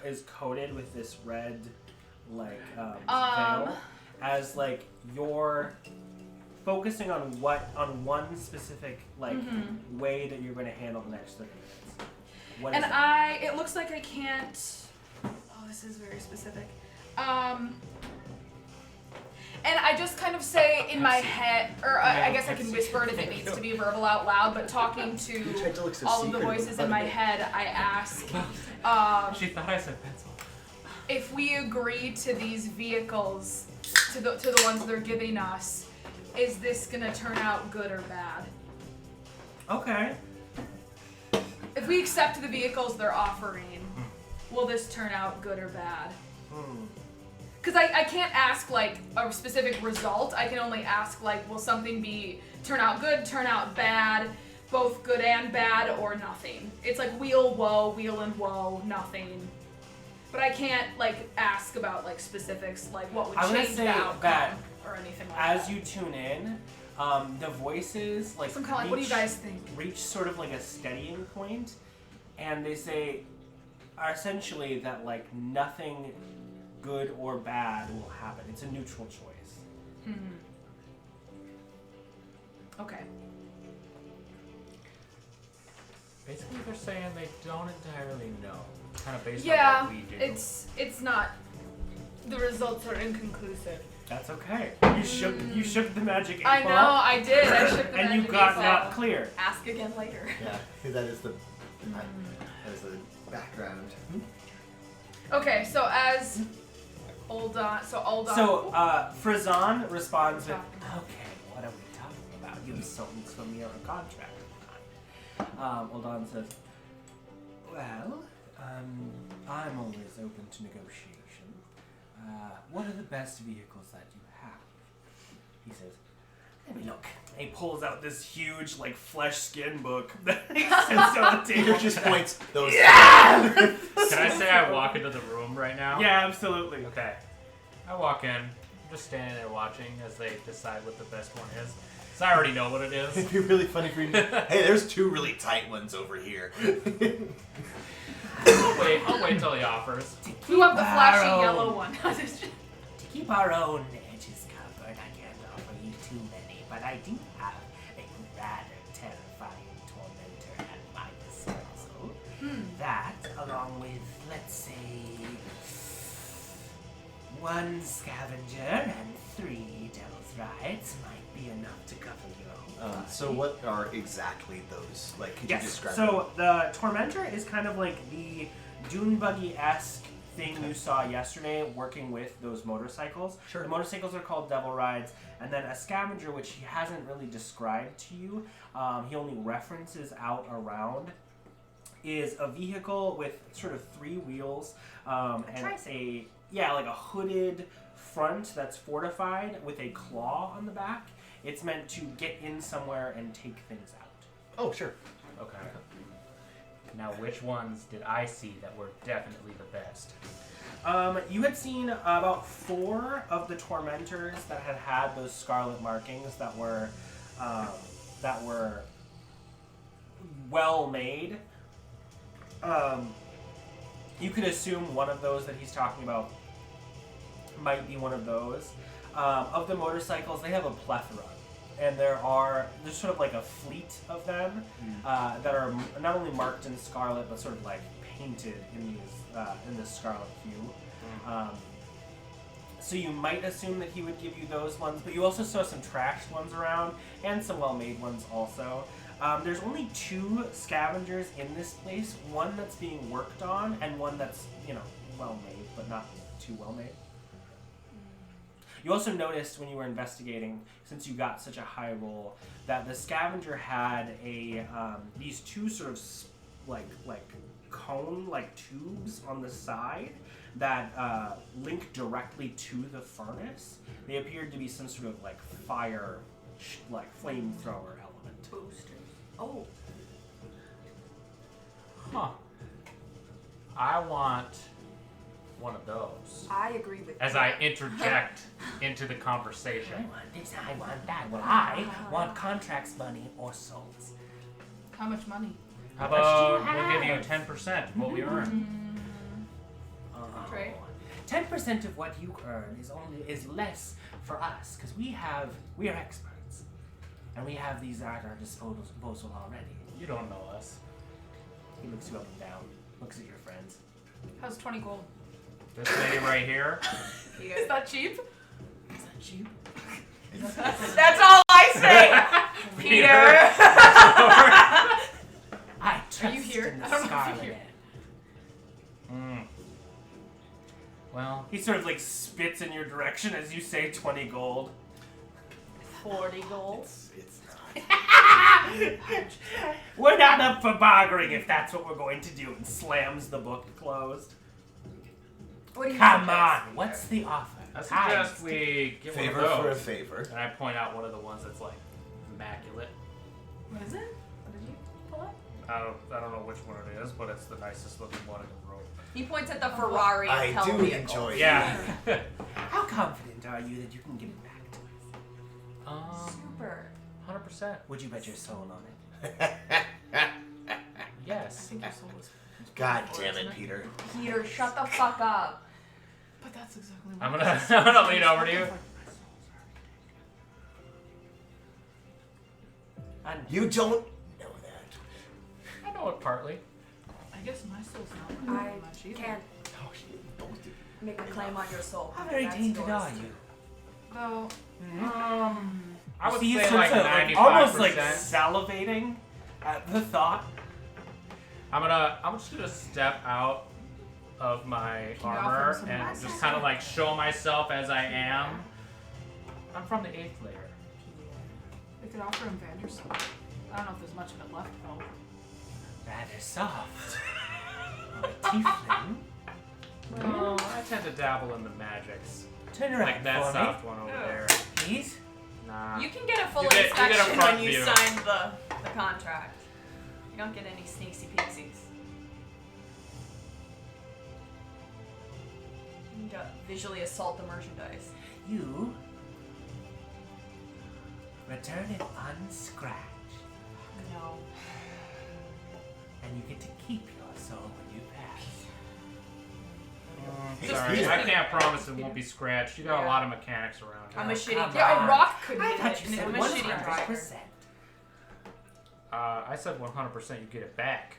is coated with this red, like veil, as like you're focusing on one specific like way that you're going to handle the next 30 minutes. What is And it? it looks like I can't. Oh, this is very specific. And I just kind of say in my head, or I guess I can whisper it if it needs to be verbal out loud, but talking to tried to look so all of the secret voices about in my it. head, I ask She thought I said pencil. if we agree to these vehicles, to the ones they're giving us, is this gonna turn out good or bad? Okay. If we accept the vehicles they're offering, will this turn out good or bad? Because I can't ask like a specific result. I can only ask like, will something turn out good, turn out bad, both good and bad, or nothing. It's like wheel and woe, nothing. But I can't like ask about like specifics, like what would I'm gonna change say the outcome that or anything like that. As you tune in, the voices like So I'm kind of like, what do you guys think? reach sort of like a steadying point, and they say essentially that like nothing good or bad will happen. It's a neutral choice. Okay. Basically, they're saying they don't entirely know. Kind of based Yeah, on what we do. it's not. The results are inconclusive. That's okay. You shook the magic 8 I know, ball, I did. I shook the and you magic got eight ball. not clear. Ask again later. Yeah, that is the background. Okay, so as Uldan, So Frazan responds with, "Okay, what are we talking about? You sold from your contract." Uldan says, "Well, I'm always open to negotiation. What are the best vehicles that you have?" He says, "Let me look." And he pulls out this huge, like, flesh skin book that he sits on the table. Peter just points those. Can I say I walk into the room right now? Yeah, absolutely. Okay. I walk in. I'm just standing there watching as they decide what the best one is. So I already know what it is. It'd be really funny for you to, hey, there's two really tight ones over here. I'll wait till he offers. We want the flashy Wow. yellow one. To keep our own edges covered, I can't offer you too many, but I do have a rather terrifying tormentor at my disposal. That, along with, let's say, 1 scavenger and 3 devil's rights might be enough to cover your whole body. So what are exactly those? Like, could you Yes, describe so the tormentor is kind of like the dune buggy-esque thing you saw yesterday working with those motorcycles. Sure. The motorcycles are called devil rides, and then a scavenger, which he hasn't really described to you, he only references out around, is a vehicle with sort of 3 wheels, and it's like a hooded front that's fortified with a claw on the back. It's meant to get in somewhere and take things out. Oh, sure. Okay. Now, which ones did I see that were definitely the best? You had seen about 4 of the tormentors that had those scarlet markings that were well made. You could assume one of those that he's talking about might be one of those. Of the motorcycles, they have a plethora, and there's sort of like a fleet of them that are not only marked in scarlet but sort of like painted in this scarlet hue. So you might assume that he would give you those ones, but you also saw some trashed ones around and some well-made ones also. There's only 2 scavengers in this place, one that's being worked on and one that's, well-made, but not too well-made. You also noticed when you were investigating, since you got such a high roll, that the scavenger had these 2 sort of like cone-like tubes on the side that link directly to the furnace. They appeared to be some sort of like fire, flamethrower element. Boosters. Oh. Huh. I want one of those. I agree with As you. I interject into the conversation. I want this, I want that. Well, I want contracts, money, or souls. How much money? How much do you about we'll give you have? 10% of what we earn? Trade. 10% of what you earn is less for us because we are experts, and we have these at our disposal already. You don't know us. He looks you up and down, looks at your friends. How's 20 gold? This lady right here. Is that cheap? Is that cheap? That's all I say, Peter. I trust you here? in the I don't know if you're Scarlet here. End. Well, He sort of like spits in your direction as you say 20 gold. 40 gold. It's not. We're not up for bargaining if that's what we're going to do, and slams the book closed. What do you Come suggest? on, what's the offer? I suggest we get Favor one of for a those. favor. And I point out one of the ones that's like immaculate. What is it? What did you pull up? I don't know which one it is, but it's the nicest looking one in the room. He points at the Ferrari I hell do vehicle. enjoy Yeah. How confident are you that you can give it back to us? Super. 100%. Would you bet your soul on it? I Yes. think your soul was. God damn it, Peter. Peter, shut the fuck up. But that's exactly what I'm gonna lean over to you. And You don't know that. I know it partly. I guess my soul's not worth I much either. can't Oh, you both do. make a claim on your soul. how very That's tainted yours. are you? Well, I would See, say he's like sort of, 95%. almost like salivating at the thought. I'm just gonna step out of my you offer armor him some and glasses? just kind of like show myself as I am. I'm from the 8th layer. we could offer him Vandersoul. I don't know if there's much of it left though. Rather soft. A tiefling. Oh, I tend to dabble in the magics. Turn around Like that for soft one over Oh. there. me, please. Nah. You can get a full You get a inspection front when you view. sign the contract. You don't get any sneaksy peeksies. You need to visually assault the merchandise. You return it unscratched, No. and you get to keep your so will you pass? Sorry, I can't promise it won't be scratched. You got a Yeah. lot of mechanics around here. I'm a shitty come driver. Yeah, a rock could I hit thought it. you said I'm a shitty 100%. I said 100% you get it back.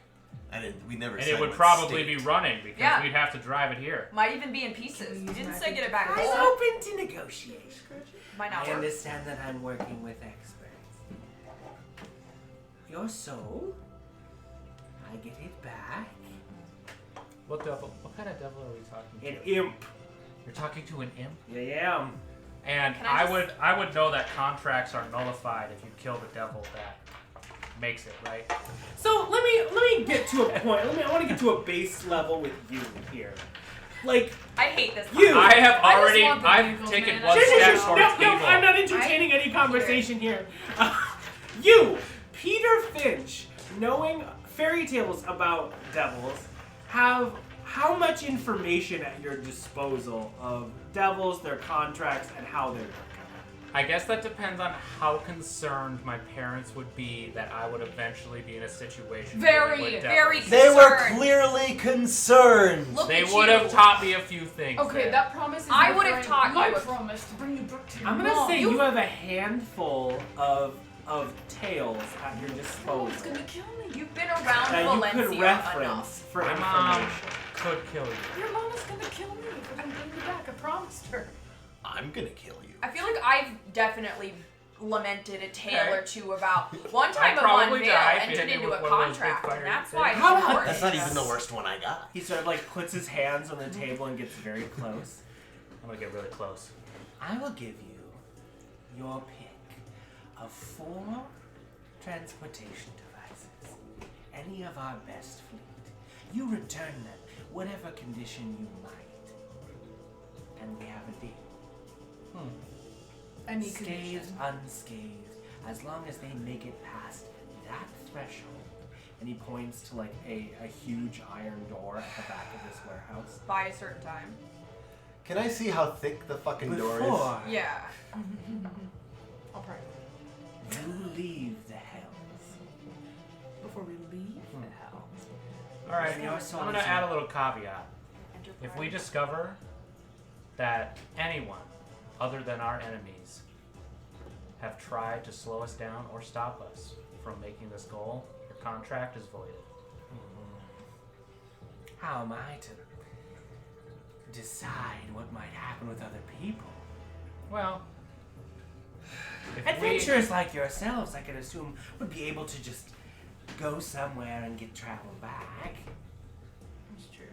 We never And said it would what probably state. be running because Yeah. we'd have to drive it here. Might even be in pieces. You didn't say get it back. I'm whole. open to negotiate. Might not I work. understand that I'm working with experts. Your soul, I get it back. What devil? What kind of devil are we talking to? An imp. You're talking to an imp? I am. And Can I I would know that contracts are nullified if you kill the devil that makes it, right? So let me get to a point. I want to get to a base level with you here. Like I hate this. You- I have I just already want the I've giggles, taken man. one Shush, step shush, shush. towards No, evil. I'm not entertaining any conversation here. You, Peter Finch, knowing fairy tales about devils, have how much information at your disposal of devils, their contracts, and how they work? I guess that depends on how concerned my parents would be that I would eventually be in a situation Very, with very devils. They were concerned. clearly concerned. Look They at would you. have taught me a few things. Okay, there. that promise is I would have different. taught My you. promise to bring you back to your I'm gonna mom. say you have a handful of tales at your Mom's disposal gonna kill me. You've been around that you Valenccya could reference enough. for My mom information. could kill you. Your mom is gonna kill me if I don't bring you back. I promised her. I'm gonna kill you. I feel like I've definitely lamented a tale Okay. or two about one time I'd a probably VonVail die if you entered hit me into a with one of those big contract, fire and that's things. why it's How about- important. That's not even the worst one I got. He sort of like puts his hands on the table and gets very close. I'm gonna get really close. I will give you your pick of 4 transportation devices, any of our best fleet. You return them, whatever condition you might, and we have a deal. Any Scathed, condition. unscathed, as long as they make it past that threshold. And he points to like a huge iron door at the back of this warehouse. By a certain time. Can I see how thick the fucking door is? Before Yeah. I'll pray. you leave the hells. Before we leave the hell. All right, Your soul I'm gonna is add a in- little caveat. Enterprise. If we discover that anyone other than our enemies have tried to slow us down or stop us from making this goal, your contract is voided. How am I to decide what might happen with other people? Well, if Adventurers like yourselves, I could assume, would be able to just go somewhere and get travel back. It's true.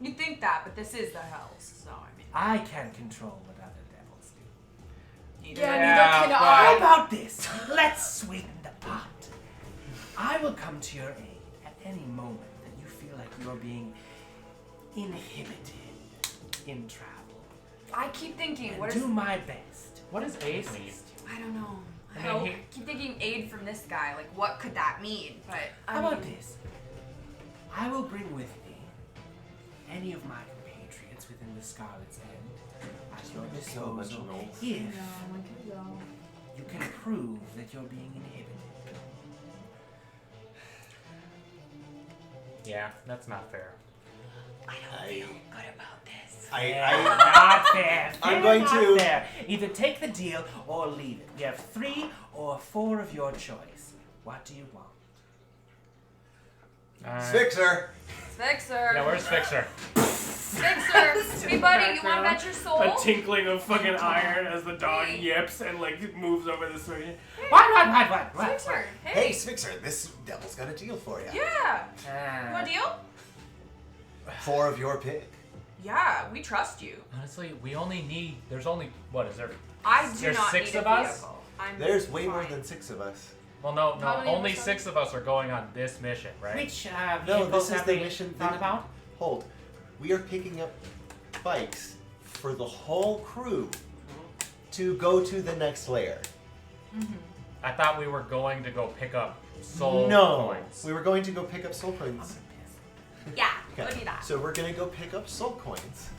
You think that, but this is the hells, so I mean. I can't control what other devils do. Yeah, Yeah, neither can How I. about this? Let's sweeten the pot. I will come to your aid at any moment that you feel like you're being inhibited in travel. I keep thinking, And what do is. my best. what does aid mean? I don't know. I Help. mean, Keep thinking aid from this guy. Like, what could that mean? But I How about mean, this? I will bring with me any of my compatriots within the Scarlet's End at your Just a bunch disposal of gnolls. if you can prove that you're being inhibited. Yeah, that's not fair. I, good about this. Not fair. I'm Fair, going not to- fair. Either take the deal or leave it. We have 3 or 4 of your choice. What do you want? Fixer. Fixer. Yeah, where's Fixer? Fixer. Hey, buddy, you want to bet your soul? A tinkling of fucking iron as the dog Hey. yips and like moves over this way. What? Fixer. Hey, Fixer, this devil's got a deal for you. Yeah. You want a deal? 4 of your pick. Yeah, we trust you. Honestly, we only need. There's only what is there? I do There's not 6 need of a us? vehicle. I'm There's way more fine. than 6 of us. Well, no, How many of only us are 6 of us are going on this mission, right? Which No, vehicles this is have the they mission thought thing. about? Hold. We are picking up bikes for the whole crew to go to the next layer. I thought we were going to go pick up soul No, coins. we were going to go pick up soul coins. Yeah, Okay, go do that. so we're gonna go pick up soul coins.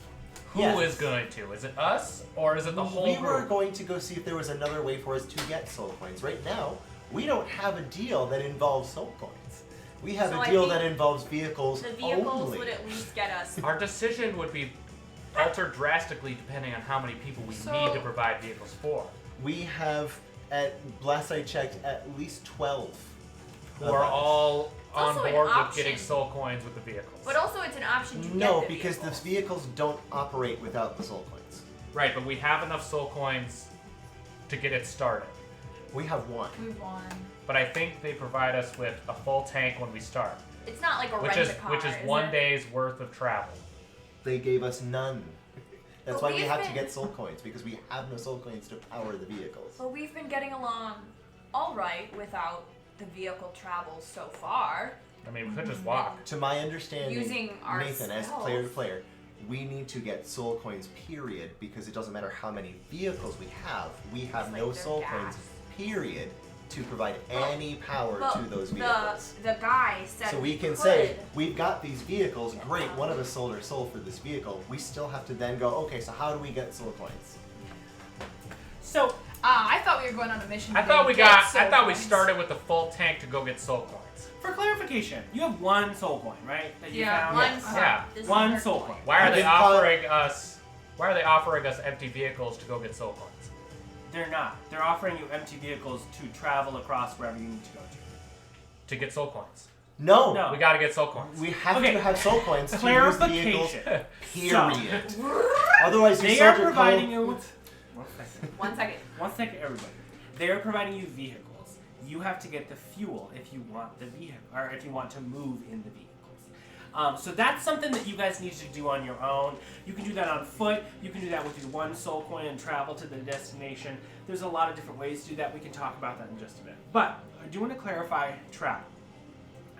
Who is going to? Is it us or is it the whole We were group? going to go see if there was another way for us to get soul coins. Right now, we don't have a deal that involves soul coins. We have So a I deal think that involves vehicles The vehicles only. would at least get us. Our decision would be altered drastically depending on how many people we need to provide vehicles for. We have, last I checked, at least 12. Who are all on also an board with option. getting soul coins with the vehicles. But also, it's an option to No, get the because the vehicles. vehicles don't operate without the soul coins. Right, but we have enough soul coins to get it started. We have one. We won. But I think they provide us with a full tank when we start, It's not like a which rent-a-car, is is one it? day's worth of travel. They gave us none. That's But why we we've have to been- get soul coins, because we have no soul coins to power the vehicles. But we've been getting along all right without the vehicle travel so far. I mean, we could just walk. To my understanding, Using our Nathan, as spells. player to player, we need to get soul coins, period, because it doesn't matter how many vehicles we have It's like no their soul gas. coins, period, to provide any power Well, to those vehicles. the guy said So we can could. say, we've got these vehicles, great, one of us sold our soul for this vehicle. We still have to then go, okay, so how do we get soul coins? So, I thought we were going on a mission. I to thought we get soul we coins. started with the full tank to go get soul coins. for clarification, you have one soul coin, right? That you Yeah, found? One Yes. soul. Yeah. This is One her soul coin. coin. Why are I they didn't call it- offering us? Why are they offering us empty vehicles to go get soul coins? They're not. They're offering you empty vehicles to travel across wherever you need to go to. To get soul coins. No, No. We got to get soul coins. we have Okay. to have soul coins to use the vehicles, Clarification. period. Otherwise, your They are soldier providing code- you. One second. 1 second. 1 second, everybody. They are providing you vehicles. You have to get the fuel if you want the vehicle, or if you want to move in the vehicles. So that's something that you guys need to do on your own. You can do that on foot. You can do that with your one soul coin and travel to the destination. There's a lot of different ways to do that. We can talk about that in just a bit. But I do want to clarify travel.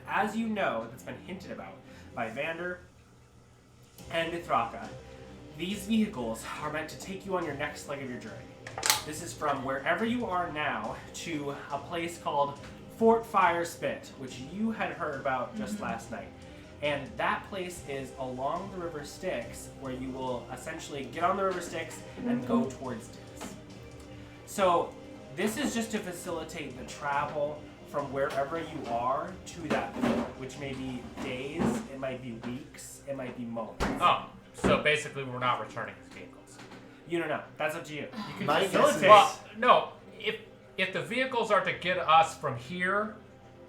As you know, it's been hinted about by Vander and Mithraka, these vehicles are meant to take you on your next leg of your journey. This is from wherever you are now to a place called Fort Fire Spit, which you had heard about just last night. And that place is along the River Styx, where you will essentially get on the River Styx and go towards Dis. So this is just to facilitate the travel from wherever you are to that point, which may be days, it might be weeks, it might be months. Oh, so basically we're not returning these vehicles. You don't know. That's up to you. You can My guess facilitate. is- Well, no. If the vehicles are to get us from here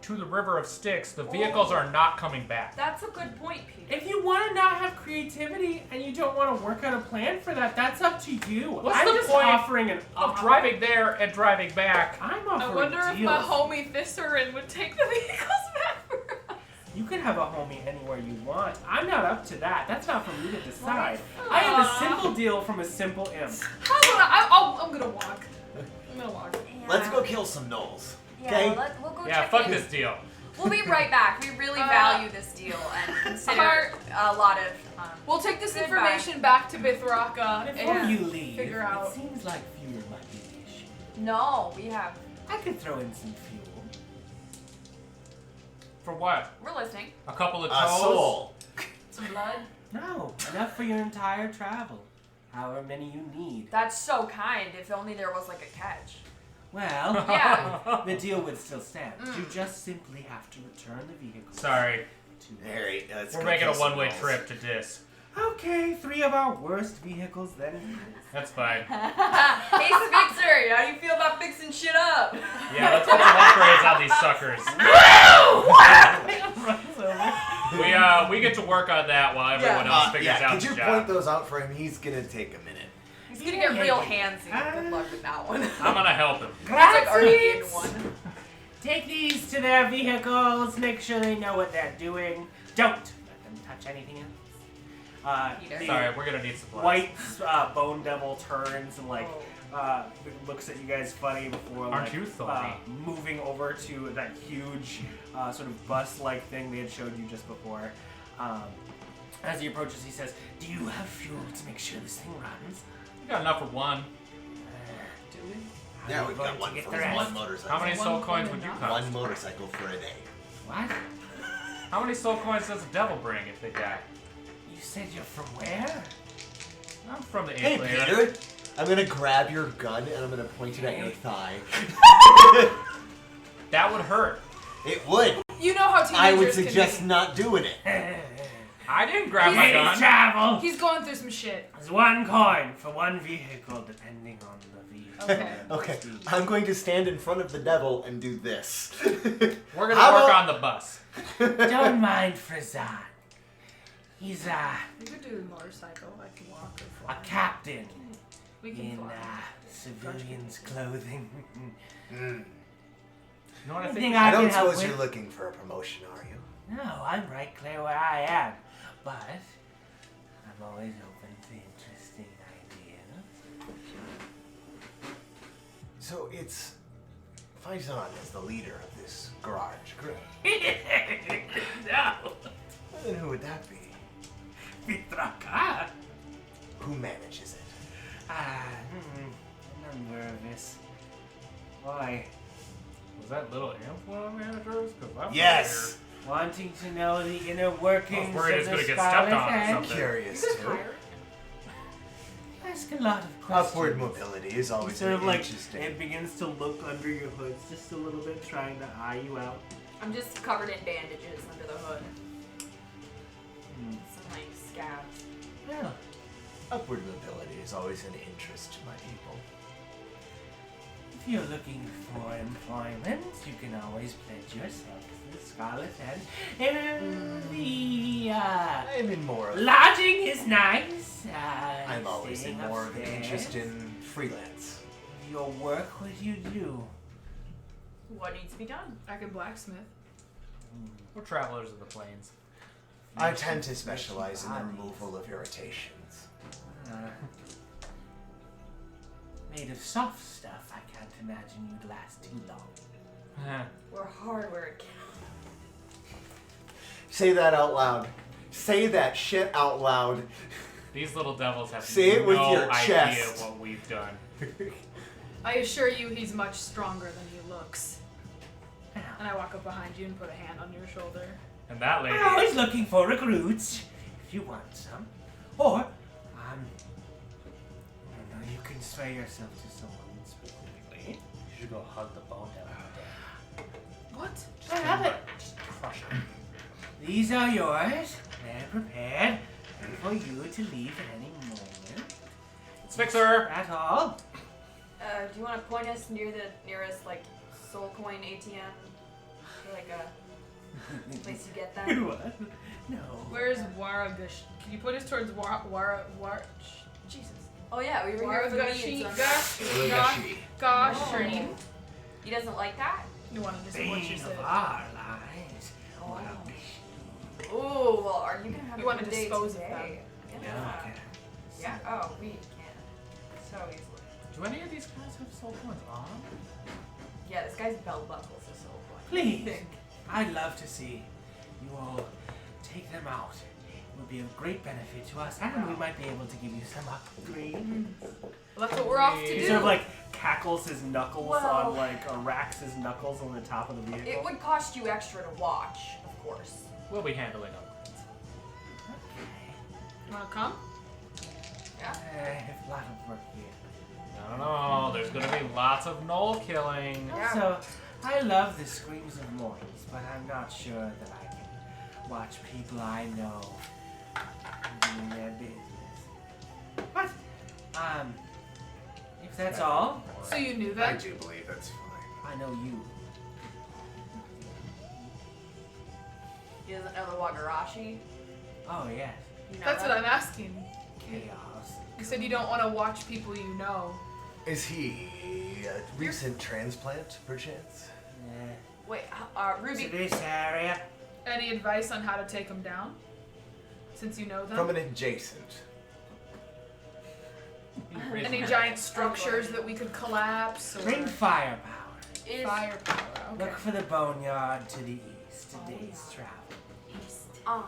to the River of Styx, the vehicles are not coming back. That's a good point, Peter. If you want to not have creativity and you don't want to work out a plan for that, that's up to you. What's I'm the just point offering an Of driving there and driving back. I'm I offering wonder if deals. my homie Thisserin would take the vehicles back for us. You can have a homie anywhere you want. I'm not up to that. That's not for me to decide. I have a simple deal from a simple imp. I'm gonna walk. I'm gonna walk. Let's go kill some gnolls. Yeah, Okay. we'll go Yeah, check fuck in. this deal. We'll be right back. We really value this deal and consider a lot of. We'll take this Goodbye. information back to Bithraka Before and you leave, figure out. it seems like fuel might be an issue. No, we have. I could throw in some fuel. For what? We're listening. A couple of A toes? soul. Some blood. No, enough for your entire travel. However many you need. That's so kind. If only there was like a catch. Well, Yeah. the deal would still stand. You just simply have to return the vehicle. Sorry. To Alright, let's We're go making kill a some one-way gnolls. trip to Dis. Okay, 3 of our worst vehicles then. That's fine. Hey, Spixer, how do you feel about fixing shit up? Yeah, let's put some upgrades on these suckers. We get to work on that while everyone else figures out could the you job. point those out for him? He's gonna take a minute. He's gonna get real handsy. Good luck with that one. I'm gonna help him. He's like already in Gracias. one. Take these to their vehicles. Make sure they know what they're doing. Don't let them touch anything else. Peter. The Sorry, we're gonna need supplies. white bone devil turns and looks at you guys funny before Aren't you thorny? moving over to that huge sort of bus-like thing they had showed you just before. As he approaches, he says, "Do you have fuel to make sure this thing runs?" We got enough for one. Do we? How Yeah, are you we've going got to one get for the rest? one motorcycle. How many One soul coins coin would you enough? cost? One motorcycle for a day. What? How many soul coins does the devil bring if they die? You said you're from where? I'm from the Hey, 8th layer. Peter! I'm gonna grab your gun and I'm gonna point it at your thigh. That would hurt. It would. You know how teenagers I would can suggest be. not doing it. I didn't grab my Ladies gun. travel. He's going through some shit. There's 1 coin for 1 vehicle, depending on the vehicle. Okay. Okay, I'm going to stand in front of the devil and do this. We're gonna How work about- on the bus. Don't mind Frazan. He's You could do a motorcycle. I can walk or a fly. captain We can in fly. civilian's clothing. Mm. You know what I Anything think? I I don't can help suppose you're with? looking for a promotion, are you? No, I'm right clear where I am. But I'm always open to interesting ideas. So it's Faison is the leader of this garage group. No. Then who would that be? Vitraka. Who manages it? I'm nervous. Why? Was that little influence managers? Because that's Yes! Wanting to know the inner workings worried of it's the gonna get Scarlet stepped on or Hand? something. Curious You could too. hire. Ask a lot of questions. Upward mobility is always Sort of like interesting. it begins to look under your hoods just a little bit, trying to eye you out. I'm just covered in bandages under the hood. Hmm. Some like scabs. Well, Upward mobility is always an interest to my people. if you're looking for employment, you can always pledge yourself to the Scarlet Hand. And the I'm in more of lodging is nice. I'm always in staying more of an upstairs. interest in freelance. Your work, what do you do? What needs to be done? I can blacksmith. We're travelers of the plains. I tend to specialize in the removal of irritations. Made of soft stuff, I can't imagine you'd last too long. We're hard where it counts. Say that out loud. Say that shit out loud. These little devils have Say it with no your idea chest. what we've done. I assure you, he's much stronger than he looks. Now, And I walk up behind you and put a hand on your shoulder. And that lady. I'm always looking for recruits, if you want some. Or, I don't know, you can swear yourself to someone specifically. You should go hug the bone down. What? I have it. Just crush it. These are yours. They're prepared for you to leave at any moment. Let's fix her. That's all. Do you want to point us near the nearest like soul coin ATM? Like a place to get them? What? No. Where's Waragash? Can you put us towards Jesus. Oh yeah, we were here for the meeting. Uragashi. Gosh, Oh. Shireen. He doesn't like that? You want to listen to what you Bane said. of our lives. What a Oh well, are you gonna have You a wanna good day dispose of today? them. Yeah. Okay. Yeah. Oh, we can. So easily. Do any of these guys have soul coins on? Yeah, this guy's belt buckles is so funny. Please. I'd love to see you all take them out. It would be of great benefit to us, and we might be able to give you some upgrades. Well, that's what we're off to He do. sort of like cackles his knuckles Well- on like, or racks his knuckles on the top of the vehicle. It would cost you extra to watch, of course. We'll be handling upgrades. You want to come? Yeah. A lot of work here. I don't know. There's gonna be lots of knoll killing. Yeah. So, I love the screams of mortals, but I'm not sure that I can watch people I know doing their business. But, if that's all, So you knew I that? do believe that's fine. I know you. He doesn't know the Wagarashi. Oh, yes. You know That's that? what I'm asking. Chaos. You said you don't want to watch people you know. Is he a recent transplant, perchance? Yeah. Wait, To Ruby. this area. Any advice on how to take them down? Since you know them? From an adjacent. Any giant structures that we could collapse? Or Bring firepower. Is firepower? Okay. Look for the boneyard to the east. A day's travel. um,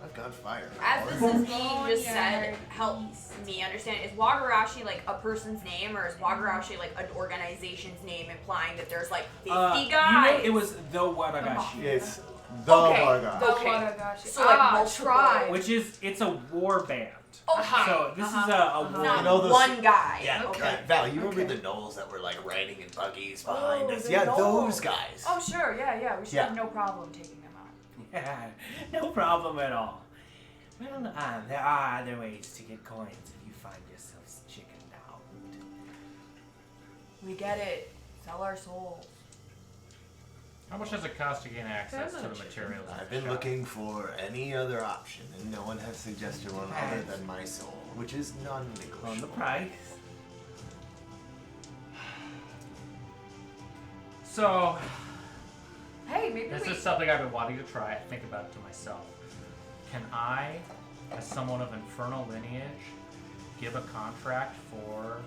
I've got fire. as this is being just said, help me understand. Is Wagarashi like a person's name, or is Wagarashi like an organization's name, implying that there's like 50 guys? You know, it was the Wadagashi. It's the Okay. Varga. The Okay. Wadagashi. So, like, ah, multiple- tribe. Which is, it's a war band. Okay. So this is a war. Not You know those- one guy. Yeah, Okay. Val, you remember the gnolls that were like riding in buggies behind Oh, us? the Yeah, gnolls. those guys. Oh, sure. Yeah. We should Yeah. have no problem taking them out. Yeah, no problem at all. Well, there are other ways to get coins if you find yourselves chickened out. We get it. Sell our souls. How much does it cost to gain access to the much? materials? in I've the been shop? looking for any other option, and no one has suggested one other than my soul, which is On the non-negotiable. price. So, Hey, maybe this we. is something I've been wanting to try. I think about it to myself. Can I, as someone of infernal lineage, give a contract for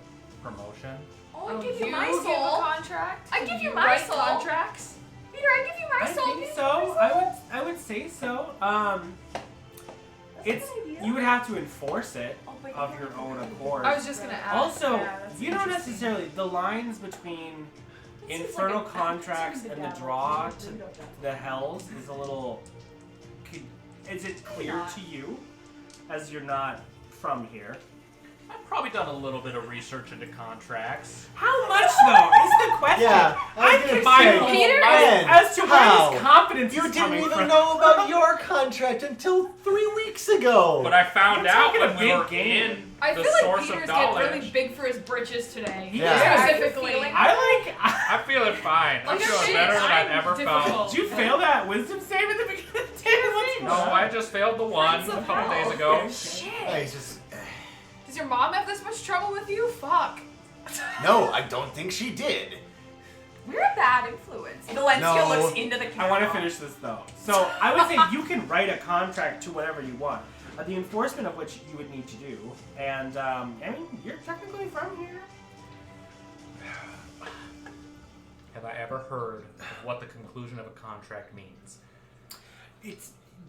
promotion? Oh, Oh, I give you my give a soul. contract? I Do give you you my write soul. contracts? Peter, I give you my I soul. think Give you so. my soul. I would say so. That's It's a good idea. you would have to enforce it Oh, but of you your don't own have to. accord. I was just gonna ask. Also, yeah, that's you don't interesting. necessarily the lines between This seems infernal like a- contracts seems like and a the dabble. draw Leave to it up the hells is a little. Is it clear not. to you, as you're not from here? I've probably done a little bit of research into contracts. How much though is the question? Yeah, I was can gonna find say, Peter Ben, as to where how? his confidence You is didn't coming even from. know about your contract until 3 weeks ago. But I found We're out talking when a we big were game. in I the feel like source Peter's of getting knowledge. really big for his britches today. Yeah. Specifically. Feeling- I'm feeling fine. I'm Like, feeling shit, better than I've I'm ever difficult. felt. Did you fail that wisdom save at the beginning of the day? What's No, wrong? I just failed the one a couple days ago. Shit. I just. Does your mom have this much trouble with you? Fuck. No, I don't think she did. We're a bad influence. Valenccya No. looks into the camera. I want to finish this though. So I would say you can write a contract to whatever you want, the enforcement of which you would need to do. And I mean, you're technically from here. Have I ever heard of what the conclusion of a contract means?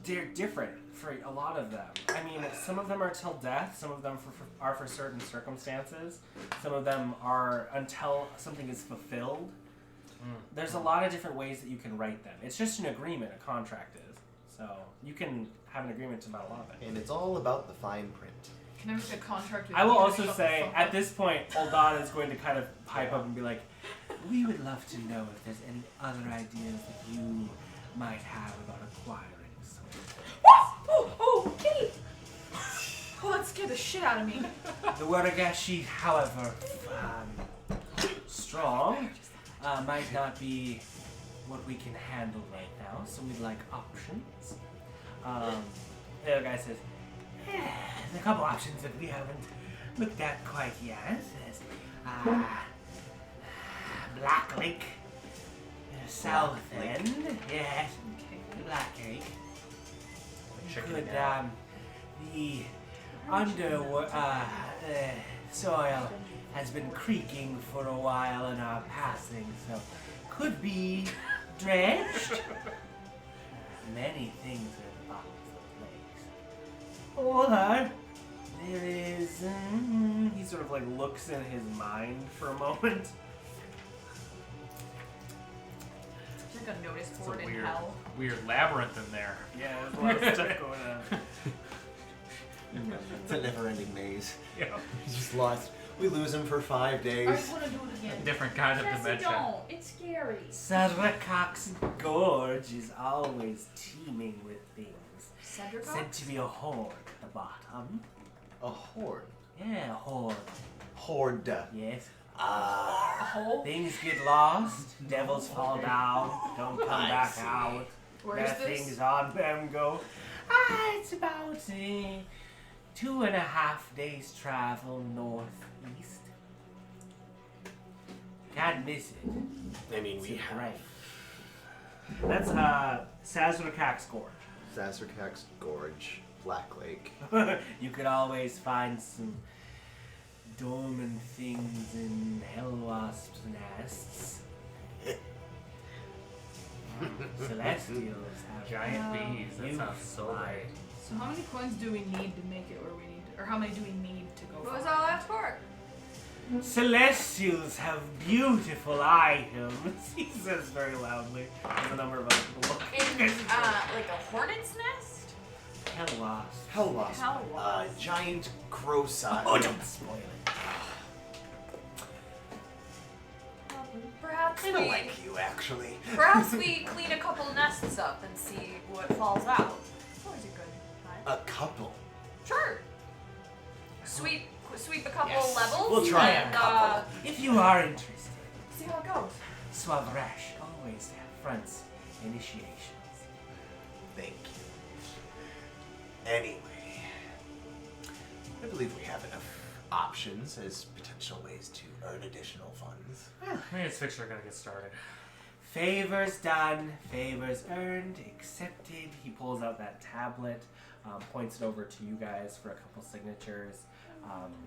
They're different for a lot of them. I mean, some of them are till death. Some of them are for certain circumstances. Some of them are until something is fulfilled. There's a lot of different ways that you can write them. It's just an agreement. A contract is. So you can have an agreement about a lot of it. And it's all about the fine print. Can I make a contract with I will you to also shut the say, fuck at up? this point, Oldon is going to kind of pipe up and be like, we would love to know if there's any other ideas that you might have about acquiring something. Oh, kitty! Oh, that scared the shit out of me. The Waragashi, however, strong, might not be what we can handle right now, so we'd like options. The other guy says, there's a couple options that we haven't looked at quite yet. There's Black Lake, South End, yes, Black Lake. Chicken Could, now. the soil has been creaking for a while in our passing, so could be dredged. Many things are at the bottom of the lakes. Or there is. He sort of like looks in his mind for a moment. It's like a notice It's a board in weird, hell. weird labyrinth in there. Yeah, there's a lot of stuff going on. It's a never-ending maze. Yeah. He's just lost. We lose him for 5 days. I just want to do it again. Different kind of Jesse, dimension. don't. It's scary. Sadrakak's gorge is always teeming with things. Cedric? Said to be a horde at the bottom. A horde. Yeah, a horde. Horde. Yes. Ah. Things get lost, devils fall down, don't come I back see. out. Where's That this? thing's on them go. It's about 2.5 days travel northeast. Can't miss it. I mean, we It's have right. That's Sazrakak's gorge. Sazrakak's Gorge, Black Lake. You could always find some dormant things in hell wasps' nests. Celestials have Giant bees. That you sounds so fly. great. So how many coins do we need to make it where we need to, or how many do we need to go What was for? all that for? Celestials have beautiful items, he says very loudly. There's a number of other people looking. In, like a hornet's nest? Hell lost. Hell lost. Hell lost. Giant crow-sized. Oh, don't spoil it. Perhaps I don't like you, actually. perhaps we clean a couple nests up and see what falls out. It's always a good time. A couple. Sure. Sweep a couple Yes. levels. We'll try a and, couple. If you are interested, See how it goes. Swavrash always fronts initiations. Thank you. Anyway, I believe we have enough options as potential ways to earn additional funds. Me and Sphinx are gonna get started. Favors done, favors earned, accepted. He pulls out that tablet, points it over to you guys for a couple signatures.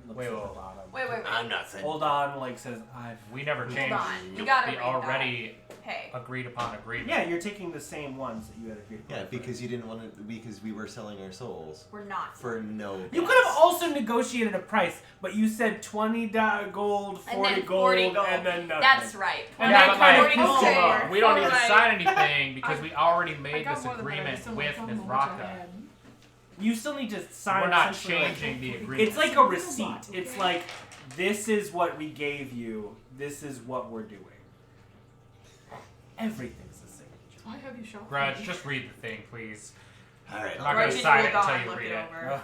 Looks Wait, at the wait. bottom. Wait. I'm not saying. Hold on, like says I've. We never changed on, you gotta the read already Hey. agreed upon agreement. Yeah, you're taking the same ones that you had agreed upon. Yeah, because you didn't want to. Because we were selling our souls We're not. for no. You gas. could have also negotiated a price, but you said 20 gold, 40 And then gold, 40 gold. and then nothing. That's right. And Yeah, that but kind of like, pissed okay. him off. we don't need to Alright. sign anything because we already I made got this more than that, I agreement just don't with tell them Ms. how much I Raka. had. You still need to sign. We're not essentially, like, changing the agreement. It's like a receipt. It's like, this is what we gave you. This is what we're doing. Everything's the same. Why have you shot Grudj, me? just read the thing, please. All right. I'm not gonna Grudge sign is it until gone, you look read it it. over.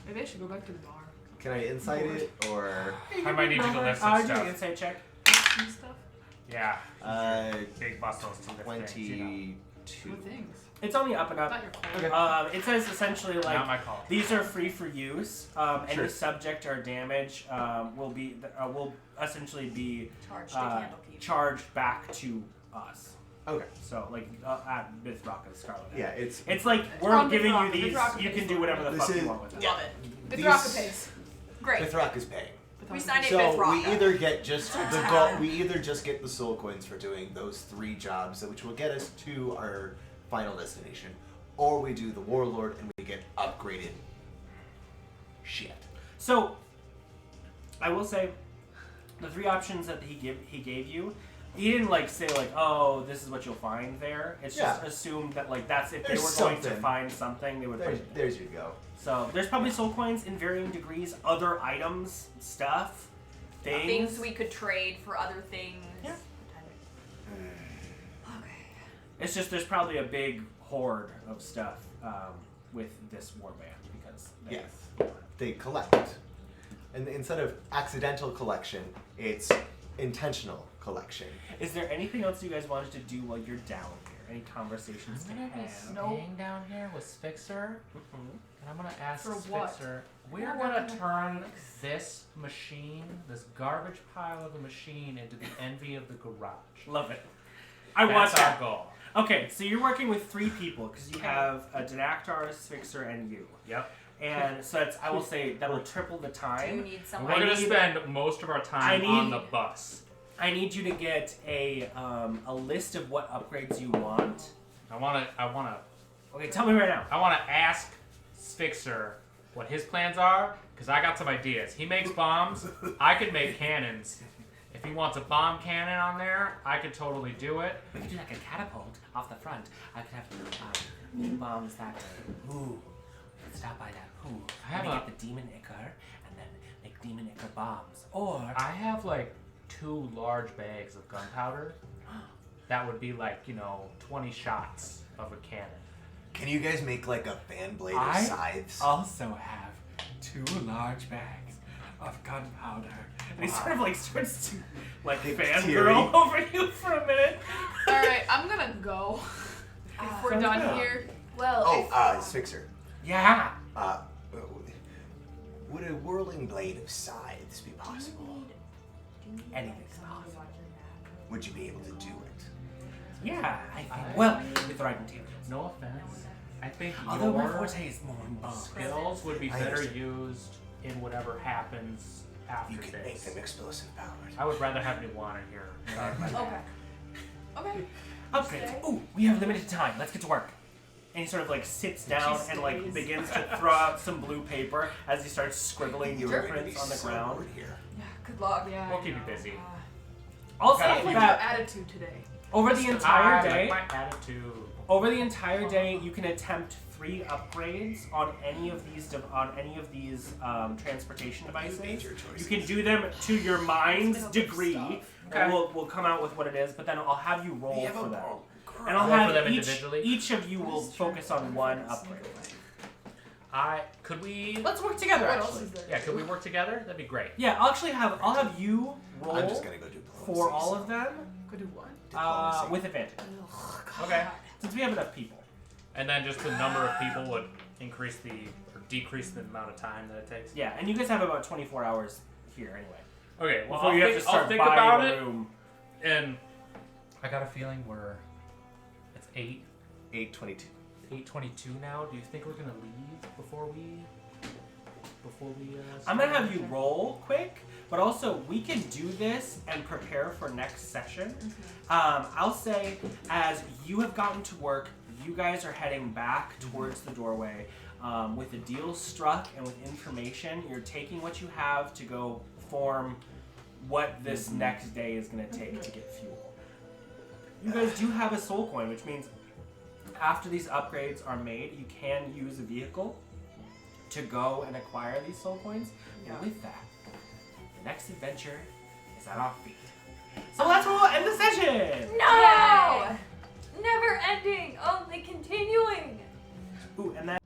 Maybe I should go back to the bar. Can I insight it or? I might need you to lift some Do an stuff. insight check. And stuff. Yeah. Big Big muscles to lift things, you know. 22. What things? It's only up and Not up. your call. It says essentially Not like my call. these are free for use. Sure. Any subject or damage will essentially be Charged to Candlekeep. charged back to us. Okay. So like at Myth Rock and Scarlet. Yeah, it's. It's like we're on giving you Myth these. Rock You pays can do for whatever the This fuck is- you want with them. Love it. The these- Draka pays. Great. Mithrak is paying. We signed it So with we Raka. either get just the gold. We either just get the soul coins for doing those 3 jobs, which will get us to our final destination, or we do the warlord and we get upgraded shit. So, I will say, the 3 options that he gave you, he didn't like say like, oh, this is what you'll find there. It's just Yeah. assumed that like that's if There's they were going to something. find something, they would put it there. There's you go. So there's probably soul coins in varying degrees, other items, stuff, Things we could trade for other things. Yeah. Okay. It's just there's probably a big hoard of stuff with this warband because they, Yes. They collect, and instead of accidental collection, it's intentional collection. Is there anything else you guys wanted to do while you're down here? Any conversations to I'm gonna be have? staying down here with Spixer, and I'm gonna ask For what? Spixer. We're gonna turn this machine, this garbage pile of a machine, into the envy of the garage. Love it. I want That's our that. goal. Okay, so you're working with 3 people because you have a Didactar, a Sphinxer, and you. Yep. And so that's, I will say that will triple the Do you time. need And someone? we're gonna need- spend most of our time I on need- the bus. I need you to get a list of what upgrades you want. I wanna Okay, tell me right now. ask Spixer what his plans are, because I got some ideas. He makes bombs. I could make cannons. If he wants a bomb cannon on there, I could totally do it. We could do like a catapult off the front. I could have new bombs that way. Ooh, let's stop by that. Ooh, I have let me a- get the Demon Ichor and then make Demon Ichor bombs. Or I have like 2 large bags of gunpowder. That would be like, 20 shots of a cannon. Can you guys make like a fan blade of I- scythes? also have 2 large bags of gunpowder. And he sort of like starts to like fangirl over you for a minute. Alright, I'm gonna go. If we're sounds done good. here. Well, Oh, Sphinxer. Yeah. Would a whirling blade of scythes be possible? Anything's possible. Would you be able to do it? Yeah, I think. Well, with the right materials. No offense. I think Although my your forte is more in bombs. skills would be I better understand. used in whatever happens after You could make this. them explosive powered. I would rather have Nuanen here. Sorry about that. Okay. Upgrades. Ooh, we have limited time. Let's get to work. And he sort of like sits down and like stays. begins to throw out some blue paper as he starts scribbling You are going to be blueprints on the so ground. bored here. Yeah, good luck. Yeah. We'll I keep you know. busy. Also, Gotta What's keep your that attitude today? over the entire I day, like my attitude. Over the entire day, you can attempt 3 upgrades on any of these transportation devices. Major choices. You can do them to your mind's degree, Okay. and we'll come out with what it is. But then I'll have you roll for them, and I'll Roll for have them individually? each of you will focus on one upgrade. Could we? Let's work together. What else Actually, is there? Yeah, could we work together? That'd be great. yeah. I'll have you roll I'm just gonna go do diplomacy. for all of them Go do what? Diplomacy. with advantage, Okay. since we have enough people. And then just the number of people would increase or decrease the amount of time that it takes. Yeah, and you guys have about 24 hours here anyway. Okay. Well, Before you have to start I'll think buying about a it. room. And I got a feeling it's 8:22. 8:22 now. Do you think we're gonna leave before we? I'm gonna have you roll quick, but also we can do this and prepare for next session. I'll say as you have gotten to work, you guys are heading back towards the doorway with a deal struck and with information. You're taking what you have to go form what this next day is gonna take to get fuel. You guys do have a soul coin, which means after these upgrades are made, you can use a vehicle to go and acquire these soul coins. And with that, the next adventure is at our feet. So that's where we'll end the session! No! Never ending, only continuing. Ooh, and then